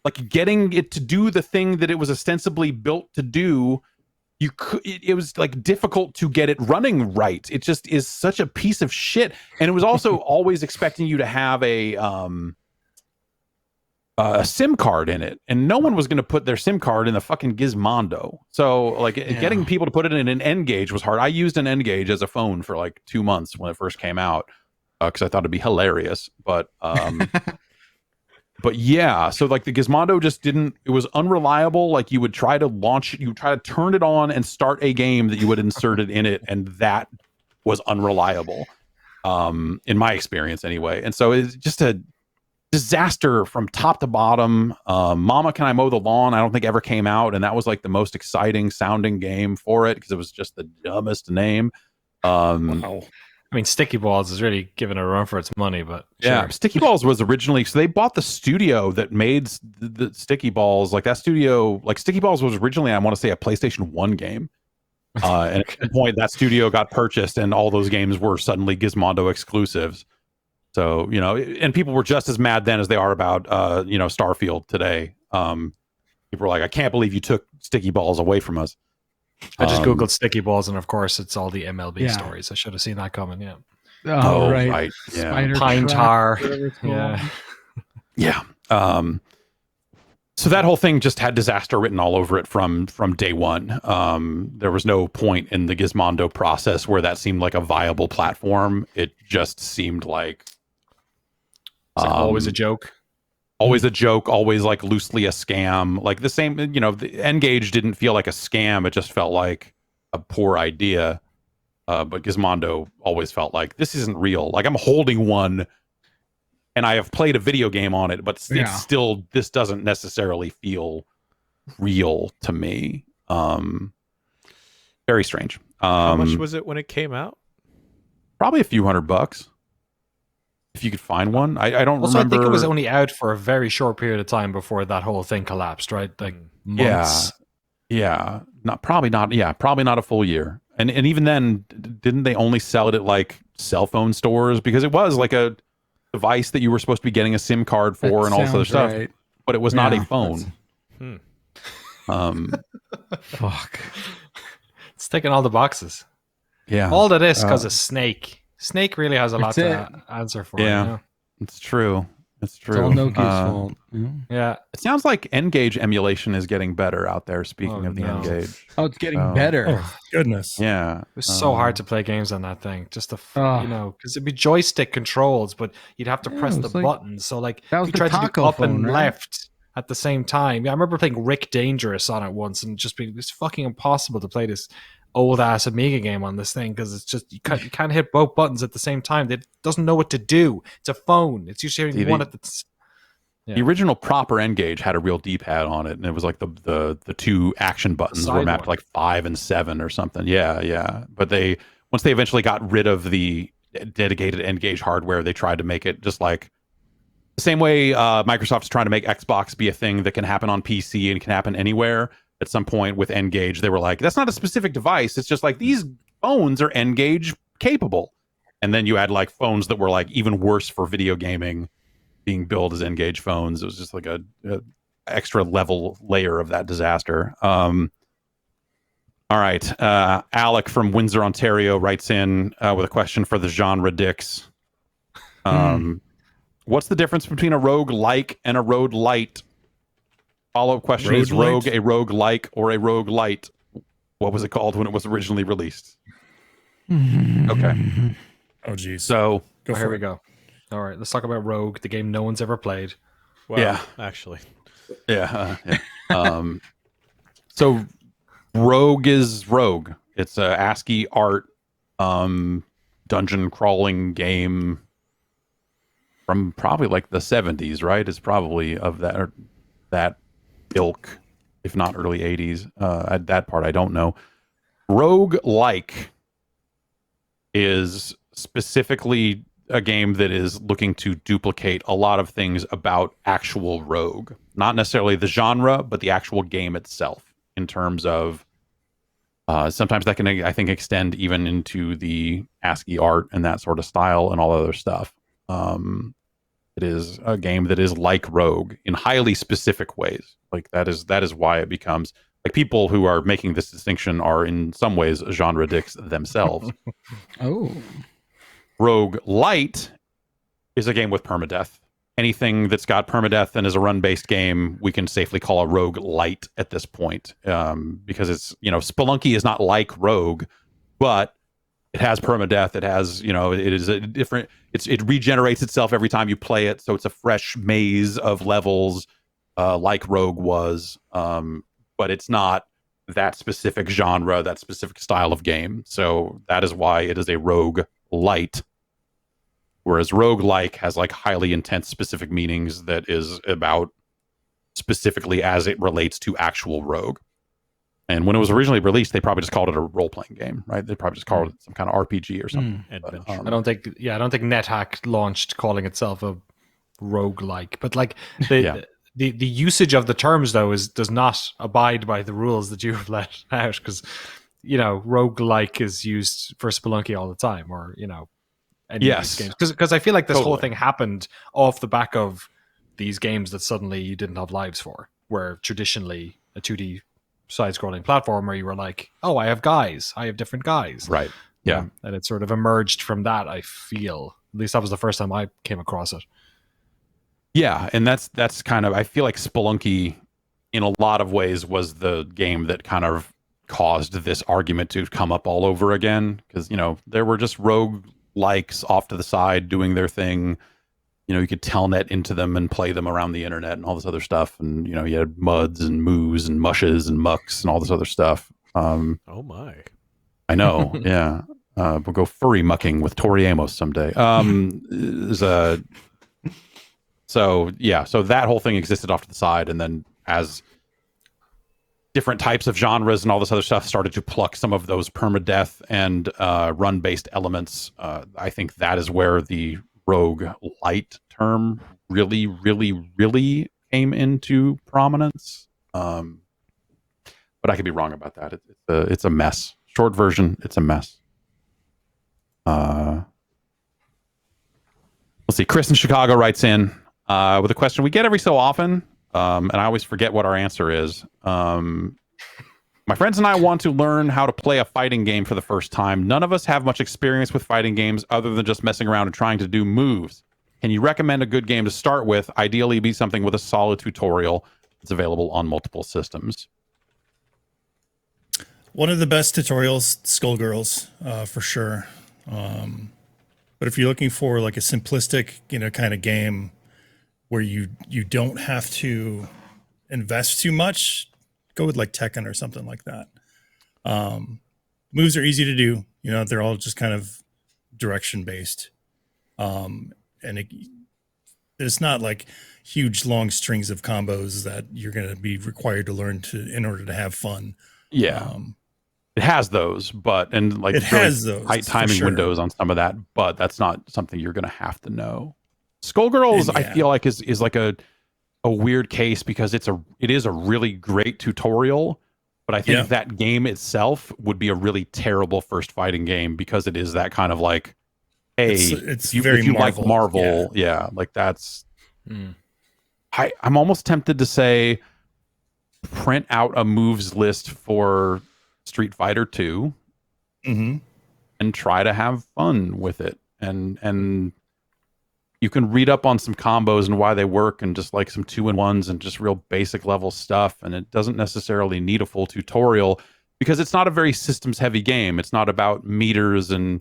Like getting it to do the thing that it was ostensibly built to do, it was like difficult to get it running right. It just is such a piece of shit. And it was also always expecting you to have a SIM card in it, and no one was going to put their SIM card in the fucking Gizmondo. So like getting people to put it in an N-Gage was hard. I used an N-Gage as a phone for like 2 months when it first came out because I thought it'd be hilarious. But but yeah, so like the Gizmondo just didn't, it was unreliable. Like you would try to turn it on and start a game that you would insert it in it, and that was unreliable, in my experience anyway. And so it's just a disaster from top to bottom. Mama Can I Mow the Lawn, I don't think ever came out, and that was like the most exciting sounding game for it because it was just the dumbest name. Wow. I mean, Sticky Balls is really giving a run for its money, but yeah, sure. Sticky Balls was originally, so they bought the studio that made the Sticky Balls. Like that studio, like Sticky Balls was originally, I want to say, a PlayStation 1 game. And at some point, that studio got purchased, and all those games were suddenly Gizmondo exclusives. So, and people were just as mad then as they are about, Starfield today. People were like, I can't believe you took Sticky Balls away from us. I just Googled Sticky Balls, and of course, it's all the MLB stories. I should have seen that coming, yeah. Oh, right. Yeah. Spider Pine Tar. Yeah. So that whole thing just had disaster written all over it from day one. There was no point in the Gizmondo process where that seemed like a viable platform. It just seemed like always a joke. Always a joke, always like loosely a scam. Like the same, the N-Gage didn't feel like a scam. It just felt like a poor idea. But Gizmondo always felt like this isn't real. Like I'm holding one and I have played a video game on it, but it's still, this doesn't necessarily feel real to me. Very strange. How much was it when it came out? Probably a few $100. If you could find one. I don't also, remember. I think it was only out for a very short period of time before that whole thing collapsed, right? Like months. Yeah. Probably not a full year. And even then, didn't they only sell it at like cell phone stores? Because it was like a device that you were supposed to be getting a SIM card for and all this other stuff. Right. But it was not a phone. Fuck. It's taking all the boxes. Yeah. All of this because of Snake. Snake really has a lot to answer for. Yeah, it's true. It's true. It's all Nokia's fault. Yeah. It sounds like N-Gage emulation is getting better out there, speaking of the N-Gage. Oh, it's getting better. Oh, goodness. Yeah. It was so hard to play games on that thing. Just because it'd be joystick controls, but you'd have to press the buttons. So like that was you tried to do up phone, and right? left at the same time. Yeah, I remember playing Rick Dangerous on it once and just being, it's fucking impossible to play this old ass Amiga game on this thing because it's just you can't hit both buttons at the same time. It doesn't know what to do. It's a phone. It's usually hitting one at the The original proper N-Gage had a real D-pad on it, and it was like the two action buttons were mapped to like 5 and 7 or something. Yeah. But once they eventually got rid of the dedicated N-Gage hardware, they tried to make it just like the same way Microsoft's trying to make Xbox be a thing that can happen on PC and can happen anywhere. At some point with N-Gage, they were like, that's not a specific device. It's just like these phones are N-Gage capable. And then you had like phones that were like even worse for video gaming being billed as N-Gage phones. It was just like a extra layer of that disaster. All right. Alec from Windsor, Ontario writes in with a question for the genre dicks. What's the difference between a rogue-like and a rogue-lite? Follow-up question is rogue a rogue-like or a rogue-lite? What was it called when it was originally released? Okay. Oh, geez. So here we go. All right, let's talk about Rogue, the game no one's ever played. Well, actually. Yeah. So Rogue is Rogue. It's a ASCII art dungeon crawling game from probably like the 70s, right? It's probably of that ilk, if not early 80s. At that part, I don't know. Rogue-like is specifically a game that is looking to duplicate a lot of things about actual Rogue. Not necessarily the genre, but the actual game itself, in terms of sometimes that can, I think, extend even into the ASCII art and that sort of style and all other stuff. It is a game that is like Rogue in highly specific ways. Like that is why it becomes like people who are making this distinction are in some ways genre dicks themselves. Oh. Rogue Lite is a game with permadeath. Anything that's got permadeath and is a run-based game, we can safely call a Rogue Lite at this point, because it's, Spelunky is not like Rogue, but it has permadeath. It has, it is a different. It regenerates itself every time you play it, so it's a fresh maze of levels, like Rogue was, but it's not that specific genre, that specific style of game. So that is why it is a Rogue Lite. Whereas roguelike has like highly intense specific meanings that is about specifically as it relates to actual Rogue. And when it was originally released, they probably just called it a role-playing game, right? They probably just called it some kind of RPG or something. Adventure. I don't think NetHack launched calling itself a roguelike, but like the usage of the terms though does not abide by the rules that you have let out, because roguelike is used for Spelunky all the time, or any of these games, because I feel like this whole thing happened off the back of these games that suddenly you didn't have lives for, where traditionally a 2D side-scrolling platform where you were like, oh, I have different guys, right? Yeah. And it sort of emerged from that. I feel, at least that was the first time I came across it. Yeah, and that's kind of, I feel like Spelunky in a lot of ways was the game that kind of caused this argument to come up all over again, because there were just rogue likes off to the side doing their thing. You could telnet into them and play them around the internet and all this other stuff, and you had muds and moos and mushes and mucks and all this other stuff. Oh my, I know. Yeah, we'll go furry mucking with Tori Amos someday. So that whole thing existed off to the side, and then as different types of genres and all this other stuff started to pluck some of those permadeath and run-based elements, I think that is where the Rogue Lite term really, really, really came into prominence. But I could be wrong about that. It's a mess. Short version, it's a mess. Let's see. Chris in Chicago writes in with a question we get every so often. And I always forget what our answer is. My friends and I want to learn how to play a fighting game for the first time. None of us have much experience with fighting games other than just messing around and trying to do moves. Can you recommend a good game to start with? Ideally, be something with a solid tutorial that's available on multiple systems. One of the best tutorials, Skullgirls, for sure. But if you're looking for like a simplistic, kind of game where you don't have to invest too much, go with like Tekken or something like that. Moves are easy to do. They're all just kind of direction based. And It's not like huge long strings of combos that you're going to be required to learn in order to have fun. Yeah. It has those, and like it has those tight timing windows on some of that, but that's not something you're going to have to know. Skullgirls, I feel like is like a weird case because it is a really great tutorial, but I think that game itself would be a really terrible first fighting game because it is that kind of like, hey, if you like Marvel, like that's. I'm almost tempted to say, print out a moves list for Street Fighter II, and try to have fun with it, and you can read up on some combos and why they work, and just like some 2-in-1s and just real basic level stuff, and it doesn't necessarily need a full tutorial because it's not a very systems heavy game. It's not about meters and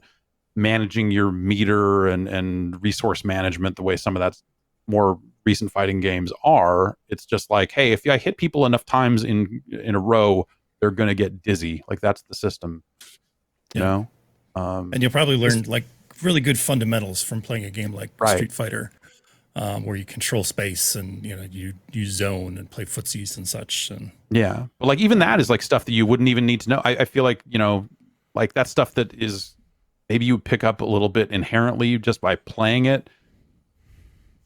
managing your meter and resource management the way some of that's more recent fighting games are. It's just like, hey, if I hit people enough times in a row, they're going to get dizzy. Like that's the system, you know? And you'll probably learn like really good fundamentals from playing a game like Street Fighter, where you control space and, you zone and play footsies and such. And yeah, but like even that is like stuff that you wouldn't even need to know. I feel like, like that stuff that is maybe you pick up a little bit inherently just by playing it.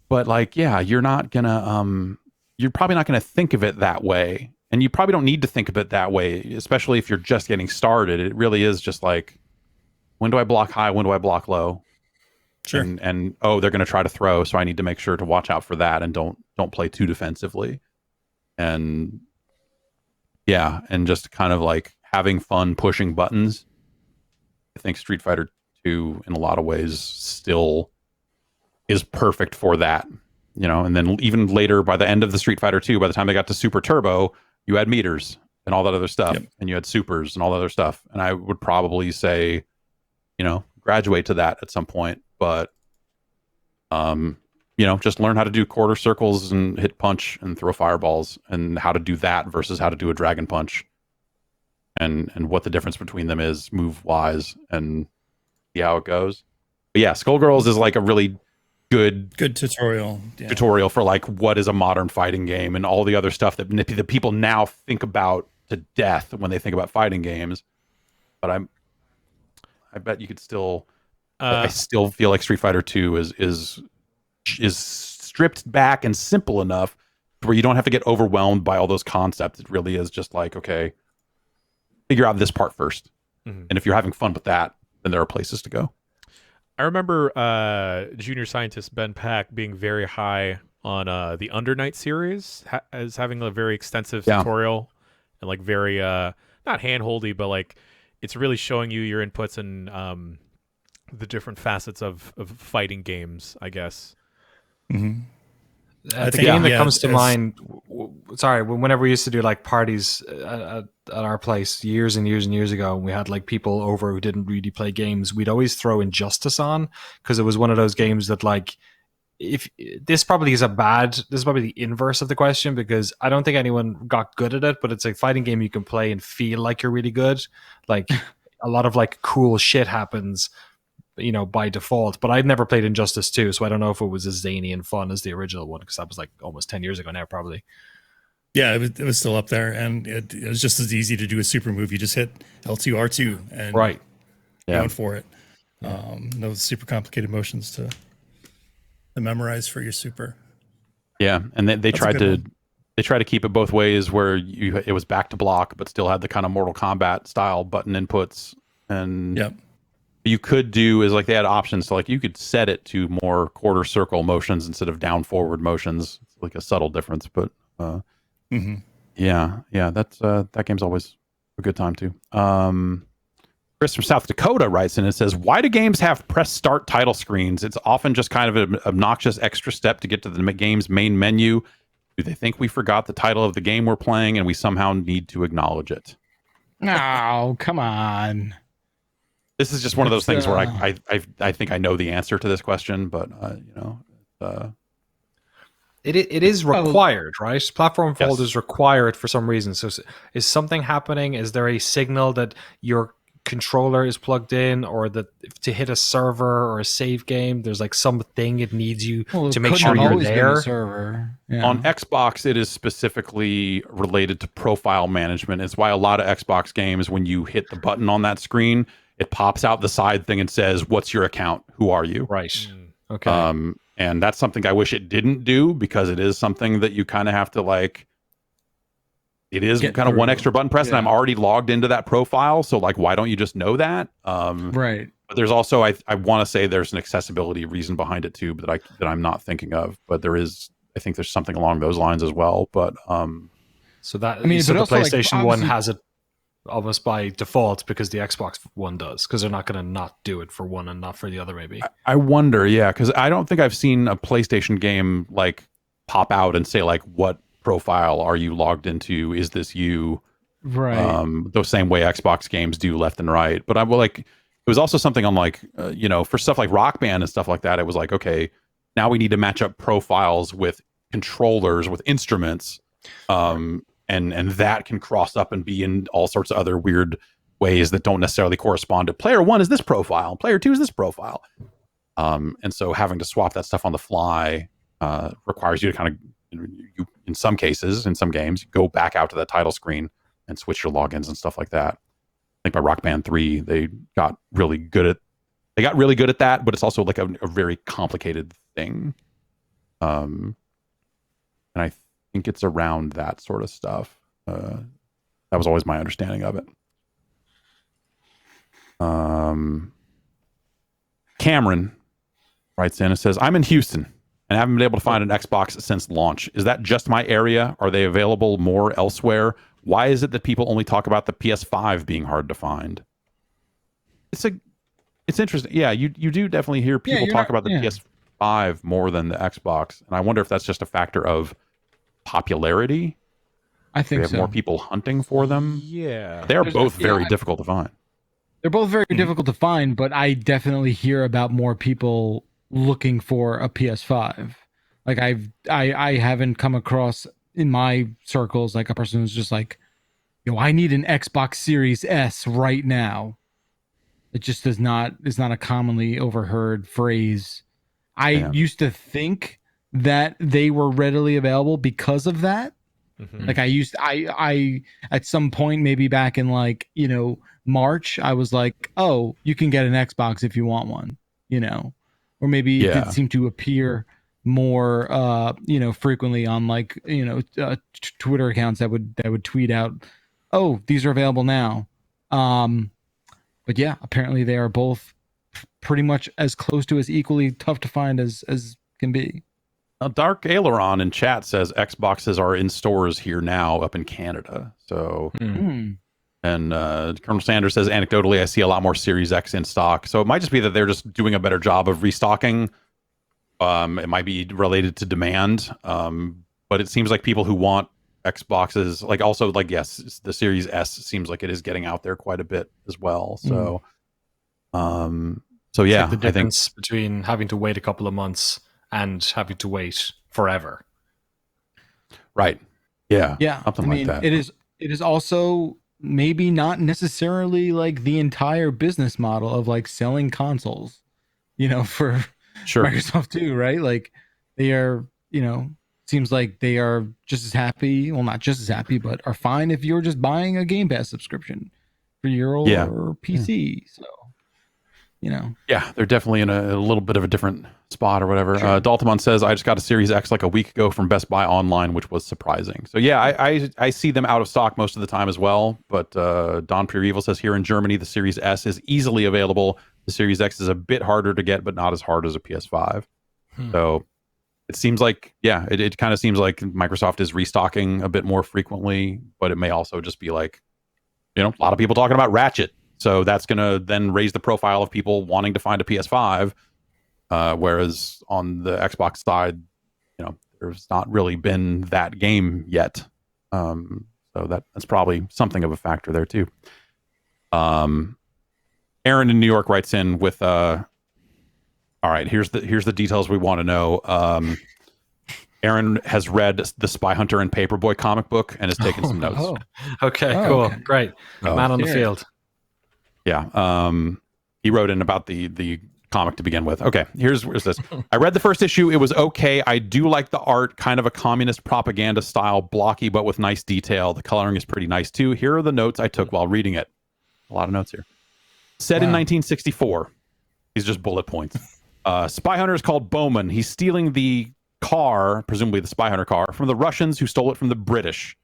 But like, you're not gonna, you're probably not gonna think of it that way, and you probably don't need to think of it that way, especially if you're just getting started. It really is just like, when do I block high? When do I block low? Sure. And they're gonna try to throw, so I need to make sure to watch out for that and don't play too defensively. And and just kind of like having fun pushing buttons. I think Street Fighter II in a lot of ways still is perfect for that, and then even later by the end of the Street Fighter 2, by the time they got to Super Turbo, you had meters and all that other stuff, and you had supers and all that other stuff. And I would probably say, graduate to that at some point, but just learn how to do quarter circles and hit punch and throw fireballs, and how to do that versus how to do a dragon punch, and what the difference between them is move wise, and see how it goes. But Skullgirls is like a really good tutorial for like what is a modern fighting game and all the other stuff that the people now think about to death when they think about fighting games. But I bet you could still I still feel like Street Fighter 2 is stripped back and simple enough where you don't have to get overwhelmed by all those concepts. It really is just like, okay, figure out this part first. And if you're having fun with that, then there are places to go. I remember junior scientist Ben Pack being very high on the Under Night series as having a very extensive tutorial and like very not handholdy, but like it's really showing you your inputs and the different facets of fighting games, I guess. The game that comes to mind, whenever we used to do like parties at our place years and years and years ago, and we had like people over who didn't really play games, we'd always throw Injustice on, because it was one of those games that like, if this is probably the inverse of the question, because I don't think anyone got good at it, but it's a fighting game you can play and feel like you're really good. Like a lot of like cool shit happens, by default. But I'd never played Injustice 2, so I don't know if it was as zany and fun as the original one, because that was like almost 10 years ago now, probably. Yeah, it was still up there, and it was just as easy to do a super move. You just hit L2, R2, and going for it. No super complicated motions to memorize for your super. Yeah, and they tried to keep it both ways, where it was back to block, but still had the kind of Mortal Kombat style button inputs. And you could do is like they had options, so like you could set it to more quarter circle motions instead of down forward motions. It's like a subtle difference, but that's that game's always a good time too. Chris from South Dakota writes in and says, why do games have press start title screens? It's often just kind of an obnoxious extra step to get to the game's main menu. Do they think we forgot the title of the game we're playing and we somehow need to acknowledge it? No, come on. This is just one of those things where I think I know the answer to this question, but it is required, right? Platform folders require it for some reason. So is something happening? Is there a signal that you're controller is plugged in, or that to hit a server or a save game, there's like something it needs you to make sure you're there. Server. Yeah. On Xbox, it is specifically related to profile management. It's why a lot of Xbox games, when you hit the button on that screen, it pops out the side thing and says, "What's your account? Who are you?" Right. Okay. And that's something I wish it didn't do, because it is something that you kind of have to like. It is kind of one extra button press, and I'm already logged into that profile. So like, why don't you just know that? Right. But there's also, I want to say there's an accessibility reason behind it too, that I'm not thinking of. But there is, I think there's something along those lines as well. But so that so the PlayStation one has it almost by default because the Xbox one does, because they're not going to not do it for one and not for the other. Maybe I wonder, because I don't think I've seen a PlayStation game like pop out and say like, what profile are you logged into? Is this you? Right. The same way Xbox games do left and right. But I will like, it was also something on like, for stuff like Rock Band and stuff like that. It was like, okay, now we need to match up profiles with controllers, with instruments. And that can cross up and be in all sorts of other weird ways that don't necessarily correspond to player one is this profile, player two is this profile. And so having to swap that stuff on the fly requires you to kind of, you in some cases, in some games, go back out to that title screen and switch your logins and stuff like that. I think by Rock Band 3, they got really good at that, but it's also like a very complicated thing. And I think it's around that sort of stuff. That was always my understanding of it. Cameron writes in and says, I'm in Houston and haven't been able to find an Xbox since launch. Is that just my area? Are they available more elsewhere? Why is it that people only talk about the PS5 being hard to find? It's interesting. Yeah, you do definitely hear people talk about the PS5 more than the Xbox. And I wonder if that's just a factor of popularity. I think we have more people hunting for them. Yeah. They're both very difficult to find. They're both very difficult to find, but I definitely hear about more people looking for a PS5. Like I haven't come across in my circles like a person who's just like, I need an Xbox Series S right now. It just is not a commonly overheard phrase. I used to think that they were readily available because of that. Mm-hmm. Like I at some point, maybe back in like, March, I was like, oh, you can get an Xbox if you want one, or maybe it did seem to appear more, frequently on like, Twitter accounts that would tweet out, oh, these are available now. But yeah, apparently they are both pretty much as close to as equally tough to find as can be. Now, Dark Aileron in chat says Xboxes are in stores here now up in Canada. So, and Colonel Sanders says, anecdotally, I see a lot more Series X in stock. So it might just be that they're just doing a better job of restocking. It might be related to demand. But it seems like people who want Xboxes, like also like, yes, the Series S seems like it is getting out there quite a bit as well. So, so yeah, like the difference between having to wait a couple of months and having to wait forever. Right. Yeah. Yeah. Something like that. It is also maybe not necessarily like the entire business model of like selling consoles, for Microsoft too, right? Like they are, seems like they are just as happy. Well, not just as happy, but are fine if you're just buying a Game Pass subscription for your old PC. So, Yeah, they're definitely in a little bit of a different spot or whatever. Sure. Daltamon says, I just got a Series X like a week ago from Best Buy online, which was surprising. So yeah, I see them out of stock most of the time as well. But Don Pure Evil says here in Germany, the Series S is easily available. The Series X is a bit harder to get, but not as hard as a PS5. So it seems like, it kind of seems like Microsoft is restocking a bit more frequently, but it may also just be like, a lot of people talking about Ratchet. So that's going to then raise the profile of people wanting to find a PS5. Whereas on the Xbox side, there's not really been that game yet. So that's probably something of a factor there too. Aaron in New York writes in with, all right, here's the details we want to know. Aaron has read the Spy Hunter and Paperboy comic book and has taken some notes. Okay, cool. Okay. Great. Man on the field. Yeah. He wrote in about the comic to begin with. Okay, here's this. I read the first issue. It was okay. I do like the art, kind of a communist propaganda style, blocky but with nice detail. The coloring is pretty nice too. Here are the notes I took while reading it. A lot of notes here. Set in 1964. These are just bullet points. Spy Hunter is called Bowman. He's stealing the car, presumably the Spy Hunter car, from the Russians who stole it from the British.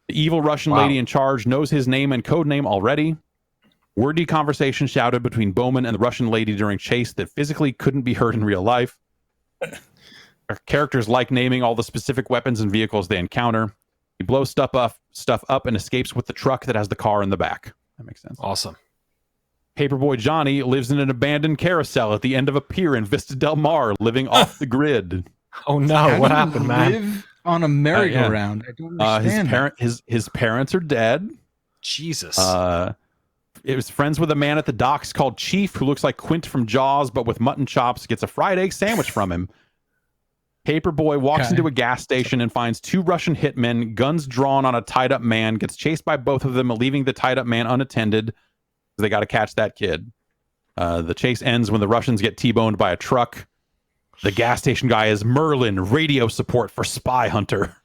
The evil Russian lady in charge knows his name and code name already. Wordy conversation shouted between Bowman and the Russian lady during chase that physically couldn't be heard in real life. Our characters like naming all the specific weapons and vehicles they encounter. He blows stuff up and escapes with the truck that has the car in the back. That makes sense. Awesome. Paperboy Johnny lives in an abandoned carousel at the end of a pier in Vista Del Mar, living off the grid. Oh no! What happened, man? Live on a merry-go-round. I don't understand. His parents are dead. Jesus. It was friends with a man at the docks called Chief, who looks like Quint from Jaws, but with mutton chops, gets a fried egg sandwich from him. Paperboy walks into a gas station and finds two Russian hitmen, guns drawn on a tied-up man, gets chased by both of them, leaving the tied-up man unattended. They got to catch that kid. The chase ends when the Russians get T-boned by a truck. The gas station guy is Merlin, radio support for Spy Hunter.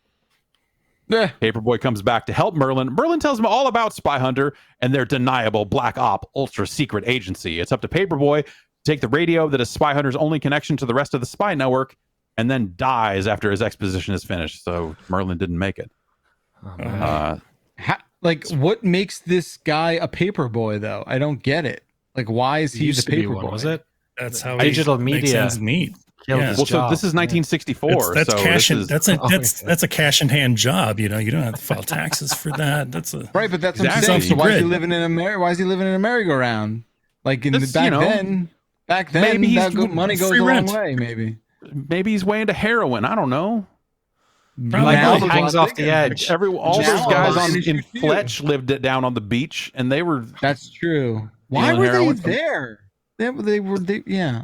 Paperboy comes back to help Merlin. Merlin tells him all about Spy Hunter and their deniable black op ultra secret agency. It's up to Paperboy to take the radio that is Spy Hunter's only connection to the rest of the spy network, and then dies after his exposition is finished. So Merlin didn't make it. What makes this guy a Paperboy though? I don't get it. Like, why is he the Paperboy? Was it? That's how digital media meet. Well, so this is 1964. That's so cash. That's a cash in hand job. You don't have to file taxes for that. That's a right. But that's what I'm saying. So why is he living in a Why is he living in a merry-go-round? Like back then, maybe money goes a long way. Maybe he's way into heroin. I don't know. Like he hangs off the edge. All those guys in Fletch lived it down on the beach, and they were. That's true. Why were they there? They were.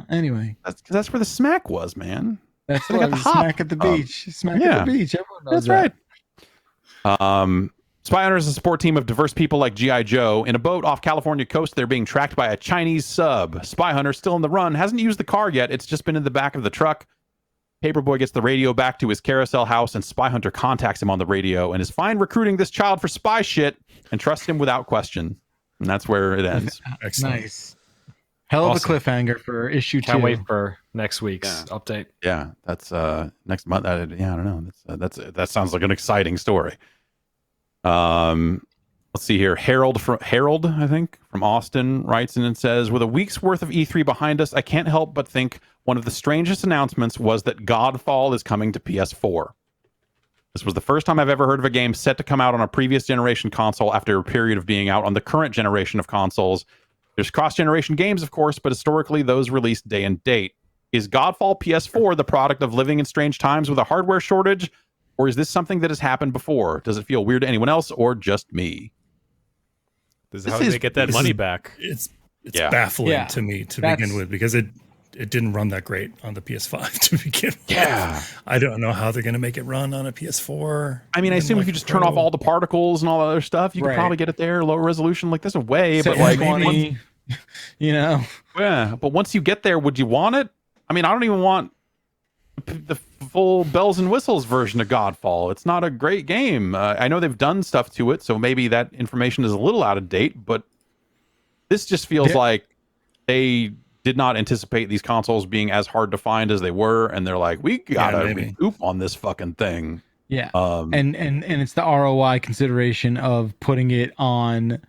Anyway, that's where the smack was, man. That's where the smack at the beach. Smack at the beach. Everyone knows that's right. Spy Hunter is a support team of diverse people like G.I. Joe. In a boat off California coast, they're being tracked by a Chinese sub. Spy Hunter, still on the run, hasn't used the car yet. It's just been in the back of the truck. Paperboy gets the radio back to his carousel house, and Spy Hunter contacts him on the radio and is fine recruiting this child for spy shit and trusts him without question. And that's where it ends. Nice. Hell of a cliffhanger for issue 2. Can't wait for next week's update. Yeah, that's next month. I don't know. That sounds like an exciting story. Let's see here. Harold, I think, from Austin writes in and says, with a week's worth of E3 behind us, I can't help but think one of the strangest announcements was that Godfall is coming to PS4. This was the first time I've ever heard of a game set to come out on a previous generation console after a period of being out on the current generation of consoles. There's cross-generation games, of course, but historically those released day and date. Is Godfall PS4 the product of living in strange times with a hardware shortage, or is this something that has happened before? Does it feel weird to anyone else, or just me? This is how they get that money back. It's baffling to me to begin with, because it didn't run that great on the PS5 to begin with. Yeah. I don't know how they're going to make it run on a PS4. I mean, I assume if you just turn off all the particles and all that other stuff, you could probably get it there, lower resolution. Like, there's a way, but like, maybe, yeah. But once you get there, would you want it? I mean, I don't even want the full bells and whistles version of Godfall. It's not a great game. I know they've done stuff to it, so maybe that information is a little out of date, but this just feels like they did not anticipate these consoles being as hard to find as they were, and they're like, we gotta recoup on this fucking thing. Yeah. And it's the ROI consideration of putting it on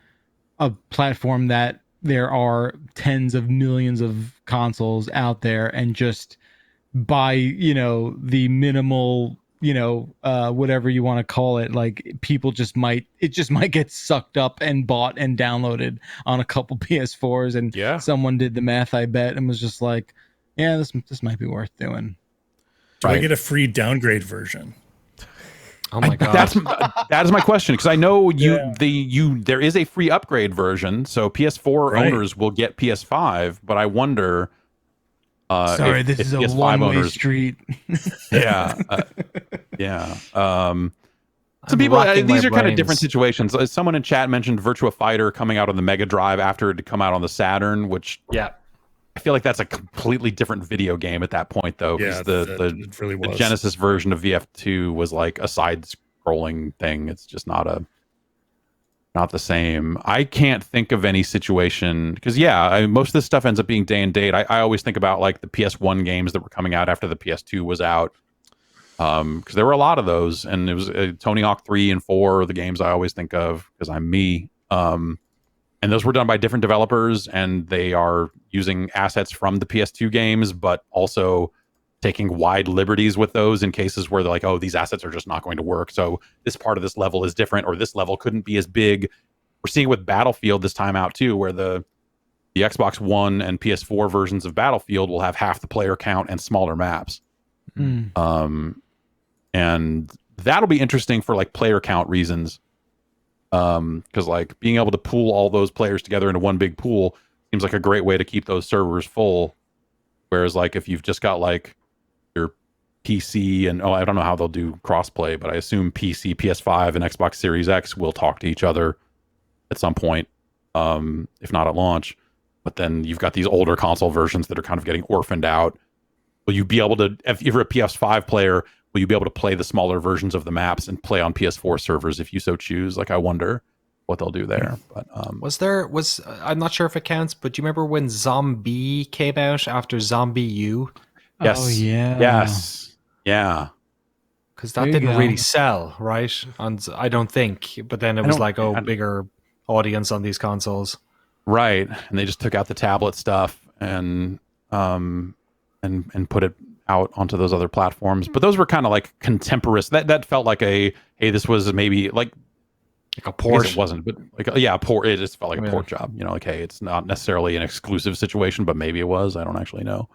a platform that there are tens of millions of consoles out there, and just by, the minimal, whatever you want to call it, like people just might get sucked up and bought and downloaded on a couple PS4s, and someone did the math, I bet, and was just like, yeah, this might be worth doing. Do I get a free downgrade version? Oh my god, that is my question, because I know there is a free upgrade version, so PS4 owners will get PS5, but I wonder. Sorry, this is a one-way street. Yeah. So people, these are kind of different situations. Someone in chat mentioned Virtua Fighter coming out on the Mega Drive after it had come out on the Saturn, which I feel like that's a completely different video game at that point, though. Yeah, it really was. The Genesis version of VF2 was like a side-scrolling thing. It's just not the same. I can't think of any situation because most of this stuff ends up being day and date. I always think about like the PS1 games that were coming out after the PS2 was out. Because there were a lot of those, and it was Tony Hawk 3 and 4 are the games I always think of because I'm me. And those were done by different developers, and they are using assets from the PS2 games, but also taking wide liberties with those in cases where they're like, oh, these assets are just not going to work. So this part of this level is different, or this level couldn't be as big. We're seeing it with Battlefield this time out too, where the Xbox One and PS4 versions of Battlefield will have half the player count and smaller maps. And that'll be interesting for like player count reasons. Because like being able to pool all those players together into one big pool seems like a great way to keep those servers full. Whereas like if you've just got like your PC and I don't know how they'll do crossplay, but I assume PC, PS5, and Xbox Series X will talk to each other at some point, if not at launch. But then you've got these older console versions that are kind of getting orphaned out. Will you be able to, if you're a PS5 player, will you be able to play the smaller versions of the maps and play on PS4 servers if you so choose? Like, I wonder what they'll do there. But I'm not sure if it counts, but do you remember when Zombie came out after Zombie U? Yes. Oh, yeah. Yes. Yeah. Because that didn't really sell, right? And I don't think. But then it was like, bigger audience on these consoles. Right. And they just took out the tablet stuff and put it out onto those other platforms. But those were kind of like contemporaneous. That felt like this was maybe like a port. It wasn't, but like a port. It just felt like a port job. You know, like, hey, it's not necessarily an exclusive situation, but maybe it was. I don't actually know.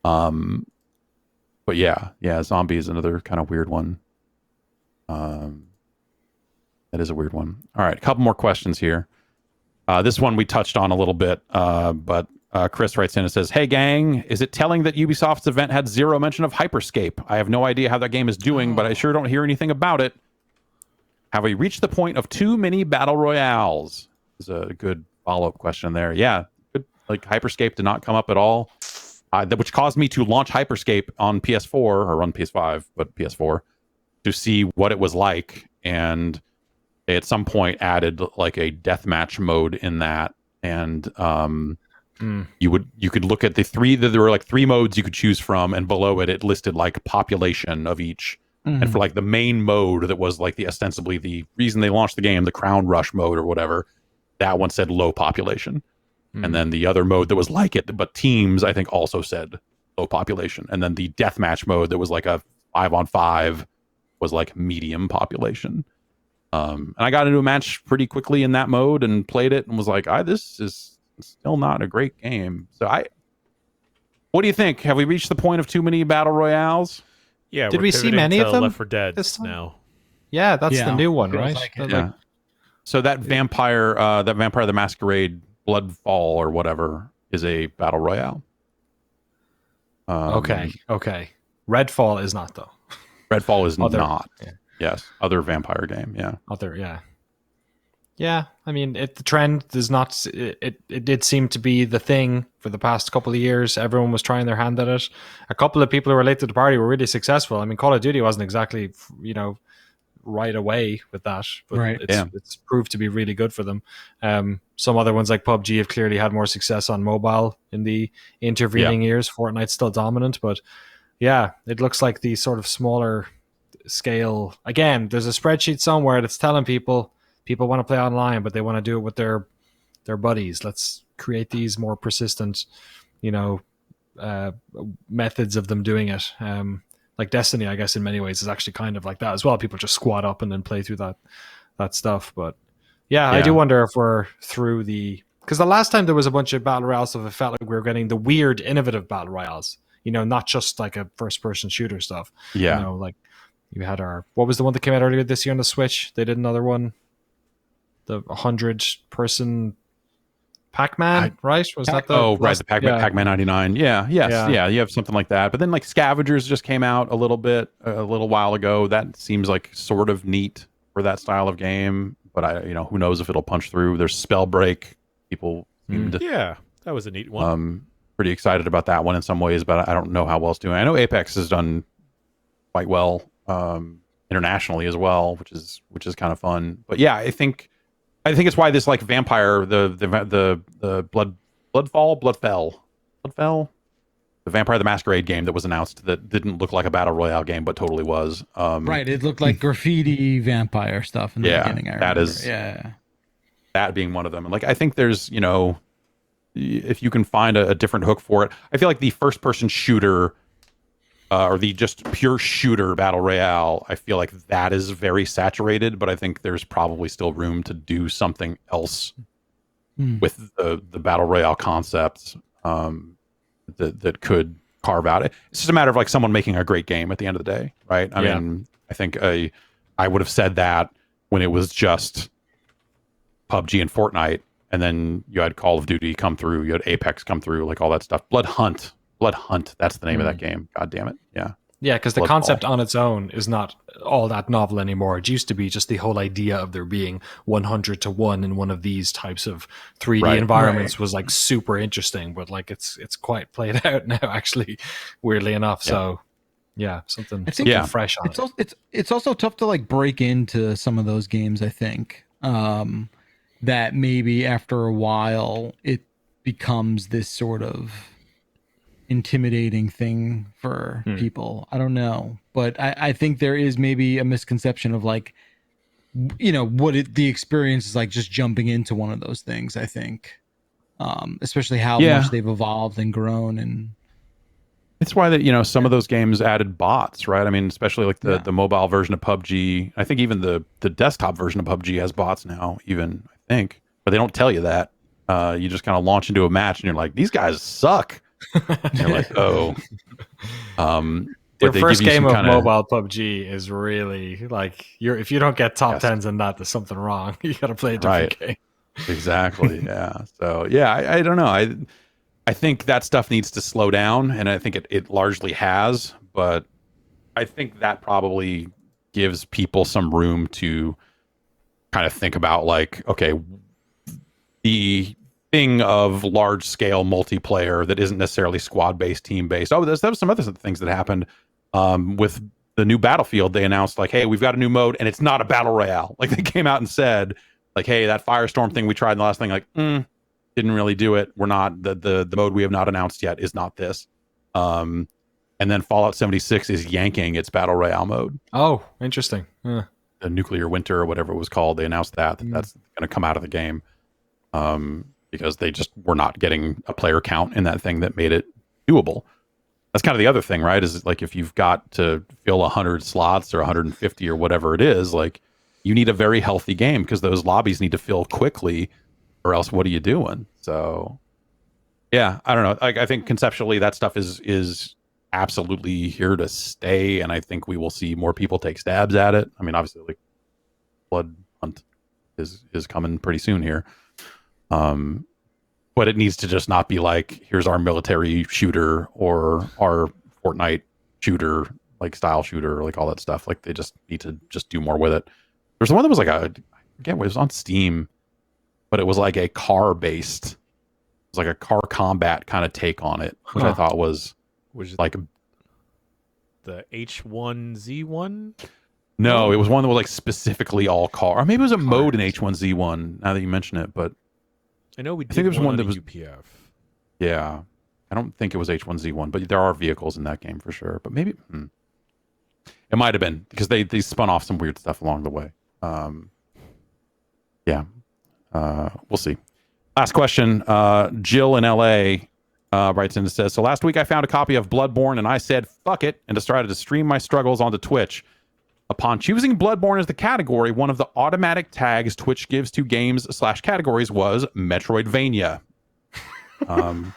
But yeah, Zombie is another kind of weird one. That is a weird one. All right, a couple more questions here. This one we touched on a little bit, but Chris writes in and says, "Hey gang, is it telling that Ubisoft's event had zero mention of Hyperscape? I have no idea how that game is doing, but I sure don't hear anything about it. Have we reached the point of too many battle royales?" Is a good follow-up question there. Yeah, good. Like Hyperscape did not come up at all, which caused me to launch Hyperscape on PS4 or on PS5, but PS4 to see what it was like, and they at some point added like a deathmatch mode in that, and you could look at there were like 3 modes you could choose from, and below it listed like population of each. And for like the main mode that was like ostensibly the reason they launched the game, the Crown Rush mode or whatever, that one said low population. And then the other mode that was like it, but teams, I think also said low population. And then the deathmatch mode that was like a 5-on-5 was like medium population. And I got into a match pretty quickly in that mode and played it and was like, this is still not a great game. So what do you think? Have we reached the point of too many battle royales? Yeah, did we see many of them? Left 4 Dead now. Yeah, that's the new one, right? Like so that Vampire the Masquerade Bloodfall or whatever is a battle royale. Okay. Redfall is not though. Redfall is not. Yeah. Yes, other vampire game. Yeah. Yeah, I mean, the trend does not. It did seem to be the thing for the past couple of years. Everyone was trying their hand at it. A couple of people who were late to the party were really successful. I mean, Call of Duty wasn't exactly, right away with that, but it's proved to be really good for them. Some other ones like PUBG have clearly had more success on mobile in the intervening years. Fortnite's still dominant, but yeah, it looks like the sort of smaller scale. Again, there's a spreadsheet somewhere that's telling people want to play online, but they want to do it with their buddies. Let's create these more persistent, methods of them doing it. Like Destiny, I guess in many ways is actually kind of like that as well. People just squat up and then play through that stuff. But yeah, I do wonder if we're through because the last time there was a bunch of battle royales, it felt like we were getting the weird, innovative battle royales. Not just like a first-person shooter stuff. Yeah, like you had what was the one that came out earlier this year on the Switch? They did another one. The 100-person Pac-Man, right? Was that the the Pac-Man 99? Yeah, you have something like that. But then like Scavengers just came out a little while ago. That seems like sort of neat. for that style of game, but who knows if it'll punch through. There's Spellbreak. People seemed yeah, that was a neat one. Pretty excited about that one in some ways, but I don't know how well it's doing. I know Apex has done quite well internationally as well, which is kind of fun. But yeah, I think it's why this like vampire the Bloodfell, the Vampire the Masquerade game that was announced that didn't look like a battle royale game but totally was. Right, it looked like graffiti vampire stuff in the beginning. That being one of them. And like I think there's if you can find a different hook for it, I feel like the first person shooter or the just pure shooter battle royale, I feel like that is very saturated, but I think there's probably still room to do something else with the battle royale concepts that could carve out it. It's just a matter of like someone making a great game at the end of the day, right? I mean, I think I would have said that when it was just PUBG and Fortnite, and then you had Call of Duty come through, you had Apex come through, like all that stuff. Blood Hunt, that's the name of that game. God damn it. Yeah. Yeah, because the concept on its own is not all that novel anymore. It used to be just the whole idea of there being 100 to 1 in one of these types of 3D environments was like super interesting, but like it's quite played out now, actually, weirdly enough. So yeah, something fresh on it. It's also tough to like break into some of those games, I think. That maybe after a while it becomes this sort of intimidating thing for people. I don't know, but I think there is maybe a misconception of like, the experience is like just jumping into one of those things. I think, especially how much they've evolved and grown, and it's why that some of those games added bots, right? I mean, especially like the mobile version of PUBG. I think even the desktop version of PUBG has bots now. Even I think, but they don't tell you that. You just kind of launch into a match, and you're like, these guys suck. You're like, oh. Their first game of mobile PUBG is really like if you don't get top 10s in that, there's something wrong. You got to play a different game. Exactly. Yeah. So yeah, I don't know. I think that stuff needs to slow down, and I think it largely has. But I think that probably gives people some room to kind of think about like, okay, the thing of large scale multiplayer that isn't necessarily squad based, team based. Oh, there was some other things that happened with the new Battlefield. They announced like, hey, we've got a new mode, and it's not a battle royale. Like they came out and said like, hey, that Firestorm thing we tried in the last thing, like, didn't really do it. We're not the mode we have not announced yet is not this. And then Fallout 76 is yanking its battle royale mode. Oh, interesting. The Nuclear Winter or whatever it was called. They announced that's going to come out of the game. Because they just were not getting a player count in that thing that made it doable. That's kind of the other thing, right? Is like if you've got to fill 100 slots or 150 or whatever it is, like you need a very healthy game because those lobbies need to fill quickly, or else what are you doing? So, yeah, I don't know. I think conceptually that stuff is absolutely here to stay, and I think we will see more people take stabs at it. I mean, obviously, like Blood Hunt is coming pretty soon here. But it needs to just not be like, here's our military shooter or our Fortnite shooter, like style shooter, like all that stuff. Like they just need to just do more with it. There's the one that was like it was on Steam, but it was like a car based, it was like a car combat kind of take on it, which I thought was like the H1Z1. No, it was one that was like specifically all car. Or maybe it was a mode in H1Z1. Now that you mention it, but I know I think there was one that was UPF. Yeah, I don't think it was H1Z1, but there are vehicles in that game for sure. But maybe it might have been because they spun off some weird stuff along the way. We'll see. Last question. Jill in LA writes in and says, so last week I found a copy of Bloodborne and I said fuck it and decided to stream my struggles onto Twitch. Upon choosing Bloodborne as the category, one of the automatic tags Twitch gives to games/categories was Metroidvania. I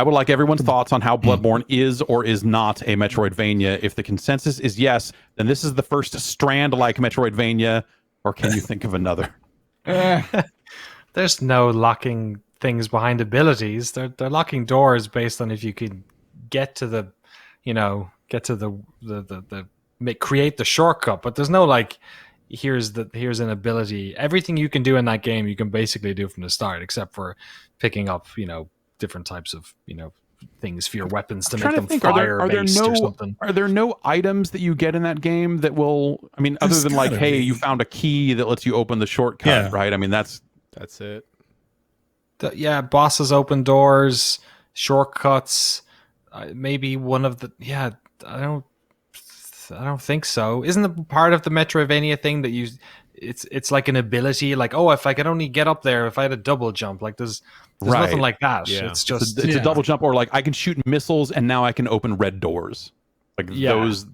would like everyone's thoughts on how Bloodborne is or is not a Metroidvania. If the consensus is yes, then this is the first Strand-like Metroidvania, or can you think of another? There's no locking things behind abilities. They're locking doors based on if you can get to the create the shortcut, but there's no like here's an ability. Everything you can do in that game you can basically do from the start, except for picking up different types of things for your weapons to make them fire based or something. Are there no items that you get in that game that will, I mean, other than like, hey, you found a key that lets you open the shortcut, right? I mean, that's it. Bosses open doors, shortcuts, maybe one of the I don't think so. Isn't the part of the Metroidvania thing that it's like an ability, like, oh, if I could only get up there if I had a double jump, like there's nothing like that. Yeah. It's just it's a double jump, or like I can shoot missiles and now I can open red doors. Like those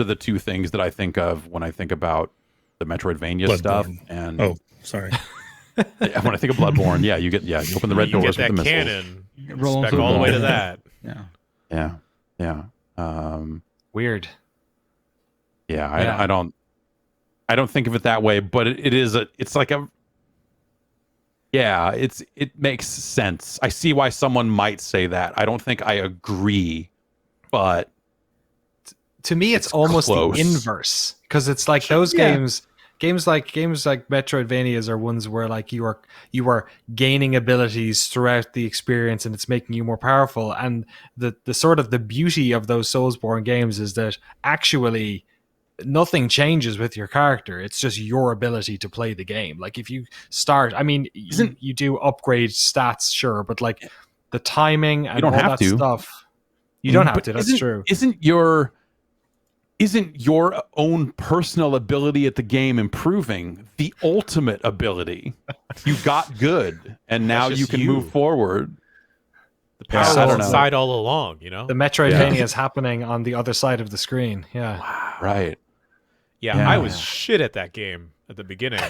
are the two things that I think of when I think about the Metroidvania stuff. And sorry. When I think of Bloodborne, you open the red doors with the missiles. Cannon, spec all the way to that. Yeah. Weird. Yeah, I don't think of it that way, but it makes sense. I see why someone might say that. I don't think I agree, but to me it's almost close. The inverse, because it's like those games like Metroidvanias are ones where like you are gaining abilities throughout the experience and it's making you more powerful, and the sort of the beauty of those Soulsborne games is that actually nothing changes with your character. It's just your ability to play the game. Like if you start, I mean, you do upgrade stats, sure, but like the timing and all that stuff, you don't have to. That's true. Isn't your own personal ability at the game improving? The ultimate ability. You got good, and now you can move forward. The power was inside all along, The Metroidvania is happening on the other side of the screen. Yeah. Wow. Right. Yeah, I was shit at that game at the beginning,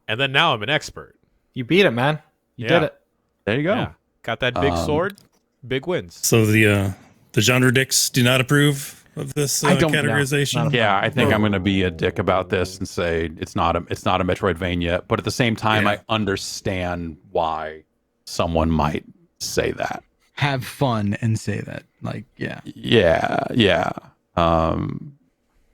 and then now I'm an expert. You beat it, man. You did it. There you go. Yeah. Got that big sword. Big wins. So the genre dicks do not approve of this categorization. I think I'm going to be a dick about this and say it's not a Metroidvania, but at the same time, I understand why someone might say that. Have fun and say that, like,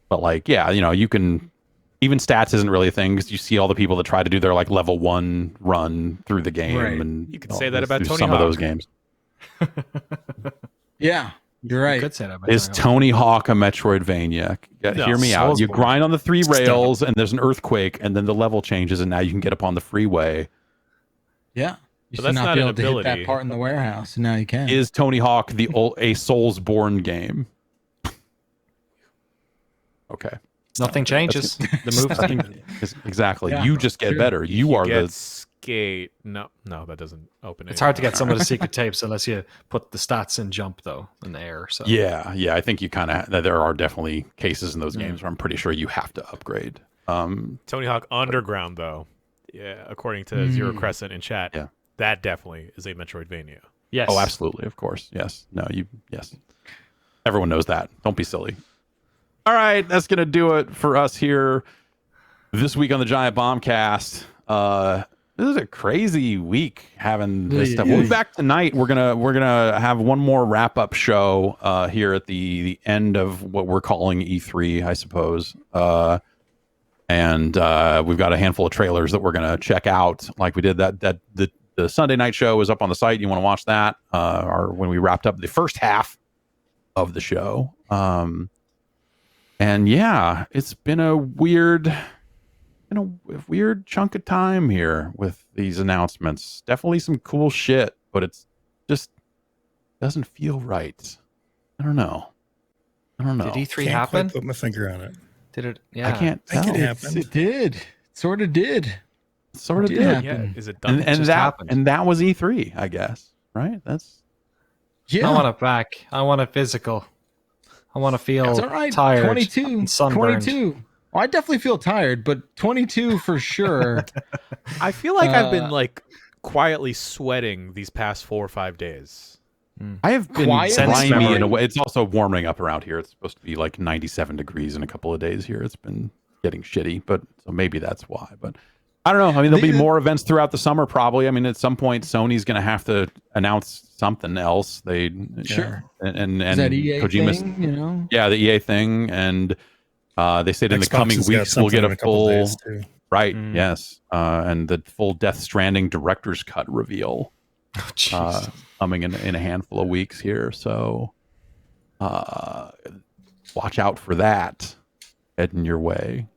but like, you can, even stats isn't really a thing because you see all the people that try to do their like level 1 run through the game, and you can say that about Tony some Hawk. of those games. Yeah, you're right. Could say that about Is Tony Hawk a Metroidvania? Hear me out. You grind on the 3 rails, and there's an earthquake, and then the level changes, and now you can get up on the freeway. Yeah. You should not be able to hit that part in the warehouse, and now you can. Is Tony Hawk a Soulsborne game? Okay. Nothing changes. The move. Exactly. Yeah, you just get better. You are the skate. No, that doesn't open it. It's hard to get some of the secret tapes unless you put the stats in jump though in the air. So yeah. I think you kind of. There are definitely cases in those games where I'm pretty sure you have to upgrade. Tony Hawk Underground though, according to Zero Crescent in chat, that definitely is a Metroidvania. Yes. Oh, absolutely. Of course. Yes. No. Yes. Everyone knows that. Don't be silly. All right, that's going to do it for us here this week on the Giant Bombcast. This is a crazy week having this stuff. We'll be back tonight. We're gonna have one more wrap up show here at the end of what we're calling E3, I suppose. And we've got a handful of trailers that we're gonna check out, like we did the Sunday night show is up on the site. You want to watch that, or when we wrapped up the first half of the show. And it's been a weird chunk of time here with these announcements. Definitely some cool shit, but it's just doesn't feel right. I don't know. Did E3 happen? Put my finger on it. Did it? Yeah, I can't tell. I think it happened. It did. Sort of did. Happen. Is it done? And that was E3, I guess. Right? That's. Yeah. I want it back. I want it physical. I want to feel tired. 22. And sunburned. 22. Well, I definitely feel tired, but 22 for sure. I feel like I've been like quietly sweating these past 4 or 5 days. I have been grimy in a way. It's also warming up around here. It's supposed to be like 97 degrees in a couple of days here. It's been getting shitty, but so maybe that's why. But I don't know. I mean, there'll be more events throughout the summer, probably. I mean, at some point, Sony's going to have to announce something else. Sure. And is that EA Kojima's thing, Yeah, the EA thing, and They said in the Xbox coming has got weeks we'll something get in a couple full days, too. right, yes, and the full Death Stranding director's cut reveal coming in a handful of weeks here. So watch out for that heading your way,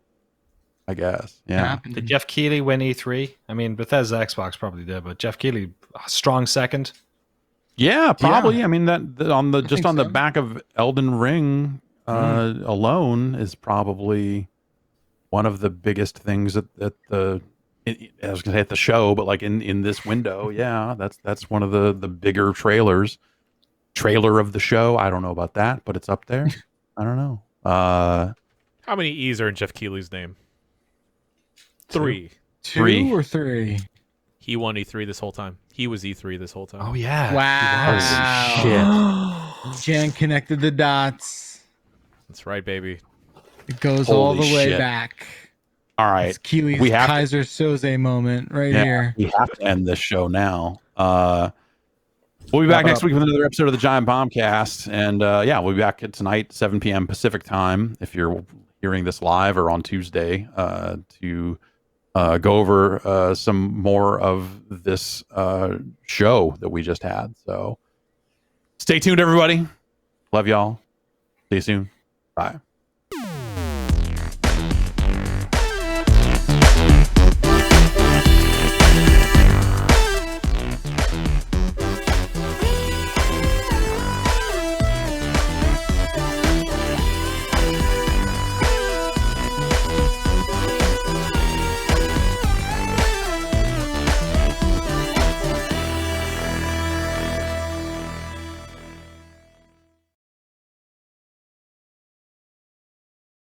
I guess. Yeah. Did Jeff Keighley win E3? I mean, Bethesda Xbox probably did, but Jeff Keighley, a strong second. Yeah, probably. Yeah. I mean, that on the just on the so. back of Elden Ring alone is probably one of the biggest things at the. I was gonna say at the show, but like in this window, yeah, that's one of the bigger trailers. Trailer of the show. I don't know about that, but it's up there. I don't know. How many E's are in Jeff Keighley's name? 3. 2 or 3? He won E3 this whole time. He was E3 this whole time. Oh yeah. Wow. Holy shit. Jan connected the dots. That's right, baby. It goes all Holy the way shit. back. All right. It's Keely's We have to- Kaiser Soze moment right here. We have to end this show now. We'll be back next week with another episode of the Giant Bombcast. And we'll be back tonight, 7 p.m. Pacific time, if you're hearing this live, or on Tuesday, to go over some more of this show that we just had. So stay tuned, everybody. Love y'all. See you soon. Bye.